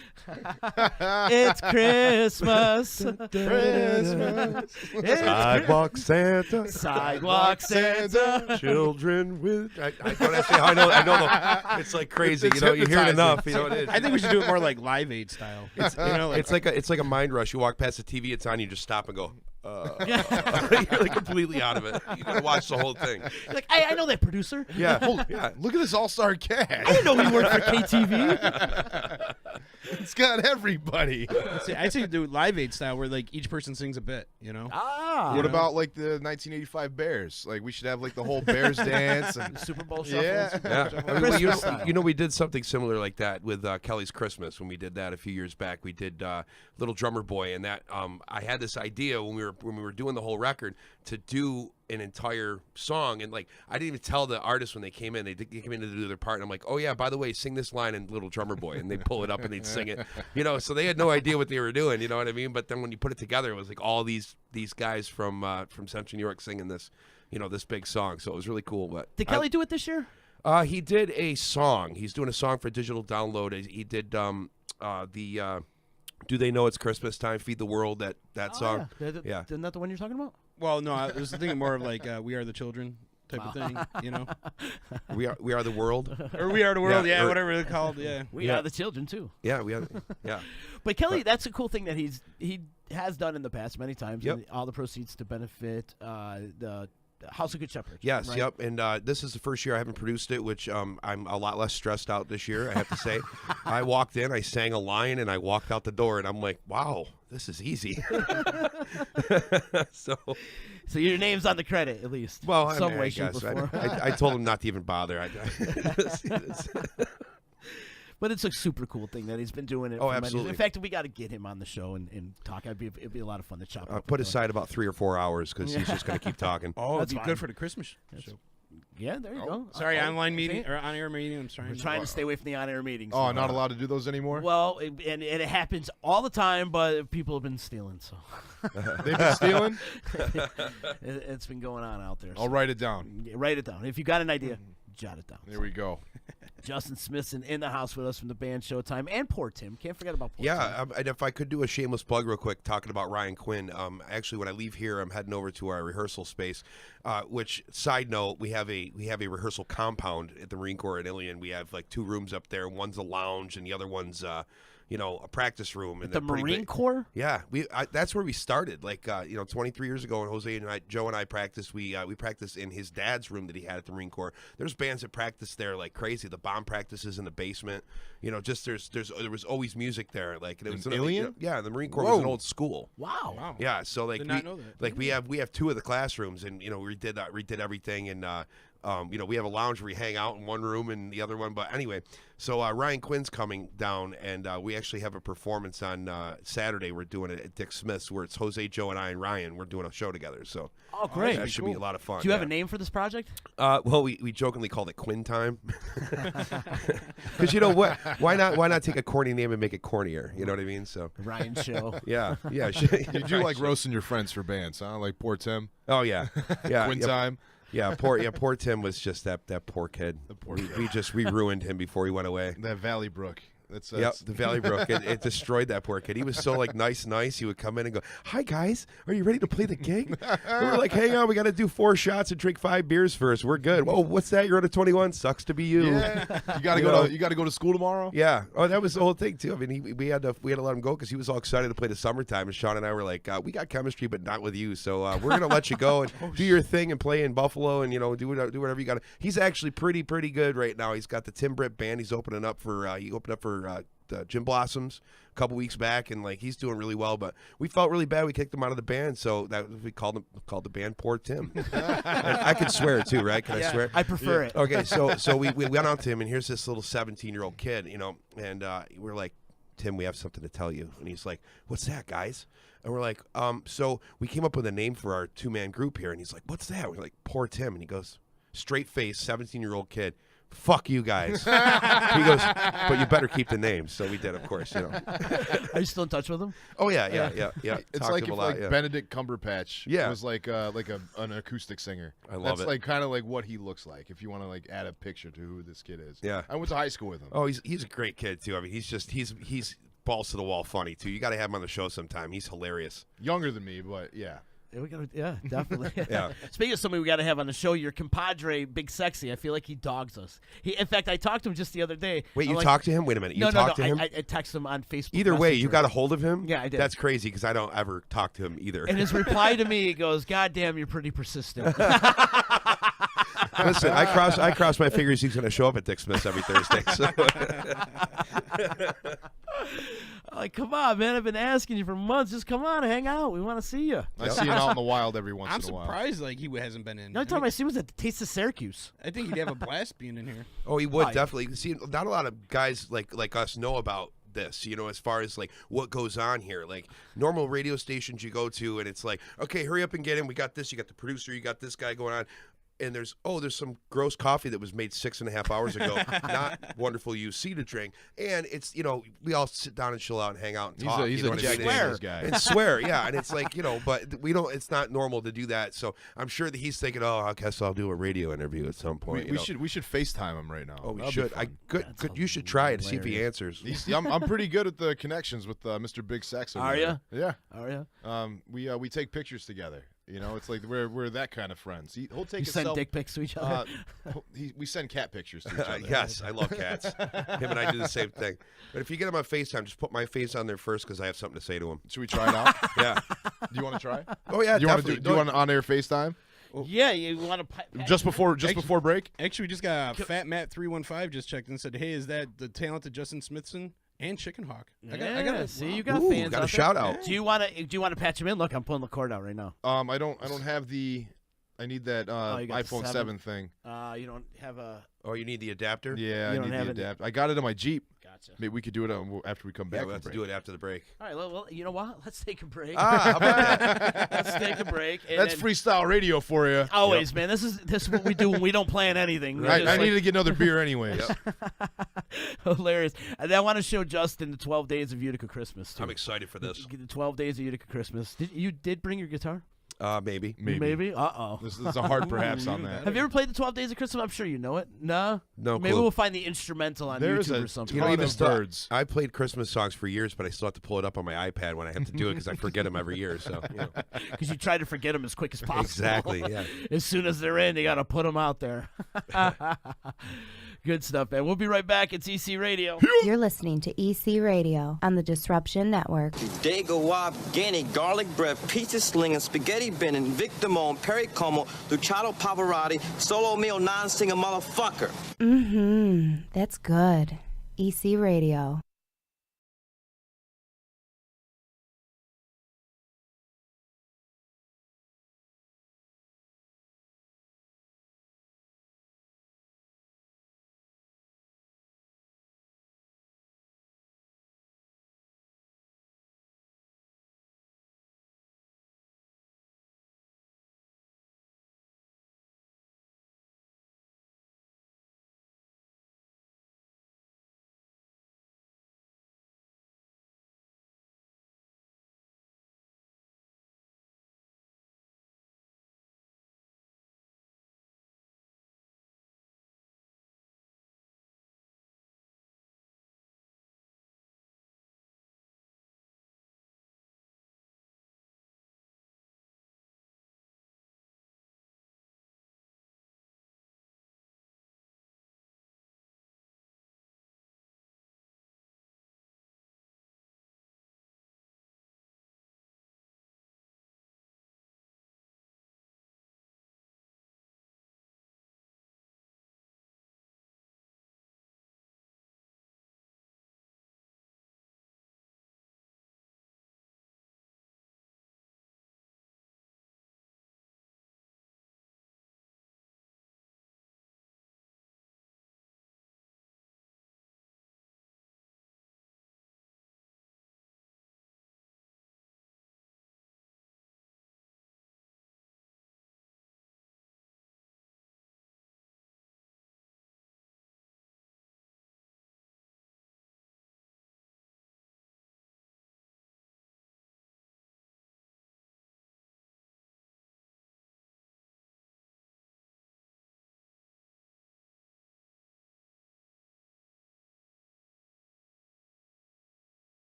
It's Christmas. Christmas. Sidewalk Santa. Sidewalk Santa. Children with. I know. It's like crazy. It's you know, you hear it hypnotizing. enough. You know what it is. I think we should do it more like Live Aid style. It's, you know, It's like a mind rush. You walk past the TV, it's on, you just stop and go. You're like completely out of it. You gotta watch the whole thing. You're like, I know that producer. Yeah. Yeah, look at this all-star cast. I didn't know he worked for KTV. It's got everybody. I say do Live Aid style where like each person sings a bit. You know. What about like the 1985 Bears? Like we should have like the whole Bears dance and Super Bowl shuffles. Yeah. I mean, you know, we did something similar like that with Kelly's Christmas when we did that a few years back. We did Little Drummer Boy, and that I had this idea when we were doing the whole record to do an entire song, and like I didn't even tell the artists when they came in. They came in to do their part, and I'm like, oh yeah, by the way, sing this line in Little Drummer Boy, and they pull it up and they'd sing it, you know. So they had no idea what they were doing, you know what I mean? But then when you put it together, it was like all these guys from Central New York singing this, you know, this big song. So it was really cool. But Did Kelly do it this year? He did a song. He's doing a song for digital download. He did the Do They Know It's Christmas Time? Feed the World. That song. Yeah. Isn't that the one you're talking about? Well, no, I was thinking more of like We Are the Children type of thing, you know. We are the world. Or We Are the World, Yeah, or- whatever it's called, yeah. We are the children too. Yeah, we are. Yeah. But Kelly, that's a cool thing that he has done in the past many times. Yep. And all the proceeds to benefit the House of Good Shepherd. Yes, right? yep. And this is the first year I haven't produced it, which I'm a lot less stressed out this year, I have to say. I walked in, I sang a line, and I walked out the door, and I'm like, wow, this is easy. So your name's on the credit, at least. Well, some way, I shape, guess. or form. I told him not to even bother. But it's a super cool thing that he's been doing it. Oh, for many years. absolutely. In fact, we got to get him on the show and talk. It'd be a lot of fun to chop up. Put aside about 3 or 4 hours because he's just going to keep talking. Oh, That's it'd be fine. good for the Christmas show. Yeah, there you go. Sorry, online see? meeting or on-air meeting. I'm sorry. We're trying to stay away from the on-air meetings. Oh, not allowed to do those anymore? Well, and it happens all the time, but people have been stealing. So They've been stealing? It's been going on out there. I'll write it down. Yeah, write it down. If you got an idea, jot it down. There we go. Justin Smithson in the house with us from the band Showtime, and poor Tim. Can't forget about poor Tim. Yeah, and if I could do a shameless plug real quick, talking about Ryan Quinn. Actually, when I leave here, I'm heading over to our rehearsal space. Which, side note, we have a rehearsal compound at the Marine Corps in Ilion. We have like 2 rooms up there. One's a lounge, and the other one's a practice room. And the Marine Corps? Yeah, that's where we started. Like 23 years ago, when Joe and I practiced. We practiced in his dad's room that he had at the Marine Corps. There's bands that practice there like crazy. The bomb practices in the basement. You know, just there was always music there. Like it was In Ilion? Yeah, the Marine Corps was an old school. Wow. Yeah, so like Did not know that. like we have 2 of the classrooms, and we redid everything, and We have a lounge where we hang out in one room and the other one. But anyway, so Ryan Quinn's coming down, and we actually have a performance on Saturday. We're doing it at Dick Smith's, where it's Jose, Joe, and I and Ryan. We're doing a show together. So great. that should be a lot of fun. Do you have a name for this project? Well, we jokingly called it Quinn Time, because you know what? Why not take a corny name and make it cornier? You know what I mean? So Ryan Show. yeah. You do like roasting your friends for bands, huh? Like poor Tim. Oh yeah, Quinn Time. Yeah, poor Tim was just that poor kid. We ruined him before he went away. That Valley Brook. Yep, the Valley Brook. It destroyed that poor kid. He was so like nice. He would come in and go, "Hi guys, are you ready to play the gig?" And we're like, "Hang on, we got to do 4 shots and drink 5 beers first. We're good." Whoa, what's that? You're under 21. Sucks to be you. Yeah. You gotta go to school tomorrow. Yeah. Oh, that was the whole thing too. I mean, we had to let him go because he was all excited to play the summertime. And Sean and I were like, "We got chemistry, but not with you. So we're gonna let you go and do your thing and play in Buffalo and do whatever you got." He's actually pretty good right now. He's got the Tim Britt band. He's opening up for Jim Blossoms a couple weeks back, and like he's doing really well. But we felt really bad. We kicked him out of the band, so that we called the band Poor Tim. I can swear too, right? Can I swear? I prefer it. Okay, so we went out to him, and here's this little 17-year-old kid, and we're like, "Tim, we have something to tell you." And he's like, "What's that, guys?" And we're like, so we came up with a name for our 2-man group here. And he's like, "What's that?" We're like, "Poor Tim." And he goes, straight face, 17-year-old kid, "Fuck you guys." He goes, "But you better keep the name." So we did, of course. Are you still in touch with him? Oh yeah. It's like if Benedict Cumberbatch was like an acoustic singer. I love That's it. like kind of like what he looks like. If you want to like add a picture to who this kid is. Yeah. I went to high school with him. Oh, he's a great kid too. I mean, he's balls to the wall funny too. You got to have him on the show sometime. He's hilarious. Younger than me, but yeah. Yeah, definitely. Yeah. Speaking of somebody we got to have on the show, your compadre, Big Sexy. I feel like he dogs us. In fact, I talked to him just the other day. Wait, I'm you talked to him? Wait a minute. You talked to him? I texted him on Facebook. Either way, you Messenger. got a hold of him? Yeah, I did. That's crazy because I don't ever talk to him either. And his reply to me, he goes, "God damn, you're pretty persistent." Listen, I cross my fingers he's going to show up at Dick Smith's every Thursday. So. Like, come on, man! I've been asking you for months. Just come on, hang out. We want to see you. I see him out in the wild every once I'm in a while. surprised like he hasn't been in. The only time I see him was at the Taste of Syracuse. I think he'd have a blast being in here. Oh, he would definitely. See, not a lot of guys like us know about this, as far as like what goes on here. Like normal radio stations you go to, and it's like, okay, hurry up and get in. We got this. You got the producer. You got this guy going on. And there's some gross coffee that was made 6.5 hours ago. Not wonderful UC to drink. And it's, we all sit down and chill out and hang out and talk. He's a Jack Daniels guy. And swear, yeah. And it's like, but we don't. It's not normal to do that. So I'm sure that he's thinking, oh, I guess I'll do a radio interview at some point. We should FaceTime him right now. Oh, we That'd should. Good. You should try it. See if he answers. I'm pretty good at the connections with Mr. Big Sex. Are you? Yeah. Are you? We take pictures together. It's like we're that kind of friends. He'll take You send dick pics to each other. We send cat pictures to each other. Yes, I love cats. Him and I do the same thing. But if you get him on FaceTime, just put my face on there first because I have something to say to him. Should we try it out? Yeah. Do you want to try? Oh yeah, definitely. Do you want on-air FaceTime? Yeah, you want to just before break? Actually, we just got Fat Matt 315 just checked and said, "Hey, is that the talented Justin Smithson and Chicken Hawk?" I got see, you got Ooh, fans. got a out shout there. out. Do you want to patch him in? Look, I'm pulling the cord out right now. I don't have the. I need that you got the iPhone 7 thing. You don't have a. Oh, you need the adapter? Yeah, You I don't need have the it. adapter. I got it in my Jeep. Gotcha. Maybe we could do it after we come back. Yeah, we'll have to do it after the break. All right, well, you know what? Let's take a break. How about that? Let's take a break. And That's then- freestyle radio for you. Always, man. This is what we do when we don't plan anything. I need to get another beer anyways. Hilarious. And I want to show Justin the 12 Days of Utica Christmas, too. I'm excited for this. The 12 Days of Utica Christmas. You did bring your guitar? Maybe. Maybe? Uh-oh. This is a hard perhaps on that. Have you ever played the 12 Days of Christmas? I'm sure you know it. No? No Maybe clue. we'll find the instrumental on There's YouTube a or something. ton even of still, birds. I played Christmas songs for years, but I still have to pull it up on my iPad when I have to do it because I forget them every year. So, Because you try to forget them as quick as possible. Exactly, yeah. As soon as they're in, you got to put them out there. Good stuff, man. We'll be right back. It's EC Radio. You're listening to EC Radio on the Disruption Network. Dago Wop, Ganny, garlic bread, pizza slinging, spaghetti bending, Victor Mon, Perry Como, Luciano Pavarotti, solo meal, non-singer motherfucker. That's good. EC Radio.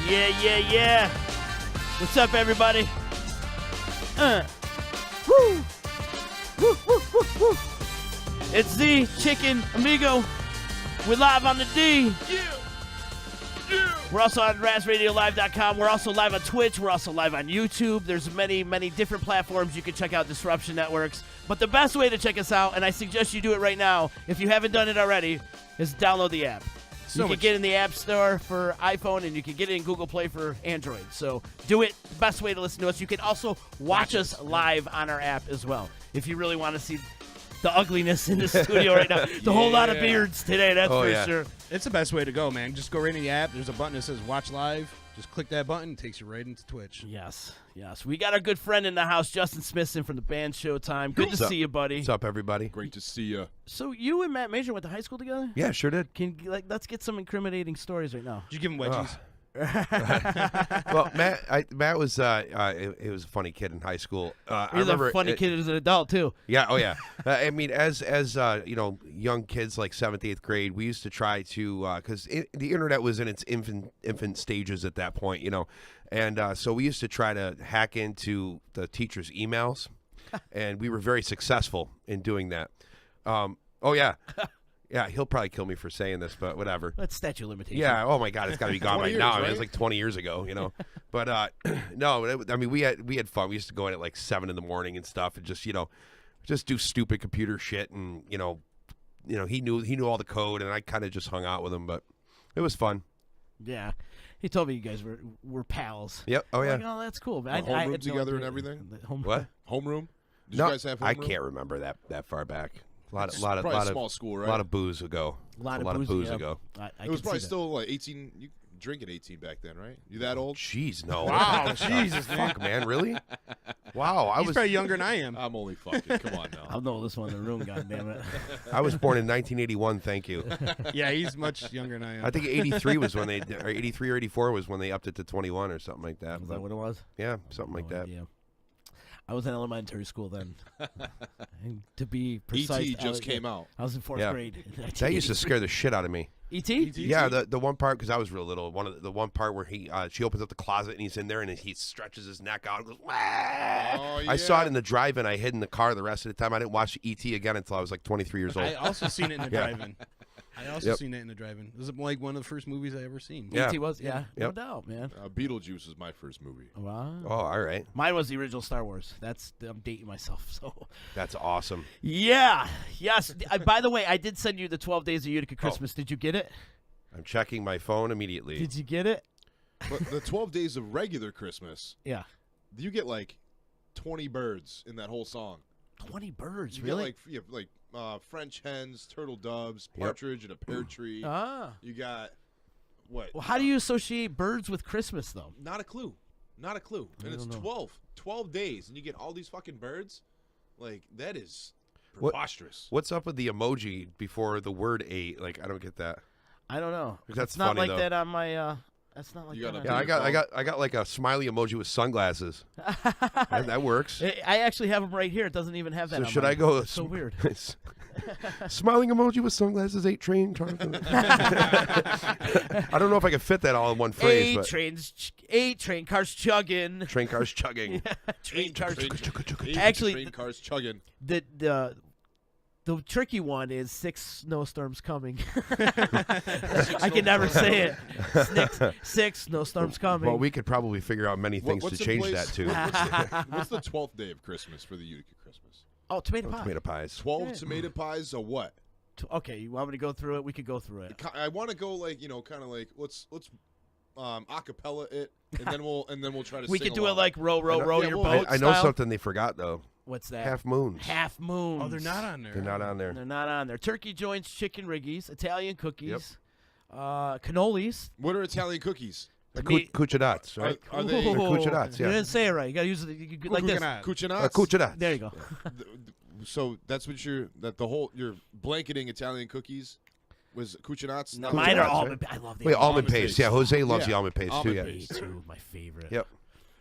Yeah. What's up, everybody? Woo! Woo! It's the Chicken Amigo. We're live on the D. We're also on RazRadioLive.com. We're also live on Twitch. We're also live on YouTube. There's many different platforms you can check out Disruption Networks. But the best way to check us out, and I suggest you do it right now, if you haven't done it already, is download the app. You can get it in the App Store for iPhone, and you can get it in Google Play for Android. So do it. The best way to listen to us. You can also watch us live on our app as well if you really want to see the ugliness in the studio right now. It's a whole lot of beards today, that's for sure. It's the best way to go, man. Just go right in the app. There's a button that says Watch Live. Just click that button. It takes you right into Twitch. Yes. We got our good friend in the house, Justin Smithson from the band Showtime. Good to see you, buddy. What's up, everybody? Great to see you. So you and Matt Major went to high school together? Yeah, sure did. Let's get some incriminating stories right now. Did you give him wedgies? Well, Matt was he was a funny kid in high school. He was a funny kid as an adult too. Yeah, oh yeah. I mean, as young kids like 7th, 8th grade, we used to try to because the internet was in its infant stages at that point, and so we used to try to hack into the teachers' emails, and we were very successful in doing that. Oh yeah. Yeah, he'll probably kill me for saying this, but whatever. That's statute of limitations. Yeah, oh my God, it's got to be gone by now. Right? I mean, it was like 20 years ago, But no, I mean, we had fun. We used to go in at like 7 in the morning and stuff, and just do stupid computer shit, and he knew all the code, and I kind of just hung out with him, but it was fun. Yeah, he told me you guys were pals. Yep. Oh yeah. Like, oh, that's cool. Homeroom together and everything. What? Homeroom? Did No, you guys have homeroom? I can't remember that far back. A lot probably of small school, right? A lot of booze ago. A lot of booze ago. It was probably still like 18. You drinking 18 back then, right? You that old? Jeez, no. Wow, Jesus, fuck, man, really? Wow, He's probably younger than I am. I'm only fucking. Come on now. I'm the oldest one in the room. Goddammit. I was born in 1981. Thank you. Yeah, he's much younger than I am. I think 83 was when or 83 or 84 was when they upped it to 21 or something like that. Is that what it was? Yeah, something like that. Yeah. I was in elementary school then. And to be precise, E.T. just came out. I was in 4th grade. That used to scare the shit out of me. E.T.? Yeah, the one part, because I was real little, the one part where she opens up the closet and he's in there and he stretches his neck out and goes, wah! Oh, yeah. I saw it in the drive-in. I hid in the car the rest of the time. I didn't watch E.T. again until I was like 23 years old. I also seen it in the drive-in. Seen it in the drive-in. It was like one of the first movies I ever seen. Yeah. E.T. was? Yeah. No doubt, man. Beetlejuice was my first movie. Wow. Oh, all right. Mine was the original Star Wars. I'm dating myself, so. That's awesome. Yeah. Yes. By the way, I did send you the 12 Days of Utica Christmas. Did you get it? I'm checking my phone immediately. Did you get it? But the 12 Days of regular Christmas. Yeah. You get like 20 birds in that whole song. 20 birds, you really? Get like French hens, turtle doves, partridge in a pear tree. You got what? Well, how do you associate birds with Christmas, though? Not a clue. And it's 12 days, and you get all these fucking birds. Like, that is preposterous. What's up with the emoji before the word 8? Like, I don't get that. I don't know. That's it's not funny, like though. that on my. That's not like that. Yeah, I got like a smiley emoji with sunglasses. that works. I actually have them right here. It doesn't even have that. So on should mine. I go? It's so weird. Smiling emoji with sunglasses. 8 train cars. I don't know if I can fit that all in one phrase. 8 train cars chugging. Train cars chugging. Train cars. Actually, train cars chugging. The tricky one is 6 snowstorms coming. I can never say it. 6 snowstorms coming. Well, we could probably figure out many things to change that too. What's the 12th day of Christmas for the Utica Christmas? Oh, tomato pie. Tomato pies. 12 tomato pies or what? Okay, you want me to go through it? We could go through it. I want to go like, kind of like let's acapella it, and then we'll try to. We sing could do along. it like row your boat. I know style. something they forgot though. What's that? Half moons. Half moons. Oh, they're not on there. They're not on there. They're not on there. Turkey joints, chicken riggies, Italian cookies, cannolis. What are Italian cookies? Cuccinats, right? Are they cuccinats? Yeah. You didn't say it right. You got to use it like this. Cuccinats. Cuccinats. There you go. So that's what you're blanketing Italian cookies was cuccinats. No, mine are almond. I love the almond paste. Yeah, Jose loves the almond paste too. Yeah, me too. My favorite. Yep.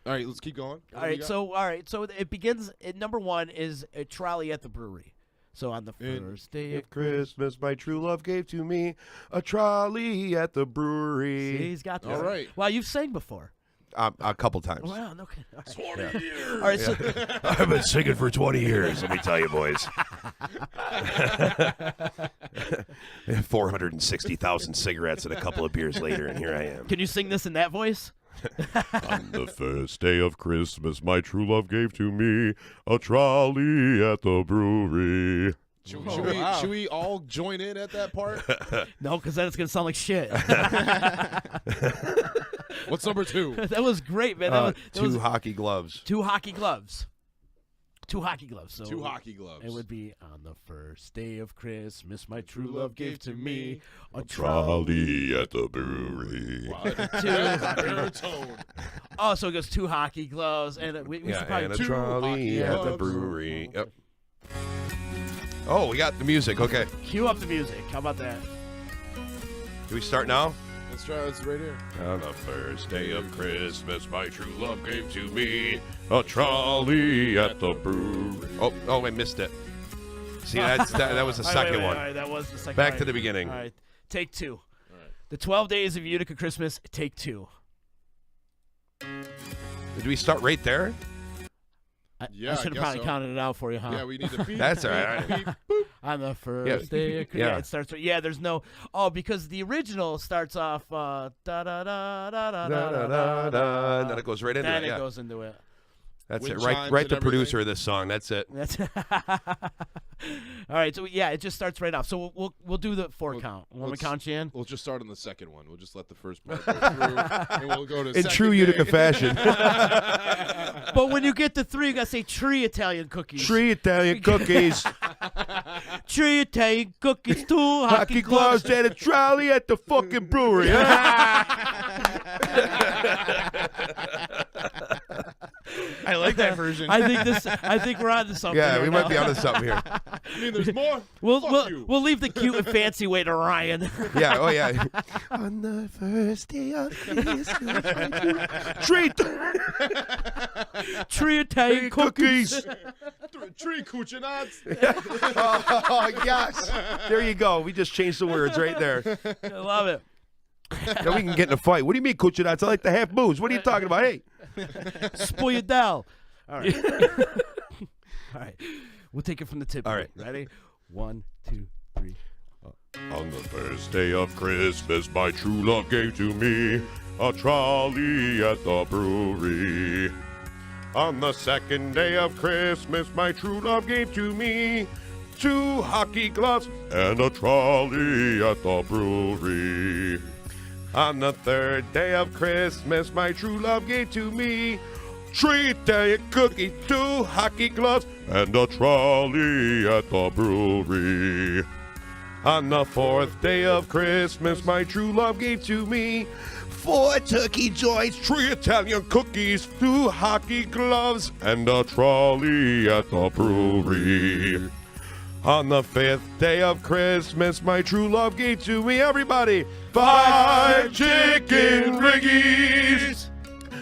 All right, let's keep going. All right, so it begins. Number 1 is a trolley at the brewery. So on the first day of Christmas, my true love gave to me a trolley at the brewery. See, he's got this. All right. Well, you've sang before. A couple times. Wow, no kidding. All right. 20 years. All right, so I've been singing for 20 years, let me tell you, boys. 460,000 cigarettes and a couple of beers later, and here I am. can you sing this in that voice? On the first day of Christmas, my true love gave to me a trolley at the brewery. Should we all join in at that part? No, because then it's going to sound like shit. What's number 2? That was great, man. That was hockey gloves. 2 hockey gloves. 2 hockey gloves. So 2 hockey gloves. It would be on the first day of Christmas, my true love gave to me a Trolley at the brewery. Baritone. Oh, so it goes 2 hockey gloves, and we should probably and a 2 trolley hockey at the gloves. brewery. Yep. Oh, we got the music. Okay. Cue up the music. How about that? Do we start now? Let's try this right here. On the first day of Christmas, my true love gave to me a trolley at the brewery. Oh, I missed it. See, that was the second one. All right, that was the second. Back all to right. the beginning. All right, take 2. All right. The 12 Days of Utica Christmas, take 2. Did we start right there? I Yeah, I should have guess probably so. counted it out for you, huh? Yeah, we need to beep. That's all right. Beep, boop. On the first day of Christmas. Yeah. It starts with, there's no, because the original starts off, da da da da da da da da, and then it goes right into then it. it Yeah. goes into it. That's Wind it. Right, chimes right. and The everything. producer of this song. That's it. That's all right. So it just starts right off. So we'll do the 4 count. Want me to count you in? We'll just start on the second one. We'll just let the first part go through, and we'll go to In second true day. Utica fashion. But when you get to 3, you gotta say tree Italian cookies. Tree Italian cookies, Tree Italian cookies, 2 hockey gloves, and a trolley at the fucking brewery. I like that version. I think we're on to something. Yeah, here we might now. be onto something here. I mean, there's more. We'll you. we'll leave the cute and fancy way to Ryan. Yeah. Oh yeah. On the first day of Christmas, Tree Italian cookies. Tree cuccinats. Oh yes. There you go. We just changed the words right there. I love it. Now we can get in a fight. What do you mean, cuccinats? I like the half booze. What are you talking about? Hey. Spoyadel. All right. All right. We'll take it from the tip. All right. Ready? 1, 2, 3. On the first day of Christmas, my true love gave to me a trolley at the brewery. On the second day of Christmas, my true love gave to me 2 hockey gloves and a trolley at the brewery. On the third day of Christmas, my true love gave to me 3 Italian cookies, 2 hockey gloves, and a trolley at the brewery. On the 4th day of Christmas, my true love gave to me 4 turkey joints, 3 Italian cookies, 2 hockey gloves, and a trolley at the brewery. On the 5th day of Christmas, my true love gave to me, everybody, 5 chicken riggies,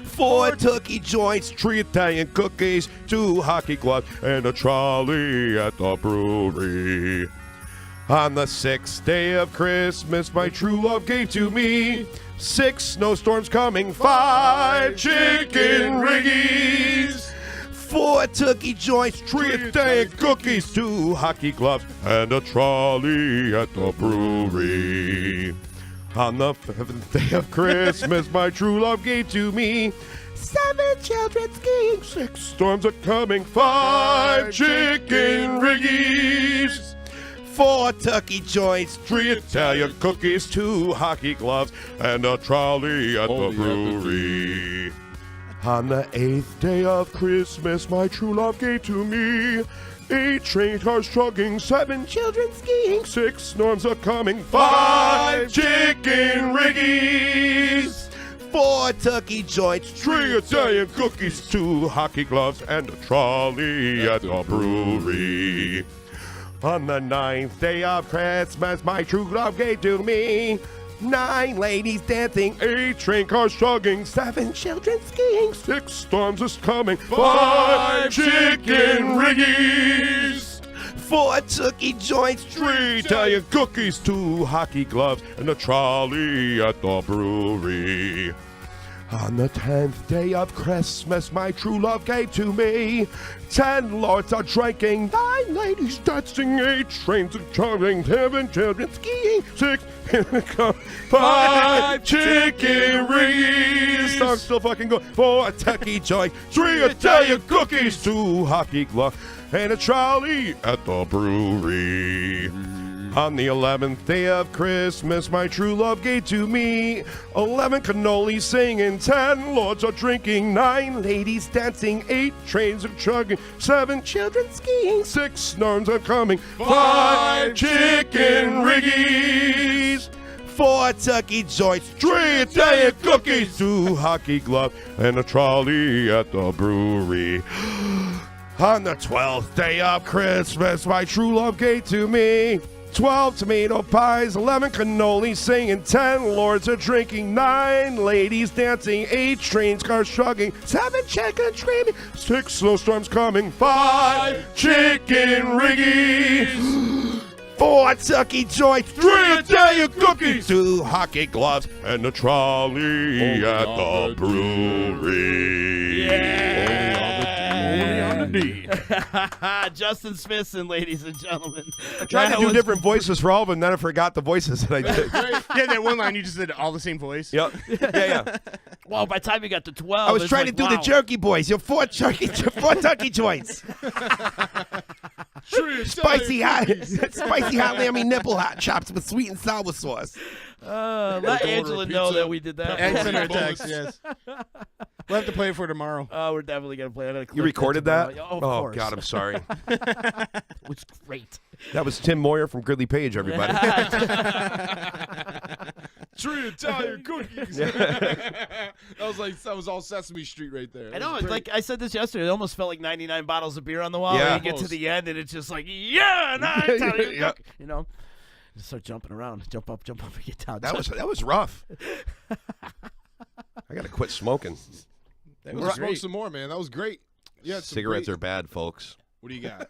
4 turkey joints, 3 Italian cookies, 2 hockey gloves, and a trolley at the brewery. On the 6th day of Christmas, my true love gave to me 6 snowstorms coming, 5 chicken riggies, 4 turkey joints, 3 Italian cookies, 2 hockey gloves, and a trolley at the brewery. On the 7th day of Christmas, my true love gave to me 7 children skiing, 6 storms are coming, 5 chicken riggies, 4 turkey joints, 3 Italian cookies, 2 hockey gloves, and a trolley at the brewery. On the 8th day of Christmas, my true love gave to me 8 train cars trucking, 7 children skiing, 6 storms are coming, 5 chicken riggies, 4 turkey joints, 3 Italian cookies, 2 hockey gloves, and a trolley at the brewery. On the 9th day of Christmas, my true love gave to me 9 ladies dancing, 8 train cars chugging, 7 children skiing, 6 storms is coming, 5 chicken riggies, 4 turkey joints, 3 Italian cookies, 2 hockey gloves, and a trolley at the brewery. On the 10th day of Christmas, my true love gave to me 10 lords are drinking, 9 ladies dancing, 8 trains of charming, 7 children skiing, 6 5 chicken rings. I'm still fucking going. 4 turkey joints, 3 Italian cookies, 2 hockey gloves, and a trolley at the brewery. On the 11th day of Christmas, my true love gave to me 11 cannolis singing, 10 lords are drinking, 9 ladies dancing, 8 trains are chugging, 7 children skiing, 6 snorms are coming, 5 chicken riggies, 4 turkey joints, 3 Italian cookies, 2 hockey gloves, and a trolley at the brewery. On the 12th day of Christmas, my true love gave to me 12 tomato pies, 11 cannolis singing, 10 lords are drinking, 9 ladies dancing, 8 trains cars chugging, 7 chickens screaming, 6 snowstorms coming, 5 chicken riggies, 4 turkey joints, 3 Italian cookies, 2 hockey gloves, and a trolley at the brewery. Justin Smithson, ladies and gentlemen. I tried to do different voices for all of them, then I forgot the voices that I did. Yeah, that one line you just did all the same voice. Yep. Yeah. Well, by the time you got to 12, I was it's trying like, to do the jerky boys. You're 4 turkey joints. Spicy hot lammy nipple hot chops with sweet and sour sauce. Let Angela know that we did that. Send her a text, yes. We'll have to play it for tomorrow. We're definitely going to play it. You recorded that? Oh, of oh course. God, I'm sorry. It was great. That was Tim Moyer from Gridley Page, everybody. 3 Italian cookies. That was all Sesame Street right there. I know. It's like I said this yesterday. It almost felt like 99 bottles of beer on the wall. Yeah. And you get to the end, and it's just like, yeah, you know. Just start jumping around, jump up, and get down. That was rough. I gotta quit smoking. Smoke some more, man. That was great. Yeah, cigarettes are bad, folks. What do you got?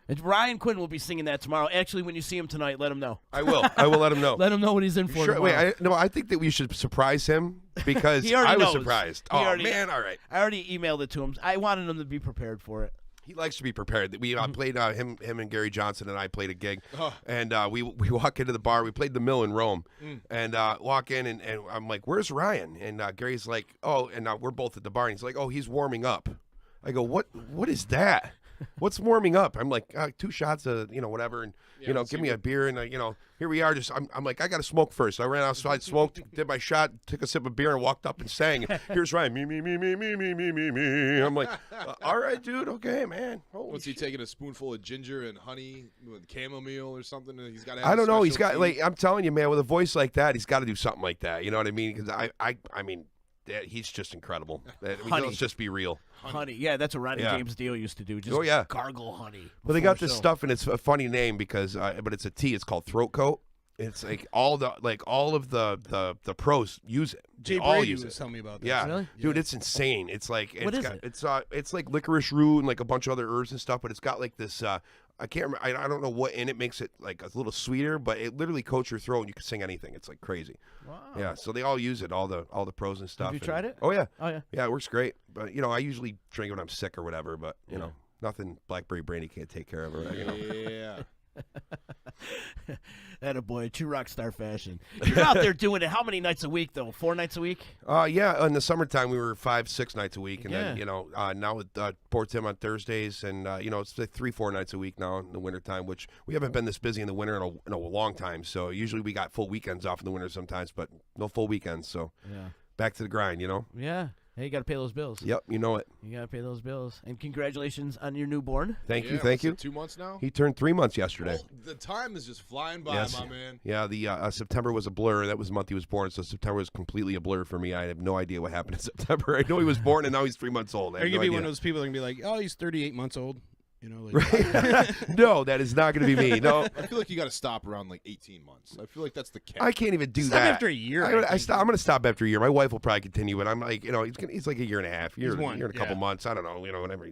And Ryan Quinn will be singing that tomorrow. Actually, when you see him tonight, let him know. I will let him know. Let him know what he's in for. Sure. Wait, I think that we should surprise him because I was surprised. Man, all right. I already emailed it to him. I wanted him to be prepared for it. He likes to be prepared. We played him and Gary Johnson and I played a gig, and we walk into the bar. We played the Mill in Rome, and walk in and I'm like, "Where's Ryan?" And Gary's like, "Oh," and we're both at the bar. And he's like, "Oh, he's warming up." I go, "What is that? What's warming up?" I'm like, 2 shots of whatever, and give me a beer, and here we are. I'm like, I got to smoke first. So I ran outside, smoked, did my shot, took a sip of beer, and walked up and sang. Here's Ryan, me. I'm like, all right, dude, okay, man. What's he taking, a spoonful of ginger and honey with chamomile or something? He's got. I don't know. He's got I'm telling you, man, with a voice like that, he's got to do something like that. You know what I mean? Because I mean. He's just incredible. Let's just be real. Honey, yeah, that's what Ronnie James Dio used to do. Just gargle honey. Well, they got this stuff, and it's a funny name because, but it's a tea. It's called throat coat. It's like all of the pros use it. Jay Brady was telling me about that. Yeah, really? Dude, it's insane. It's like what is it? It's like licorice root and like a bunch of other herbs and stuff, but it's got like this. I can't remember. I don't know what in it makes it like a little sweeter, but it literally coats your throat and you can sing anything. It's like crazy. Wow. Yeah, so they all use it, all the pros and stuff. Have you tried it? Oh yeah. Oh yeah. Yeah, it works great. But I usually drink it when I'm sick or whatever. But nothing blackberry brandy can't take care of it. Yeah. Attaboy, true rock star fashion. You're out there doing it. How many nights a week, though? 4 nights a week? Yeah. In the summertime, we were 5-6 nights a week, and then now with Port Tim on Thursdays, and it's like 3-4 nights a week now in the wintertime, which we haven't been this busy in the winter in a long time. So usually we got full weekends off in the winter sometimes, but no full weekends. So back to the grind, Yeah. Hey, you got to pay those bills. Yep, you know it. You got to pay those bills. And congratulations on your newborn. Thank you. 2 months now? He turned 3 months yesterday. Oh, the time is just flying by, my man. Yeah, the September was a blur. That was the month he was born, so September was completely a blur for me. I have no idea what happened in September. I know he was born, and now he's 3 months old. Are you going to be one of those people that can be like, oh, he's 38 months old? You know, like, Right? No, that is not going to be me. No, I feel like you got to stop around like 18 months. I feel like that's the cap. I can't even do Stop that. after a year, I'm I think. going to stop after a year. My wife will probably continue, but I'm like, he's like a year and a half, year and a couple yeah. months. I don't know, whatever,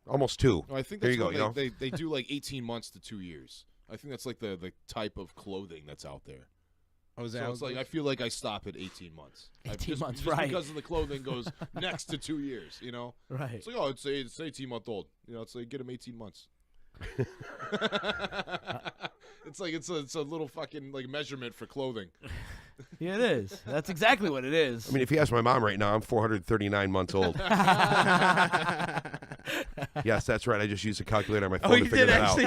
almost 2. No, I think there that's you go. what they do like 18 months to 2 years. I think that's like the type of clothing that's out there. Oh, is So that it's like I feel like I stop at 18 months. 18 months, just right. because of the clothing goes next to 2 years, Right. It's like, oh, it's 18-month-old. It's like, get him 18 months. It's like it's a little fucking like measurement for clothing. Yeah, it is. That's exactly what it is. I mean, if you ask my mom right now, I'm 439 months old. Yes, that's right. I just used a calculator on my phone to figure that out.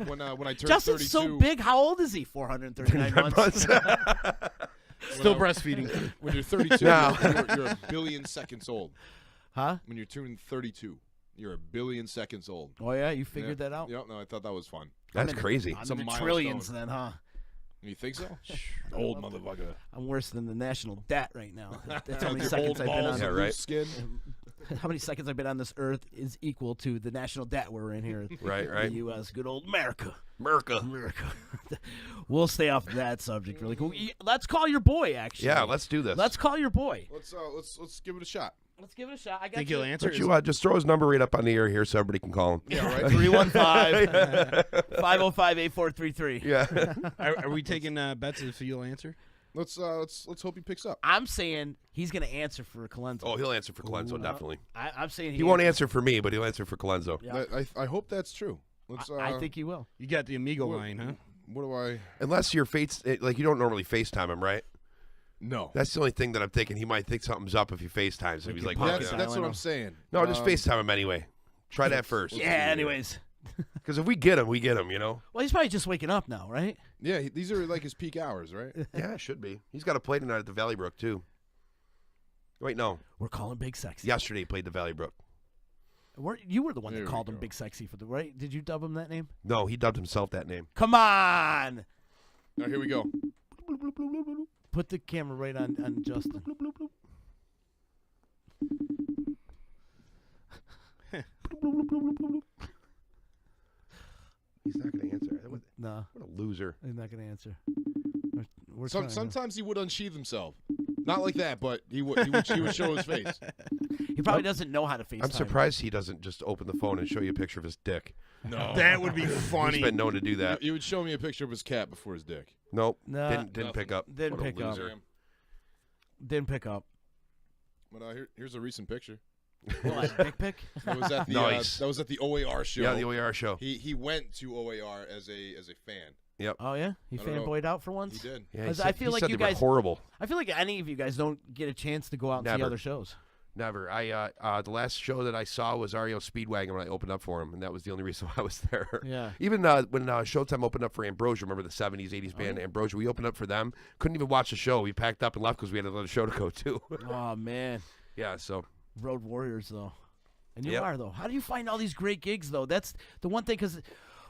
When I turned Justin's 32, so big. How old is he? 439 months. Still breastfeeding. When you're 32, No. you're a billion seconds old. Huh? When you're turning 32, you're a billion seconds old. Oh yeah, you figured that out. Yeah, no, I thought that was fun. That's crazy. I'm It's a in the milestone. trillions then, huh? You think so? Old motherfucker. I'm worse than the national debt right now. That's how many Your seconds old I've been balls on. Yeah, and right. loose skin. How many seconds I've been on this earth is equal to the national debt we're in here. Right. The U.S. Good old America. America. We'll stay off that subject really cool. Let's call your boy. Actually, Yeah, let's do this. Let's call your boy. Let's give it a shot. Let's give it a shot. I got Think you. he'll answer? Don't you just throw his number right up on the air here so everybody can call him. Yeah, right. 315-505-8433. Yeah. Are we taking bets if he'll answer? Let's hope he picks up. I'm saying he's going to answer for Colenso. Oh, he'll answer for Colenso, definitely. I'm saying He won't answer for me, but he'll answer for Colenso. Yeah. I hope that's true. Let's. I think he will. You got the Amigo line, huh? What do I? Unless you're like you don't normally FaceTime him, right? No. That's the only thing that I'm thinking. He might think something's up if he FaceTimes him. He's like, That's "Oh, what I'm saying. no, just FaceTime him anyway. Try that first. Yeah, anyways. Because if we get him, we get him, Well, he's probably just waking up now, right? Yeah, these are like his peak hours, right? Yeah, it should be. He's got to play tonight at the Valley Brook, too. Wait, no. We're calling Big Sexy. Yesterday he played the Valley Brook. You were the one There that we called him go. Big Sexy for the right? Did you dub him that name? No, he dubbed himself that name. Come on! Now here we go. Put the camera right on Justin. He's not going to answer. No, What a loser. he's not going to answer. We're trying. Sometimes he would unsheath himself. Not like that, but he would show his face. He probably doesn't know how to FaceTime. I'm surprised he doesn't just open the phone and show you a picture of his dick. No. That would be funny. He's been known to do that. He would show me a picture of his cat before his dick. Nope. Nah, didn't pick up. Didn't What a pick up. loser. Didn't pick up. But here's a recent picture. What, dick pic? That was at the Nice. that was at the OAR show. Yeah, the OAR show. He went to OAR as a fan. Yep. Oh yeah, he I don't know. fanboyed out for once. He did. Yeah, I feel like you they were guys horrible. I feel like any of you guys don't get a chance to go out and see Never. other shows. Never. The last show that I saw was REO Speedwagon when I opened up for him, and that was the only reason why I was there. Yeah. Even when Showtime opened up for Ambrosia, remember the 70s, 80s band Ambrosia? We opened up for them. Couldn't even watch the show. We packed up and left because we had another show to go to. Oh man, Yeah, so. Road Warriors though, and you Yep. are though. How do you find all these great gigs though? That's the one thing because.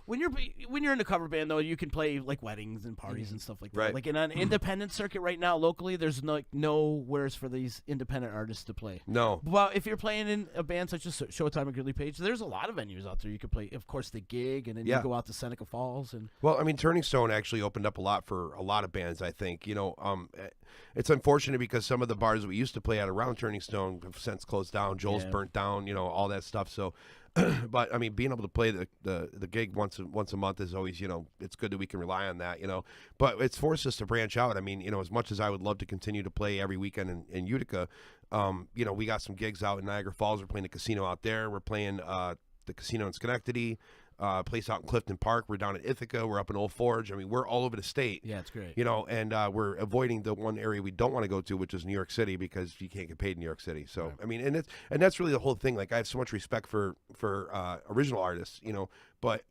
When you're in a cover band though, you can play like weddings and parties and stuff like that. Right. Like in an independent circuit right now, locally, there's nowheres for these independent artists to play. No. Well, if you're playing in a band such as Showtime and Gridley Page, there's a lot of venues out there you can play. Of course, the Gig, and then Yeah. you go out to Seneca Falls and. Well, I mean, Turning Stone actually opened up a lot for a lot of bands, I think. It's unfortunate because some of the bars that we used to play at around Turning Stone have since closed down. Joel's Yeah. burnt down, all that stuff. So, but, I mean, being able to play the gig once a month is always, it's good that we can rely on that, But it's forced us to branch out. I mean, as much as I would love to continue to play every weekend in Utica, we got some gigs out in Niagara Falls. We're playing the casino out there. We're playing the casino in Schenectady. Place out in Clifton Park. We're down in Ithaca. We're up in Old Forge. I mean, we're all over the state. Yeah, it's great. And we're avoiding the one area we don't want to go to, which is New York City, because you can't get paid in New York City. So, I mean, and that's really the whole thing. Like, I have so much respect for original artists, but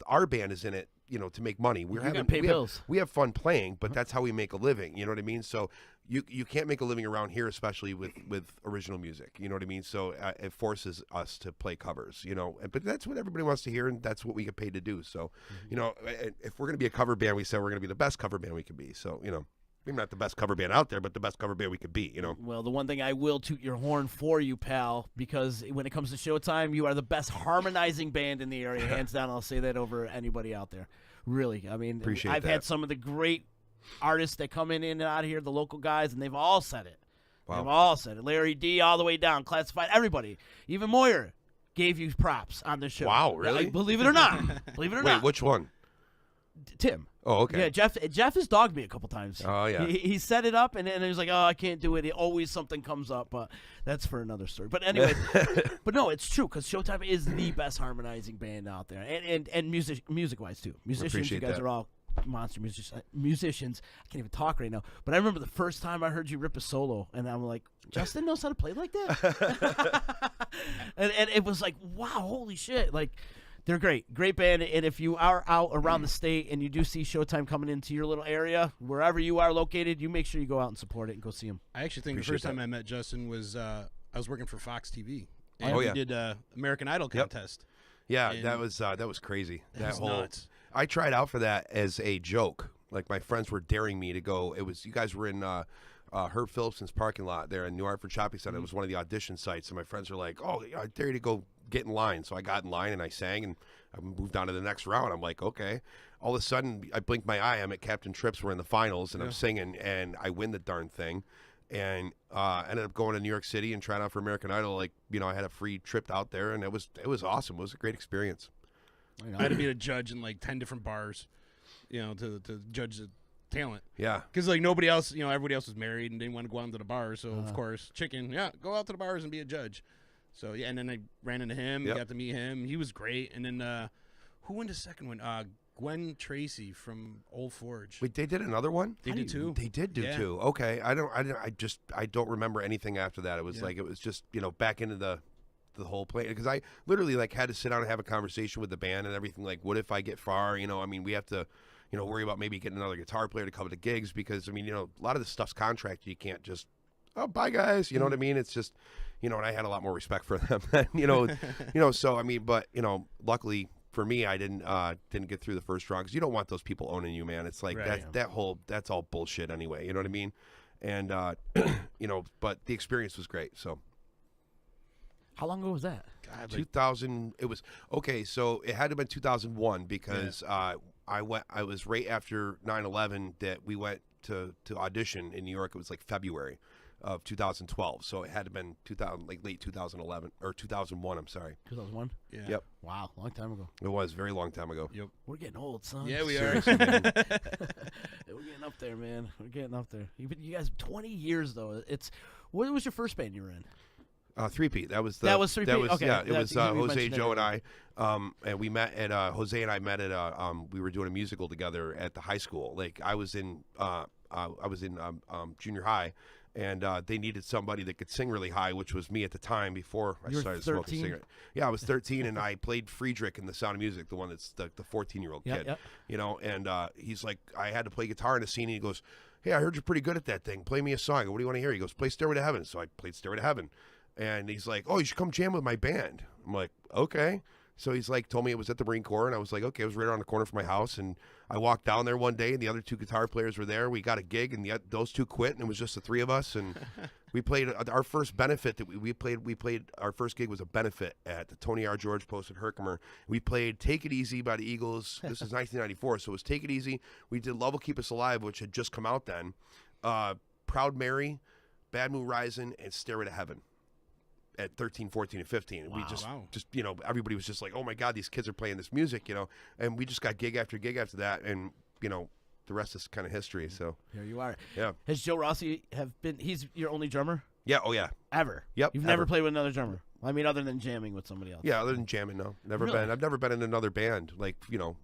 our band is in it, to make money. You gotta pay bills. We have fun playing, but that's how we make a living. You know what I mean? So you can't make a living around here, especially with original music. You know what I mean? So it forces us to play covers. But that's what everybody wants to hear, and that's what we get paid to do. So, if we're gonna be a cover band, we say we're gonna be the best cover band we can be. So, maybe not the best cover band out there, but the best cover band we could be, you know. Well, the one thing I will toot your horn for you, pal, because when it comes to Showtime, you are the best harmonizing band in the area, hands down. I'll say that over anybody out there. Really, I mean, Appreciate I've that. had some of the great artists that come in and out of here, the local guys, and they've all said it. Wow. They've all said it. Larry D all the way down, Classified, everybody. Even Moyer gave you props on the show. Wow, really? Believe it or not. Believe it or not. Wait, which one? Tim. Oh, okay. Yeah, Jeff has dogged me a couple times. Oh, yeah. He set it up, and then he was like, oh, I can't do it. Always something comes up, but that's for another story. But anyway, but no, it's true, because Showtime is the best harmonizing band out there, and music-wise, too. Musicians, Appreciate you guys that. are all monster musicians. I can't even talk right now. But I remember the first time I heard you rip a solo, and I'm like, Justin knows how to play like that? and it was like, wow, holy shit. Like, they're great band, and if you are out around the state and you do see Showtime coming into your little area, wherever you are located, you make sure you go out and support it and go see them. I actually think Appreciate the first time that. I met Justin was I was working for Fox TV, and Oh, we yeah. did American Idol contest. Yeah, And that was crazy. That was whole nuts. I tried out for that as a joke. Like, my friends were daring me to go. It was, you guys were in Herb Phillipson's parking lot there in New Hartford Shopping Center. It was one of the audition sites, and my friends were like, "Oh, I dare you to go get in line." So I got in line and I sang, and I moved on to the next round. I'm like, okay. All of a sudden, I blinked my eye. I'm at Captain Trips. We're in the finals, and I'm singing, and I win the darn thing. And ended up going to New York City and trying out for American Idol. Like, you know, I had a free trip out there, and it was awesome. It was a great experience. I had to be a judge in like 10 different bars, you know, to judge the talent. Yeah. Because like nobody else, you know, everybody else was married and didn't want to go out to the bars. So of course, go out to the bars and be a judge. So yeah, and then I ran into him, got to meet him. He was great. And then who won the second one? Gwen Tracy from Old Forge. Wait, they did another one? They did two. They did do two. Okay. I don't remember anything after that. It was like, it was just, you know, back into the whole play, because I literally like had to sit down and have a conversation with the band and everything. Like, what if I get far? You know, I mean, we have to, you know, worry about maybe getting another guitar player to cover the gigs, because I mean, you know, a lot of the stuff's contracted. You can't just, oh, bye guys. You know what I mean? It's just, you know, and I had a lot more respect for them than, you know, so I mean, but you know, luckily for me, I didn't get through the first round, because you don't want those people owning you, man. It's like that's all bullshit anyway. You know what I mean? And you know, but the experience was great. So. How long ago was that? God, 2000. It was okay. So it had to have been 2001, because I was right after 9/11 that we went to audition in New York. It was like February of 2012. So it had to have been 2000, like late 2011 or 2001. I'm sorry. 2001? Yeah. Yep. Wow, long time ago. It was a very long time ago. Yep. We're getting old, son. Yeah, we are. We're getting up there, man. We're getting up there. You guys, 20 years though. What was your first band you were in? 3P. That was 3P. Okay. Yeah, it Yeah, was you Jose, mentioned Joe, it. and I. And we met at Jose and I met at we were doing a musical together at the high school. Like, I was in junior high, and they needed somebody that could sing really high, which was me at the time before I You were started 13? smoking cigarettes. Yeah, I was 13, and I played Friedrich in The Sound of Music, the one that's the 14-year-old kid. Yep. You know, and he's like, I had to play guitar in a scene, and he goes, "Hey, I heard you're pretty good at that thing. Play me a song. What do you want to hear?" He goes, "Play Stairway to Heaven." So I played Stairway to Heaven. And he's like, "Oh, you should come jam with my band." I'm like, "Okay." So he's like, told me it was at the Marine Corps, and I was like, "Okay." It was right around the corner from my house, and I walked down there one day, and the other two guitar players were there. We got a gig, and those two quit, and it was just the three of us, and we played our first benefit that we played. Our first gig was a benefit at the Tony R. George Post at Herkimer. We played "Take It Easy" by the Eagles. This is 1994, so it was "Take It Easy." We did "Love Will Keep Us Alive," which had just come out then. "Proud Mary," "Bad Moon Rising," and "Stairway to Heaven." At 13, 14, and 15. We just, you know, everybody was just like, "Oh my God, these kids are playing this music," you know, and we just got gig after gig after that, and, you know, the rest is kind of history, so. Here you are. Yeah. Has Joe Rossi he's your only drummer? Yeah, oh yeah. Ever? Yep. You've never played with another drummer? I mean, other than jamming with somebody else. Yeah, other than jamming, no. Really? I've never been in another band, like, you know,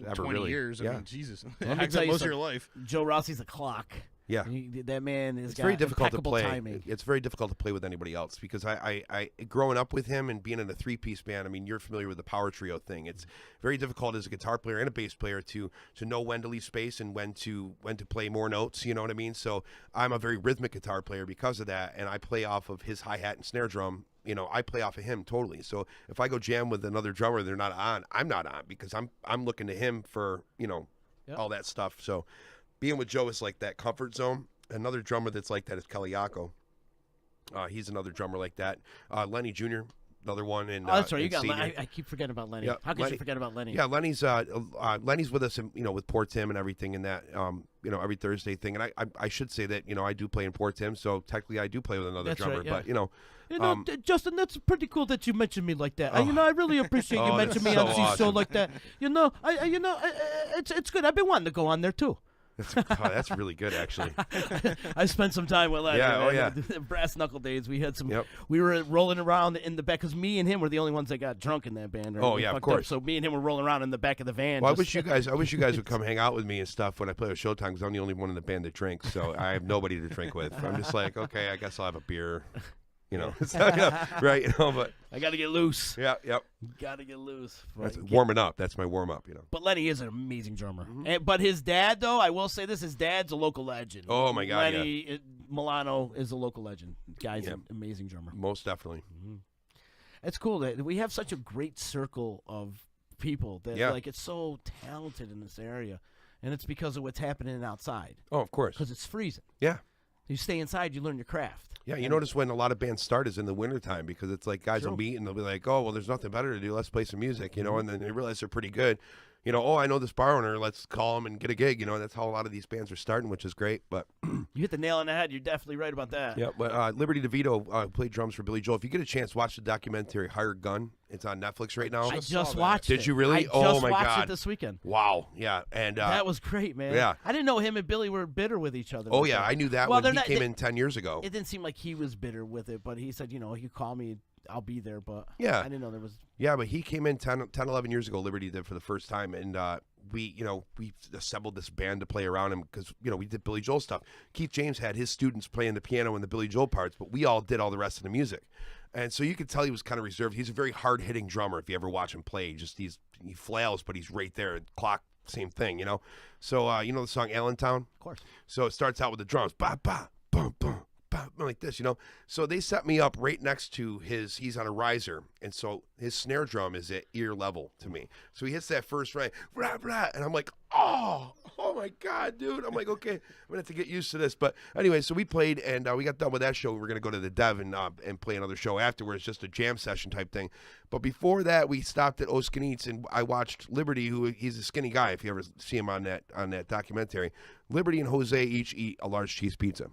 ever 20 really. years. Yeah. I mean, Jesus. Let me tell you most of something. your life. Joe Rossi's a clock. Yeah. That man is It's very difficult to impeccable play. timing. It's very difficult to play with anybody else, because I growing up with him and being in a three-piece band, I mean, you're familiar with the power trio thing. It's very difficult as a guitar player and a bass player to know when to leave space and when to play more notes, you know what I mean? So I'm a very rhythmic guitar player because of that, and I play off of his hi-hat and snare drum. You know, I play off of him totally. So if I go jam with another drummer, they're not on, I'm not on, because I'm looking to him for, you know, all that stuff. So being with Joe is like that comfort zone. Another drummer that's like that is Kaliako. He's another drummer like that. Lenny Jr., another one. And, that's right. You and got. Senior. I keep forgetting about Lenny. Yeah, How could you forget about Lenny? Yeah, Lenny's with us, with Port Tim and everything, and that every Thursday thing. And I should say that I do play in Port Tim, so technically I do play with another That's drummer. right, yeah. But Justin, that's pretty cool that you mentioned me like that. I really appreciate you mentioning me that's on so this show awesome. like that. It's good. I've been wanting to go on there too. That's really good, actually. I spent some time with Lenny. Yeah, man. oh, yeah. The brass knuckle days. We had some. Yep. We were rolling around in the back because me and him were the only ones that got drunk in that band. Right? Oh, We yeah, of fucked course. Up. So me and him were rolling around in the back of the van. Well, I just- wish you guys would come hang out with me and stuff when I play with Showtime, because I'm the only one in the band that drinks, so I have nobody to drink with. I'm just like, okay, I guess I'll have a beer. Right? But I got to get loose. yeah, yep. Got to get loose. That's warming up. That's my warm up. But Lenny is an amazing drummer. But his dad, though, I will say this: his dad's a local legend. Oh, my God, Lenny Milano is a local legend. Guy's an amazing drummer. Most definitely. It's cool that we have such a great circle of people that it's so talented in this area, and it's because of what's happening outside. Oh, of course. Because it's freezing. Yeah. You stay inside, you learn your craft. Yeah, you notice when a lot of bands start is in the wintertime, because it's like guys will meet and they'll be like, oh, well, there's nothing better to do. Let's play some music, and then they realize they're pretty good. Oh, I know this bar owner. Let's call him and get a gig. That's how a lot of these bands are starting, which is great. But You hit the nail on the head. You're definitely right about that. yeah, but Liberty DeVito played drums for Billy Joel. If you get a chance, watch the documentary Hired Gun. It's on Netflix right now. I just watched it. Did you really? I Oh, just my watched God. it this weekend. Wow. Yeah, and That was great, man. Yeah. I didn't know him and Billy were bitter with each other. Oh like yeah, that. I knew that Well, when they're he not- came in 10 years ago. It didn't seem like he was bitter with it, but he said, you call me, I'll be there. But Yeah. I didn't know there was. Yeah, but he came in 10, 11 years ago. Liberty did for the first time, and we assembled this band to play around him because we did Billy Joel stuff. Keith James had his students playing the piano and the Billy Joel parts, but we all did all the rest of the music. And so you could tell he was kind of reserved. He's a very hard hitting drummer. If you ever watch him play, he flails, but he's right there. Clock, same thing, So the song Allentown? Of course. So it starts out with the drums, ba ba bum bum. Like this, So they set me up right next to he's on a riser, and so his snare drum is at ear level to me. So he hits that first right, rah, rah, and I'm like, oh my God, dude. I'm like, okay, I'm gonna have to get used to this. But anyway, so we played, and we got done with that show. We're gonna go to the Dev and play another show afterwards, just a jam session type thing. But before that, we stopped at O'Skinneats, and I watched Liberty, he's a skinny guy. If you ever see him on that documentary, Liberty and Jose each eat a large cheese pizza.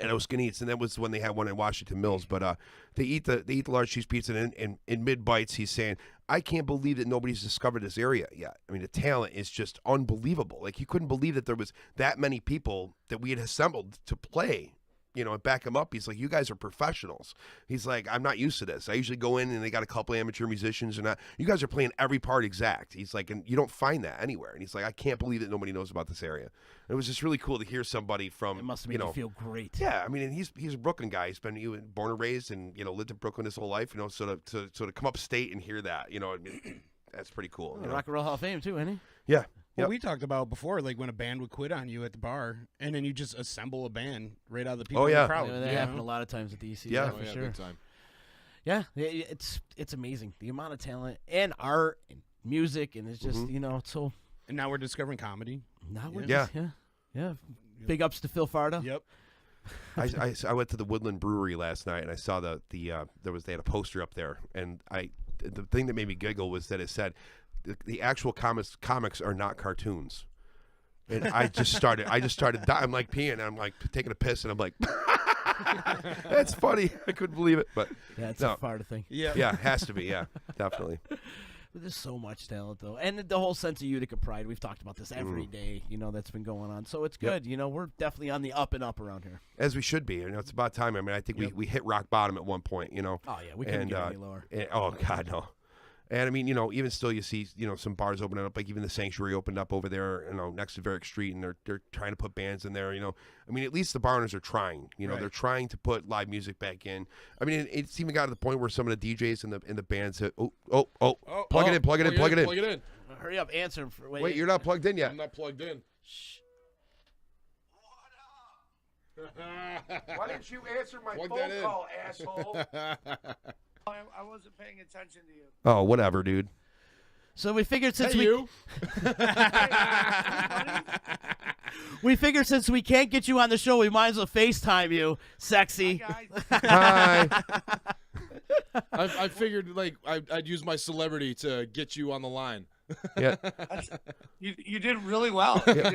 And O'Skinneats, and that was when they had one in Washington Mills. But they eat the large cheese pizza, and in mid bites, he's saying, "I can't believe that nobody's discovered this area yet. I mean, the talent is just unbelievable. Like, you couldn't believe that there was that many people that we had assembled to play." And back him up. He's like, you guys are professionals. He's like, I'm not used to this. I usually go in and they got a couple amateur musicians, and you guys are playing every part exact. He's like, and you don't find that anywhere. And he's like, I can't believe that nobody knows about this area. And it was just really cool to hear somebody from. It must have made you feel great. Yeah, I mean, and he's a Brooklyn guy. He's been born and raised, and lived in Brooklyn his whole life. So to come upstate and hear that, I mean, that's pretty cool. Rock and Roll Hall of Fame too, ain't he? Yeah. Well, we talked about before, like when a band would quit on you at the bar, and then you just assemble a band right out of the people in the crowd. That happened a lot of times at the EC. Yeah, for sure. Big time. Yeah, it's amazing the amount of talent and art and music, and it's just it's so. And now we're discovering comedy. Now we're Yeah. yeah. Big ups to Phil Farda. Yep. I went to the Woodland Brewery last night, and I saw they had a poster up there, and the thing that made me giggle was that it said the actual comics are not cartoons. And I just started I'm like peeing, and I'm like taking a piss, and I'm like, that's funny. I couldn't believe it, but Yeah, it's a Farda thing. yeah, it has to be, yeah, definitely. But there's so much talent, though. And the whole sense of Utica pride. We've talked about this every day, that's been going on. So it's good. We're definitely on the up and up around here. As we should be. It's about time. I mean, I think we hit rock bottom at one point, Oh, yeah. We couldn't get any lower. Oh, God, no. And I mean, even still, you see, some bars opening up, like even the Sanctuary opened up over there, next to Varick Street, and they're trying to put bands in there. I mean, at least the bar owners are trying. Right. They're trying to put live music back in. I mean, it's even got to the point where some of the DJs in the bands said, plug it in. Hurry up, answer. Wait, you're not plugged in yet. I'm not plugged in. Shh. Why didn't you answer my Plug phone that in. call, asshole? I wasn't paying attention to you. Oh, whatever, dude. So we figured since Hey, you. We figured since we can't get you on the show, we might as well FaceTime you, sexy. Hi. I figured like I'd use my celebrity to get you on the line. Yeah. You did really well. Yeah,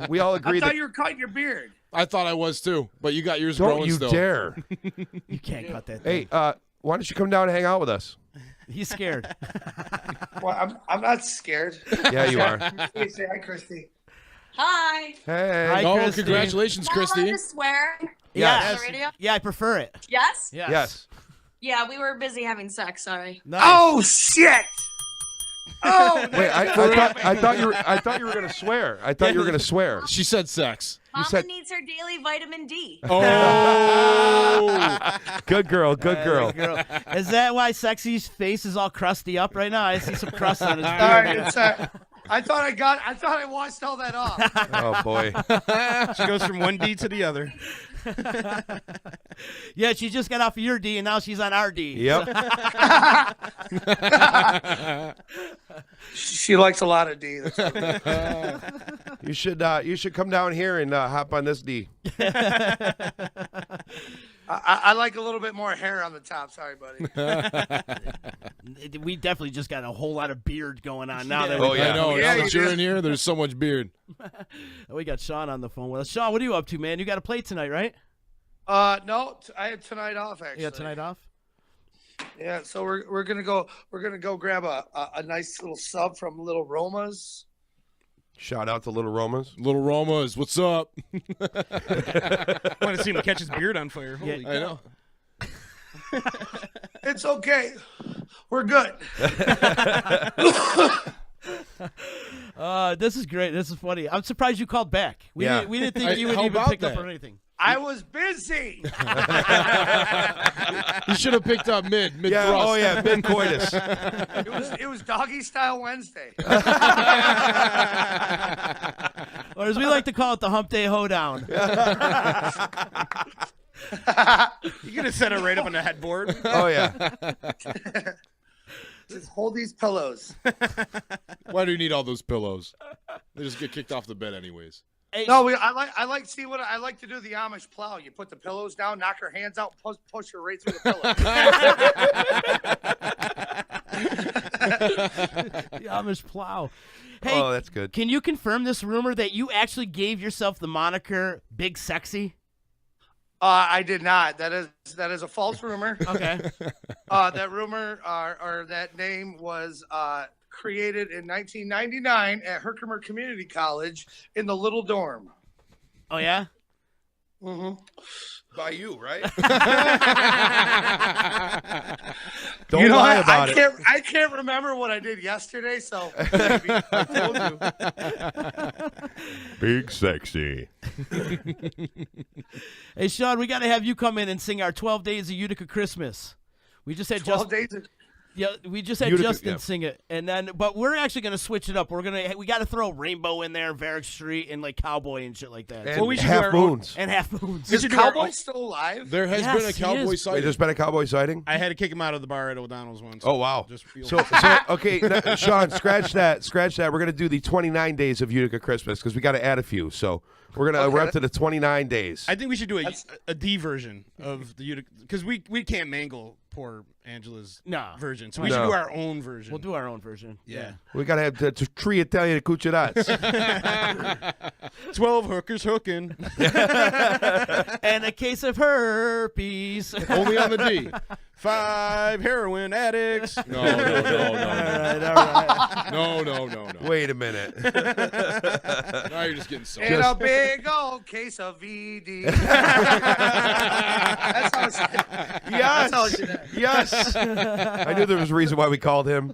we all agree I thought that you were cutting your beard. I thought I was too, but you got yours don't growing you still. dare. You can't cut that. Hey, why don't you come down and hang out with us? He's scared. Well, I'm not scared. Yeah, you are. Say hi, Christy. Hi. Hey. Hi, Oh, Christy. congratulations, Am I allowed Christy. to swear? Yes. On the radio? Yeah, I prefer it. Yes? Yes. Yeah, we were busy having sex. Sorry. Nice. Oh shit! Oh Wait, I thought you were gonna swear. I thought you were gonna swear. She said sex. Mama said- needs her daily vitamin D. Oh. Good girl. Good girl. Is that why Sexy's face is all crusty up right now? I see some crust on his beard. Sorry, I thought I washed all that off. Oh boy. She goes from one D to the other. Yeah, she just got off of your D, and now she's on our D. Yep. She likes a lot of D. You should come down here and hop on this D. I like a little bit more hair on the top. Sorry, buddy. We definitely just got a whole lot of beard going on now. Yeah. That Oh, we yeah. I know. Yeah, Now you that you're do. in here, there's so much beard. We got Sean on the phone with us. Sean, what are you up to, man? You got to play tonight, right? No, I had tonight off actually. Yeah, tonight off. Yeah, so we're gonna go grab a nice little sub from Little Roma's. Shout out to Little Roma's. Little Romas, what's up? Want to see him catch his beard on fire. Holy I know. It's okay, we're good. This is great. This is funny. I'm surprised you called back. We Yeah. didn't think you would How even about pick up that? on anything. I was busy. You should have picked up mid Yeah. thrust. Oh yeah. Mid coitus. It was doggy style Wednesday. Or as we like to call it, the Hump Day Hoedown. You could have set it right up on the headboard. Oh yeah. Just hold these pillows. Why do you need all those pillows? They just get kicked off the bed anyways. Hey, No, I like see what I like to do the Amish plow. You put the pillows down, knock her hands out, push her right through the pillow. the Amish plow. Hey, Oh, that's good. can you confirm this rumor that you actually gave yourself the moniker Big Sexy? I did not. That is a false rumor. Okay. That rumor or that name was created in 1999 at Herkimer Community College in the Little Dorm. Oh, yeah? Mm-hmm. By you, right? Don't Don't lie about it. I can't remember what I did yesterday, so maybe I told you. Big sexy. Hey, Sean, we got to have you come in and sing our 12 Days of Utica Christmas. We just had 12 days. Yeah, we just had Utica, Justin yeah. sing it, and then but we're actually gonna switch it up. We got to throw Rainbow in there, Varick Street, and like Cowboy and shit like that. And So we should do half our own- moons. and Half Moons. Is Cowboy still alive? There has Yes, been a he cowboy is. sighting. Wait, there's been a cowboy sighting? I had to kick him out of the bar at O'Donnell's once. Oh wow. Just feel So okay, Sean, scratch that. We're gonna do the 29 days of Utica Christmas because we got to add a few. So we're up to the 29 days. I think we should do a D version of the Utica because we can't mangle poor Angela's version. So we should do our own version. We'll do our own version. Yeah. We gotta have the three Italian cucciarats. 12 hookers hooking. And a case of herpes. Only on the D. 5 heroin addicts. No. All right. No. Wait a minute. Now you're just getting so. And a big old case of VD. That's how it's. Yes. That's how it's. Yes. I knew there was a reason why we called him.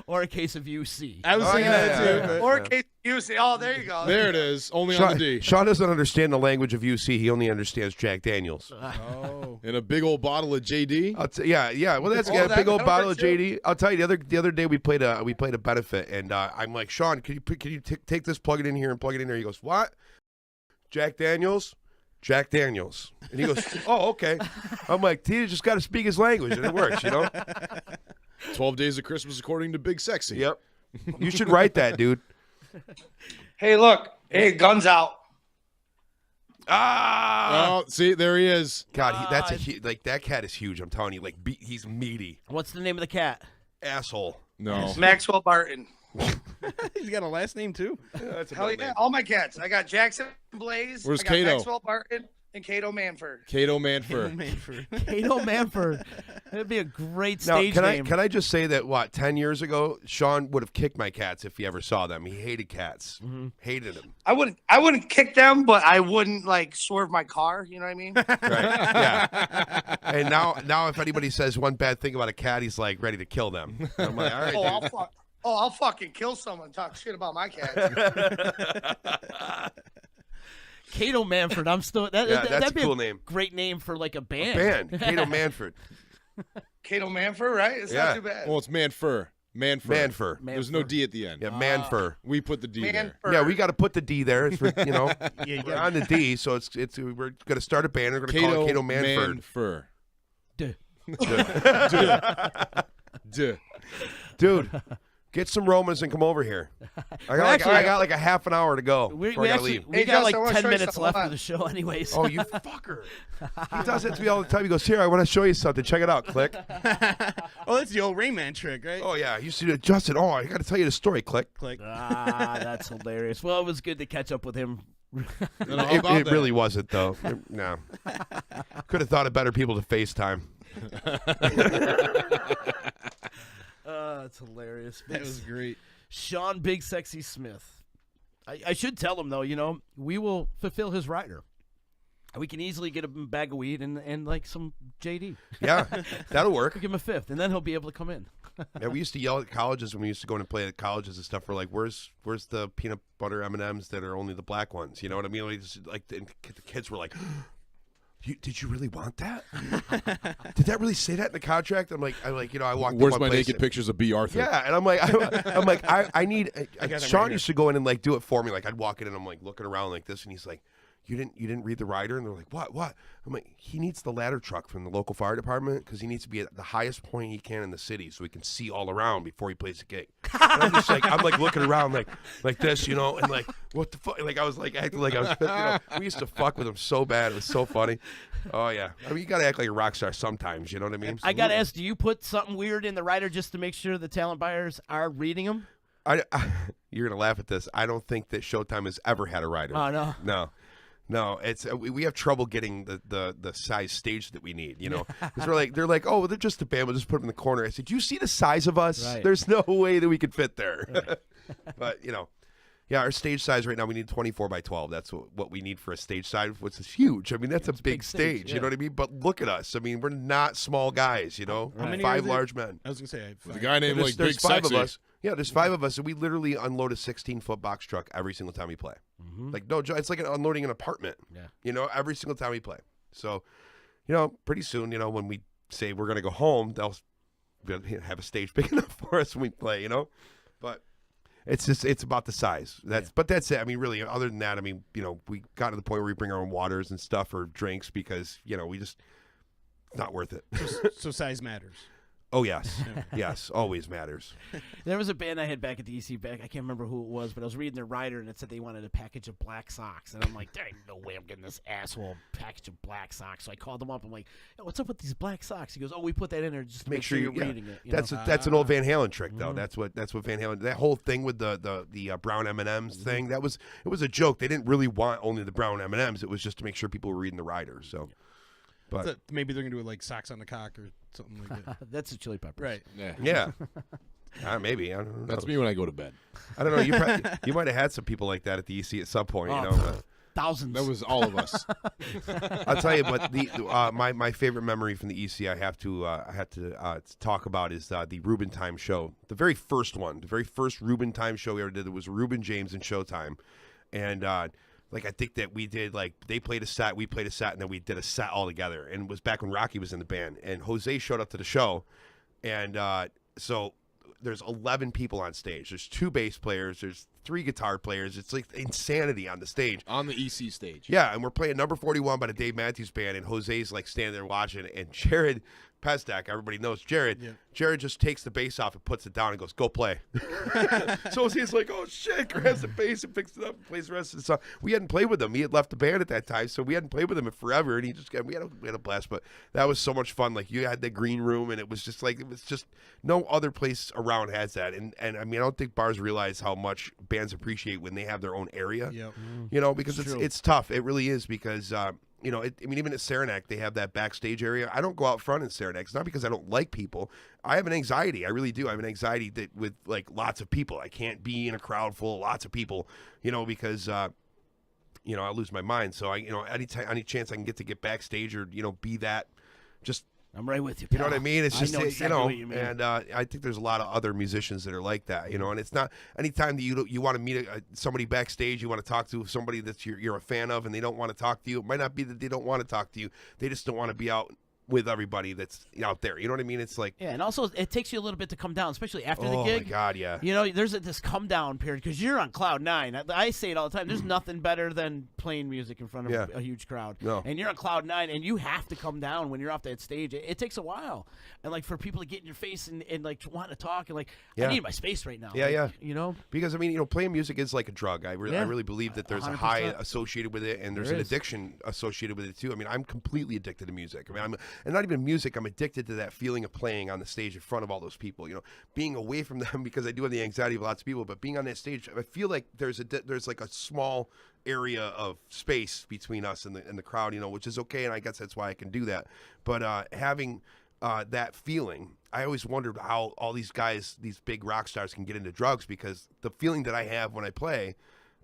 Or a case of UC. I was thinking that too. Or case you see. Oh, there you go. There it is. Only on the D. Sean doesn't understand the language of UC. He only understands Jack Daniels. Oh. And a big old bottle of JD. Yeah. Well, that's a big old bottle of JD. I'll tell you, the other day we played a benefit, and I'm like, Sean, can you take this, plug it in here, and plug it in there? He goes, what? Jack Daniels. And he goes, oh, okay. I'm like, Tina just got to speak his language, and it works, 12 Days of Christmas according to Big Sexy. Yep. You should write that, dude. Hey, look. Hey, guns out. Ah! Oh, see, there he is. God, that's like that cat is huge. I'm telling you, like he's meaty. What's the name of the cat? Asshole. No. Maxwell Barton. He's got a last name too. That's Hell yeah, all my cats. I got Jackson Blaze. Where's I got Cato? Maxwell Barton and Cato Manford. Cato Manford. Cato Manford. That'd be a great Now, stage can name. I just say that 10 years ago, Sean would have kicked my cats if he ever saw them. He hated cats. Hated them. I wouldn't kick them, but I wouldn't like swerve my car. You know what I mean? Right. Yeah. And now if anybody says one bad thing about a cat, he's like ready to kill them. I'm like, all right, dude. I'll fucking kill someone. Talk shit about my cat. Cato Manford. I'm still. that's that'd a be cool name. Great name for like a band. Cato Manford. Cato Manford, right? It's Yeah. not too bad. Well, it's Manfur. Manfur. There's no D at the end. Yeah, Manfur. We put the D there. Manford. Yeah, we got to put the D there. It's for, you we're on the D, so it's we're gonna start a band. We're gonna call it Cato Manford. Duh. Dude, get some Romans and come over here. I got like a half an hour to go before I gotta leave. We Hey, got Justin, I like wanna 10 show you minutes something. left Hold of on. the show, anyways. Oh, you fucker. He does it to me all the time. He goes, here, I want to show you something. Check it out. Click. Oh, that's the old Rain Man trick, right? Oh, yeah. I used to do it. Justin, I got to tell you the story. Click. Click. That's hilarious. Well, it was good to catch up with him. It really wasn't, though. No. Could have thought of better people to FaceTime. That's hilarious. That was great. Sean Big Sexy Smith. I should tell him, though, we will fulfill his rider. We can easily get him a bag of weed and like some JD. Yeah, that'll work. We'll give him a fifth, and then he'll be able to come in. Yeah, we used to yell at colleges when we used to go in and play at colleges and stuff. We're like, "Where's the peanut butter M&Ms that are only the black ones?" You know what I mean? Like the kids were like, "Did you really want that? Did that really say that in the contract?" I walked. Where's up my one place naked pictures of B. Arthur? Yeah, and I'm like, I need. Sean used to go in and like do it for me. Like I'd walk in and I'm like looking around like this, and he's like, You didn't read the rider? And they're like, what? I'm like, he needs the ladder truck from the local fire department because he needs to be at the highest point he can in the city so he can see all around before he plays the gig. And I'm just like, looking around like this, and like, what the fuck? Like I was like acting like I was, we used to fuck with him so bad. It was so funny. Oh yeah, I mean you got to act like a rock star sometimes. You know what I mean? I got to ask, do you put something weird in the rider just to make sure the talent buyers are reading them? You're gonna laugh at this. I don't think that Showtime has ever had a rider. Oh no. No, it's we have trouble getting the size stage that we need, because they're like, oh, they're just a band, we'll just put them in the corner. I said, do you see the size of us? Right. There's no way that we could fit there. Right. But yeah, our stage size right now we need 24 by 12. That's what we need for a stage size, which is huge. I mean, that's a big stage. You know what I mean? But look at us. I mean, we're not small guys. How many 5 large men. I was gonna say the guy named like there's Big 5 Sexy. of us. Yeah, there's 5 of us, and we literally unload a 16-foot box truck every single time we play. Mm-hmm. Like no, it's like unloading an apartment. Yeah. Every single time we play. So, pretty soon, when we say we're gonna go home, they'll have a stage big enough for us when we play. But it's about the size. But that's it. I mean, really, other than that, I mean, we got to the point where we bring our own waters and stuff or drinks because we just it's not worth it. So size matters. Oh, yes. Yes, always matters. There was a band I had back at the EC I can't remember who it was, but I was reading their rider, and it said they wanted a package of black socks. And I'm like, there ain't no way I'm getting this asshole package of black socks. So I called them up. I'm like, hey, what's up with these black socks? He goes, oh, we put that in there just to make sure you're reading it. That's an old Van Halen trick, though. That's what Van Halen, that whole thing with the brown M&Ms thing, it was a joke. They didn't really want only the brown M&Ms. It was just to make sure people were reading the rider, so. But maybe they're gonna do it like socks on the cock or something like that. That's a Chili Peppers. Right. Yeah. Maybe. I don't know. That's me when I go to bed. I don't know. You might have had some people like that at the EC at some point. But thousands. That was all of us. I'll tell you, but my favorite memory from the EC I have to talk about is the Rubin Time show. The very first one, the very first Rubin Time show we ever did. It was Rubin James and Showtime, and. I think that we did, they played a set, we played a set, and then we did a set all together. And it was back when Rocky was in the band. And Jose showed up to the show. And so there's 11 people on stage. There's 2 bass players. There's 3 guitar players. It's like insanity on the stage. On the EC stage. Yeah, and we're playing Number 41 by the Dave Matthews Band, and Jose's like standing there watching, and Jared Pesdak, everybody knows Jared. Yeah. Jared just takes the bass off and puts it down and goes, "Go play." So Jose's like, "Oh shit!" Grabs the bass and picks it up and plays the rest of the song. We hadn't played with him. He had left the band at that time, so we hadn't played with him in forever. And he just we had a blast. But that was so much fun. Like you had the green room, and it was just no other place around has that. And I mean, I don't think bars realize how much bands appreciate when they have their own area. Yep. You know, because it's tough. It really is because. You know, I mean, even at Saranac, they have that backstage area. I don't go out front in Saranac. It's not because I don't like people. I have an anxiety. I really do. I have an anxiety that with like lots of people. I can't be in a crowd full of lots of people, you know, because, you know, I lose my mind. So any chance I can get backstage or, you know, be that just. I'm right with you. You know what I mean? It's just, I know exactly what you mean. And I think there's a lot of other musicians that are like that, you know. And it's not anytime that you want to meet somebody backstage, you want to talk to somebody that you're a fan of, and they don't want to talk to you. It might not be that they don't want to talk to you; they just don't want to be out with everybody that's out there. You know what I mean? It's like and also it takes you a little bit to come down, especially after the gig. Oh my God, yeah. You know, there's this come down period because you're on cloud 9. I say it all the time. There's nothing better than playing music in front of a huge crowd. No. And you're on cloud 9, and you have to come down when you're off that stage. It takes a while, and like for people to get in your face and like want to talk and like I need my space right now. Yeah, like, yeah. You know, because I mean, you know, playing music is like a drug. I really believe that there's 100%. A high associated with it, and there's an addiction associated with it too. I mean, I'm completely addicted to music. I mean, and not even music. I'm addicted to that feeling of playing on the stage in front of all those people. You know, being away from them because I do have the anxiety of lots of people. But being on that stage, I feel like there's like a small area of space between us and the crowd. You know, which is okay, and I guess that's why I can do that. But having that feeling, I always wondered how all these guys, these big rock stars, can get into drugs because the feeling that I have when I play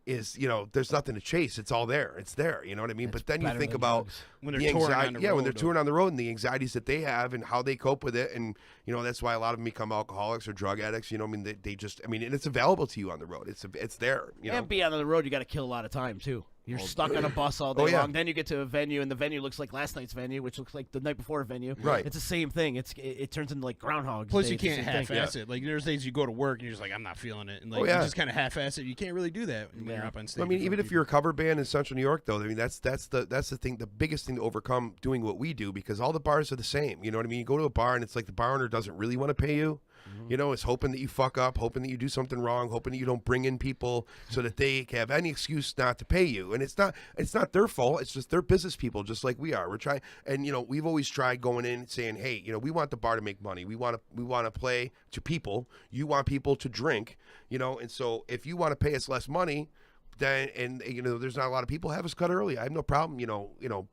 is, you know, there's nothing to chase. It's all there. It's there. You know what I mean? But then you think about when they're touring on the road. When they're touring on the road and the anxieties that they have and how they cope with it. And, you know, that's why a lot of them become alcoholics or drug addicts. You know, I mean, they just, I mean, and it's available to you on the road. It's there. You know? And being on the road, you got to kill a lot of time too. You're stuck on a bus all day long. Then you get to a venue, and the venue looks like last night's venue, which looks like the night before venue. Right. It's the same thing. It turns into like Groundhog's Plus, Day. you can't half-ass it. Like there's days you go to work and you're just like, I'm not feeling it, and like you just kind of half-ass it. You can't really do that when you're up on stage. I mean, even if you're a cover band in Central New York, though, I mean that's the thing, the biggest thing to overcome doing what we do, because all the bars are the same. You know what I mean? You go to a bar and it's like the bar owner doesn't really want to pay you. You know, it's hoping that you fuck up, hoping that you do something wrong, hoping that you don't bring in people so that they have any excuse not to pay you. And it's not their fault. It's just they're business people, just like we are. We're trying, and you know, we've always tried going in and saying, hey, you know, we want the bar to make money. We want to play to people. You want people to drink. You know, and so if you want to pay us less money, then and you know, there's not a lot of people, have us cut early. I have no problem. You know.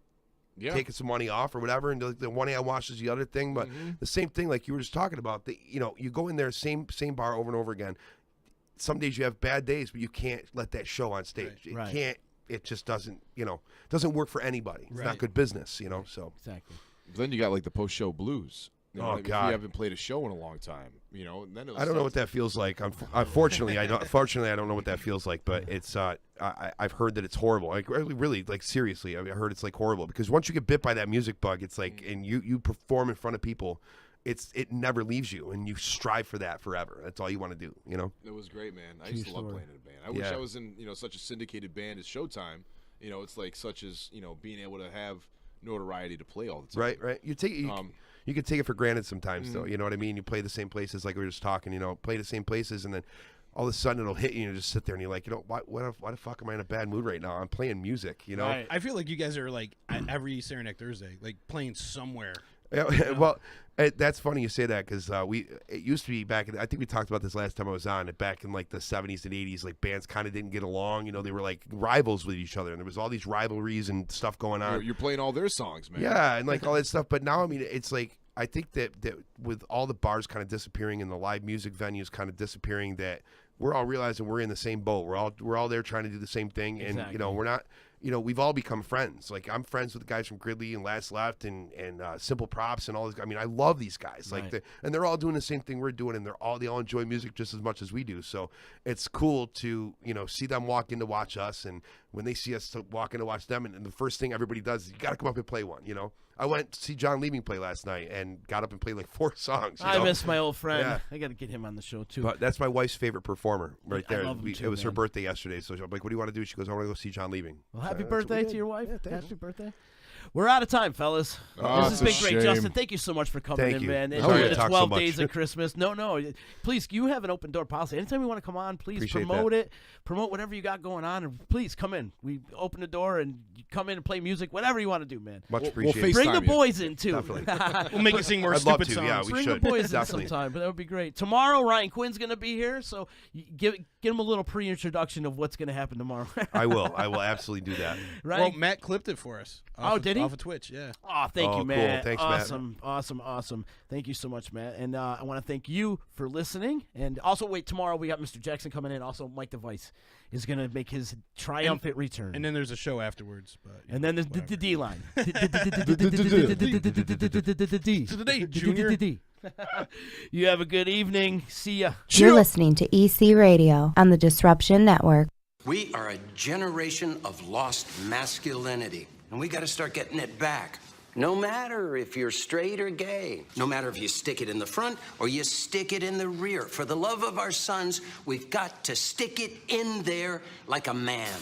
Taking some money off or whatever, and the one hand washes the other thing. But the same thing, like you were just talking about, you know, you go in there, same bar over and over again. Some days you have bad days, but you can't let that show on stage. It can't. It just doesn't. You know, doesn't work for anybody. It's not good business. You know. So exactly. Then you got like the post show blues. You know, oh God! You haven't played a show in a long time, you know. And then I don't know what that feels like. Unfortunately, I don't know what that feels like. But it's I've heard that it's horrible. Like really, like seriously, I heard it's like horrible because once you get bit by that music bug, it's like, and you perform in front of people, it never leaves you, and you strive for that forever. That's all you want to do, you know. It was great, man. I used to love playing in a band. I wish I was in, you know, such a syndicated band as Showtime. You know, it's like such as, you know, being able to have notoriety to play all the time. Right. You can take it for granted sometimes, though. You know what I mean? You play the same places, like we were just talking. You know, play the same places, and then all of a sudden it'll hit you, and you just sit there and you're like, you know, why the fuck am I in a bad mood right now? I'm playing music, you know. Right. I feel like you guys are like at every Saranac Thursday, like playing somewhere. Yeah, well, that's funny you say that because it used to be back in, I think we talked about this last time I was on, back in like the 70s and 80s, like bands kind of didn't get along. You know, they were like rivals with each other, and there was all these rivalries and stuff going on. You're playing all their songs, man. Yeah, and like all that stuff. But now, I mean, it's like, I think that with all the bars kind of disappearing and the live music venues kind of disappearing, that we're all realizing we're in the same boat. We're all there trying to do the same thing, and you know, we're not. we've all become friends. Like I'm friends with the guys from Gridley and Last Left and Simple Props and all this. I mean, I love these guys. Like, and they're all doing the same thing we're doing, and they all enjoy music just as much as we do. So it's cool to see them walk in to watch us, and when they see us walk in to watch them, and the first thing everybody does is you got to come up and play one. I went to see John Leaving play last night and got up and played like 4 songs. I miss my old friend. Yeah. I got to get him on the show too. But that's my wife's favorite performer right there. I love him too, it was her man. birthday yesterday, so I'm like, "What do you want to do?" She goes, "I want to go see John Leaving." Well, happy birthday to your wife. Yeah, happy birthday. We're out of time, fellas. Oh, this has been great. Justin, thank you so much for coming in, man. Sorry Enjoy to the talk 12 so much. days of Christmas. No. Please, you have an open door policy. Anytime you want to come on, please Appreciate promote that. it. Promote whatever you got going on. And please come in. We open the door and you come in and play music, whatever you want to do, man. Much appreciated. Bring the boys in, too. Definitely. We'll make you sing more I'd stupid love to. songs. Yeah, we Bring should. the boys Definitely. in sometime, but that would be great. Tomorrow, Ryan Quinn's going to be here, so give him a little pre-introduction of what's going to happen tomorrow. I will absolutely do that. Right? Well, Matt clipped it for us. Did he? Off of Twitch, yeah. Oh, thank you, cool. Matt. Thanks, awesome, Matt. Awesome. Thank you so much, Matt. And I want to thank you for listening. And also, tomorrow we got Mr. Jackson coming in. Also, Mike Device is going to make his triumphant return. And then there's a show afterwards. But, and then there's the D line. Junior. You have a good evening. See ya. You're listening to EC Radio on the Disruption Network. We are a generation of lost masculinity, and we got to start getting it back. No matter if you're straight or gay, no matter if you stick it in the front or you stick it in the rear. For the love of our sons, we've got to stick it in there like a man.